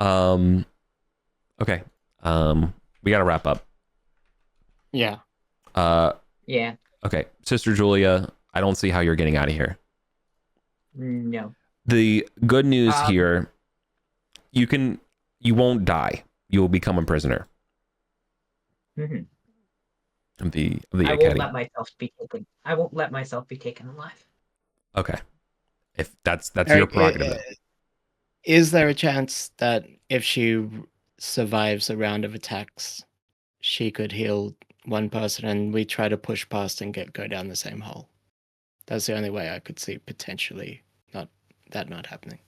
Okay. We gotta wrap up. Yeah. Yeah. Okay, Sister Julia, I don't see how you're getting out of here. No. The good news Um, here, you won't die. You will become a prisoner mhm. of the I won't academy. let myself be taken. I won't let myself be taken alive. Okay, if that's your Eric, prerogative. is there a chance that if she survives a round of attacks, she could heal one person and we try to push past and go down the same hole? That's the only way I could see potentially not happening.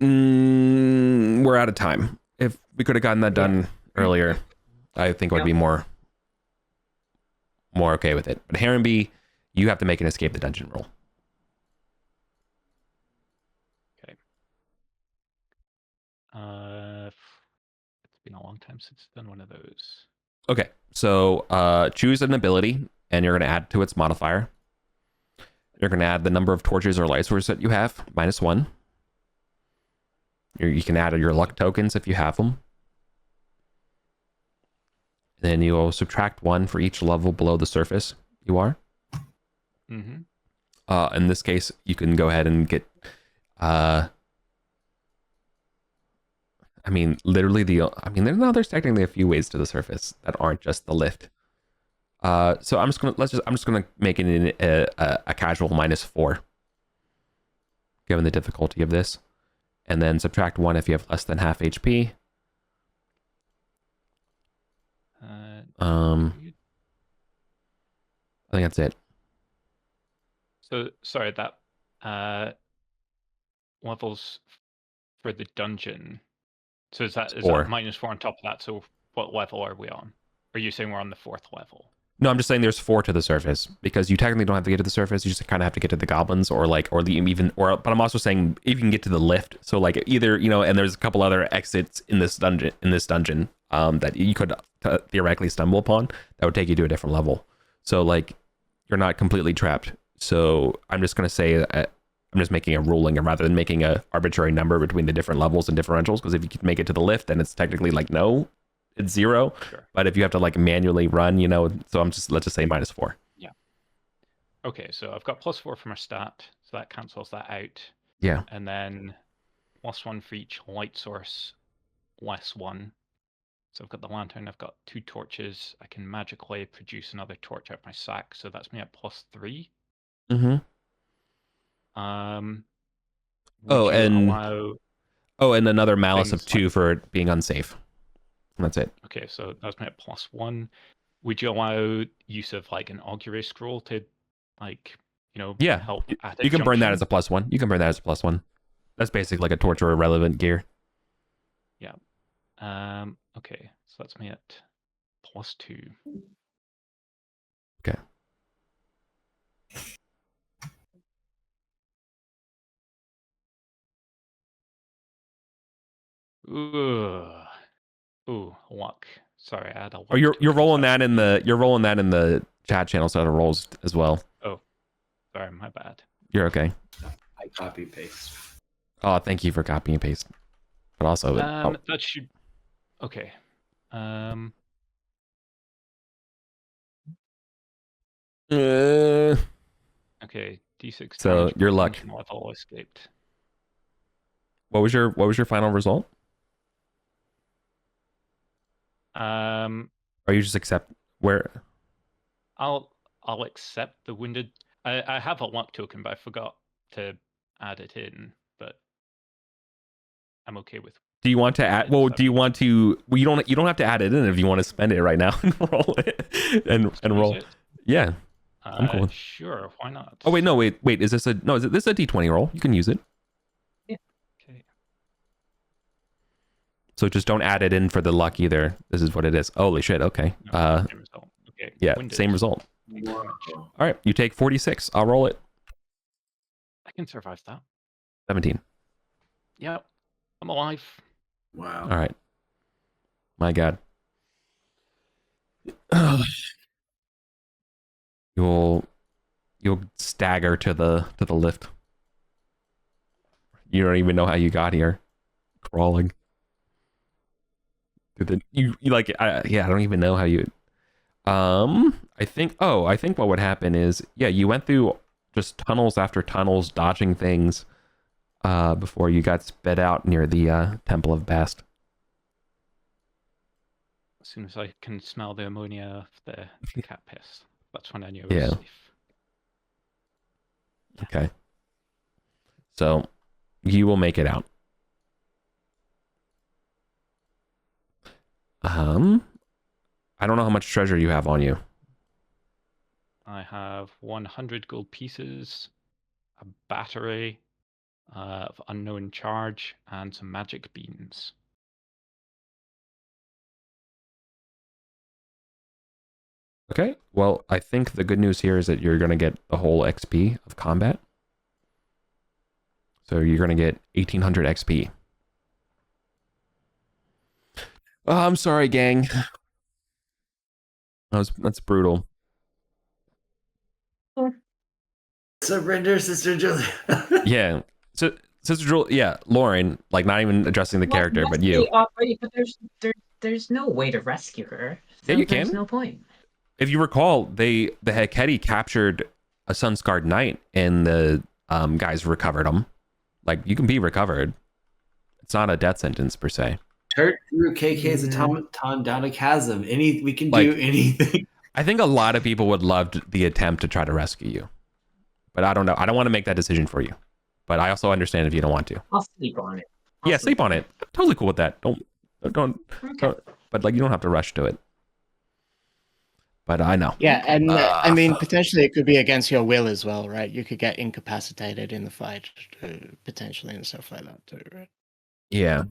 We're out of time. If we could have gotten that done earlier, I think I would be more okay with it. But Harenby, you have to make an escape the dungeon roll. Okay. It's been a long time since I've done one of those. Okay, so choose an ability, and you're going to add to its modifier. You're going to add the number of torches or light sources that you have, -1. You can add your luck tokens if you have them. Then you will subtract 1 for each level below the surface you are. Mm-hmm. In this case, you can go ahead and get... I mean, literally there's technically a few ways to the surface that aren't just the lift. So I'm just gonna make it a casual -4, given the difficulty of this, and then subtract 1 if you have less than half HP. I think that's it. So sorry, that levels for the dungeon. So is that Four. -4 on top of that? So what level are we on? Are you saying we're on the 4th level? No, I'm just saying there's 4 to the surface, because you technically don't have to get to the surface. You just kind of have to get to the goblins, but I'm also saying if you can get to the lift. So like either, and there's a couple other exits in this dungeon that you could theoretically stumble upon that would take you to a different level. So like you're not completely trapped. So I'm just going to say I'm just making a ruling, and rather than making a arbitrary number between the different levels and differentials, because if you can make it to the lift, then it's technically like no, it's 0. Sure. But if you have to like manually run, so let's just say -4. Yeah. Okay, so I've got +4 for my stat, so that cancels that out. Yeah. And then +1 for each light source, -1. So I've got the lantern, I've got 2 torches. I can magically produce another torch out of my sack, so that's me at +3. Mm-hmm. And another malice of 2 for it being unsafe. That's it. Okay, so that's me at +1. Would you allow use of like an augury scroll to help at you can burn that as a +1. You can burn that as a +1. That's basically like a torch or irrelevant gear. Yeah. Okay, so that's me at +2. Okay. Ooh, luck. Sorry, I had a luck. Oh, you're rolling that in the chat channel set of rolls as well. Oh, sorry, my bad. You're okay. I copy paste. Oh, thank you for copy and paste. But also, that should. Okay. Okay, D6. So your luck. Level escaped. What was your final result? Or you just accept where? I'll accept the wounded. I have a luck token, but I forgot to add it in. But I'm okay with. Do you want to add? Well, do you want to? Well, you don't have to add it in if you want to spend it right now and roll it and roll. It? Yeah, I'm cool. Sure, why not? Oh wait. Is this a D20 roll? You can use it. Yeah. Okay. So just don't add it in for the luck either. This is what it is. Holy shit. Okay. No, same result. Okay. Yeah, Wounded. same result. Wow. All right, you take 46. I'll roll it. I can survive that. 17. Yep. I'm alive. Wow. All right. My God. You'll you'll stagger to the lift. You don't even know how you got here, crawling. I don't even know how you. I think what would happen is, you went through just tunnels after tunnels, dodging things, before you got spit out near the Temple of Bast. As soon as I can smell the ammonia of the cat piss, that's when I knew it Yeah. was safe. Okay. So, you will make it out. I don't know how much treasure you have on you. I have 100 gold pieces, a battery of unknown charge, and some magic beans. Okay. Well, I think the good news here is that you're going to get the whole XP of combat. So you're going to get 1800 XP. Oh, I'm sorry, gang. That's brutal. Surrender, Sister Julia. Yeah. So, Sister Jewel, Lauren, like not even addressing the character, but you. But there's no way to rescue her. So Yeah, you there's can. no point. If you recall, the Heketi captured a sun-scarred knight, and the guys recovered him. Like, you can be recovered. It's not a death sentence per se. Turret through KK's automaton down a chasm. We can Like, do anything. I think a lot of people would love the attempt to try to rescue you, but I don't know. I don't want to make that decision for you, but I also understand if you don't want to. I'll sleep on it. Sleep on it. I'm totally cool with that. Don't. But like, you don't have to rush to it. But I know. Yeah, and I mean, potentially it could be against your will as well, right? You could get incapacitated in the fight, potentially, and stuff like that too, right? Yeah.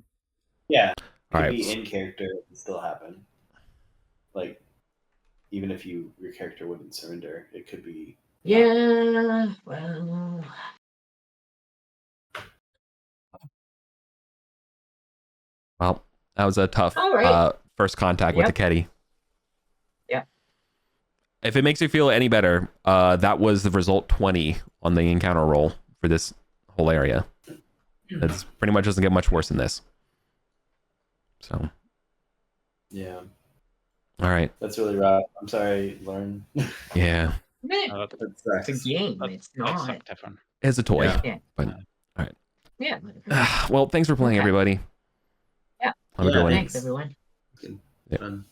Yeah. It All could right. be in character and still happen. Like, even if your character wouldn't surrender, it could be. Yeah, well. Well, that was a tough first contact with the Ketty. Yeah. If it makes you feel any better, that was the result 20 on the encounter roll for this whole area. That's pretty much doesn't get much worse than this. So. Yeah. All right. That's really rough. I'm sorry, Lauren. Yeah. It's a game. It's not. It's a toy. Yeah. But, all right. Yeah. Well, thanks for playing, everybody. Yeah. Have a good one. Thanks, everyone. Good. Yeah. Fun.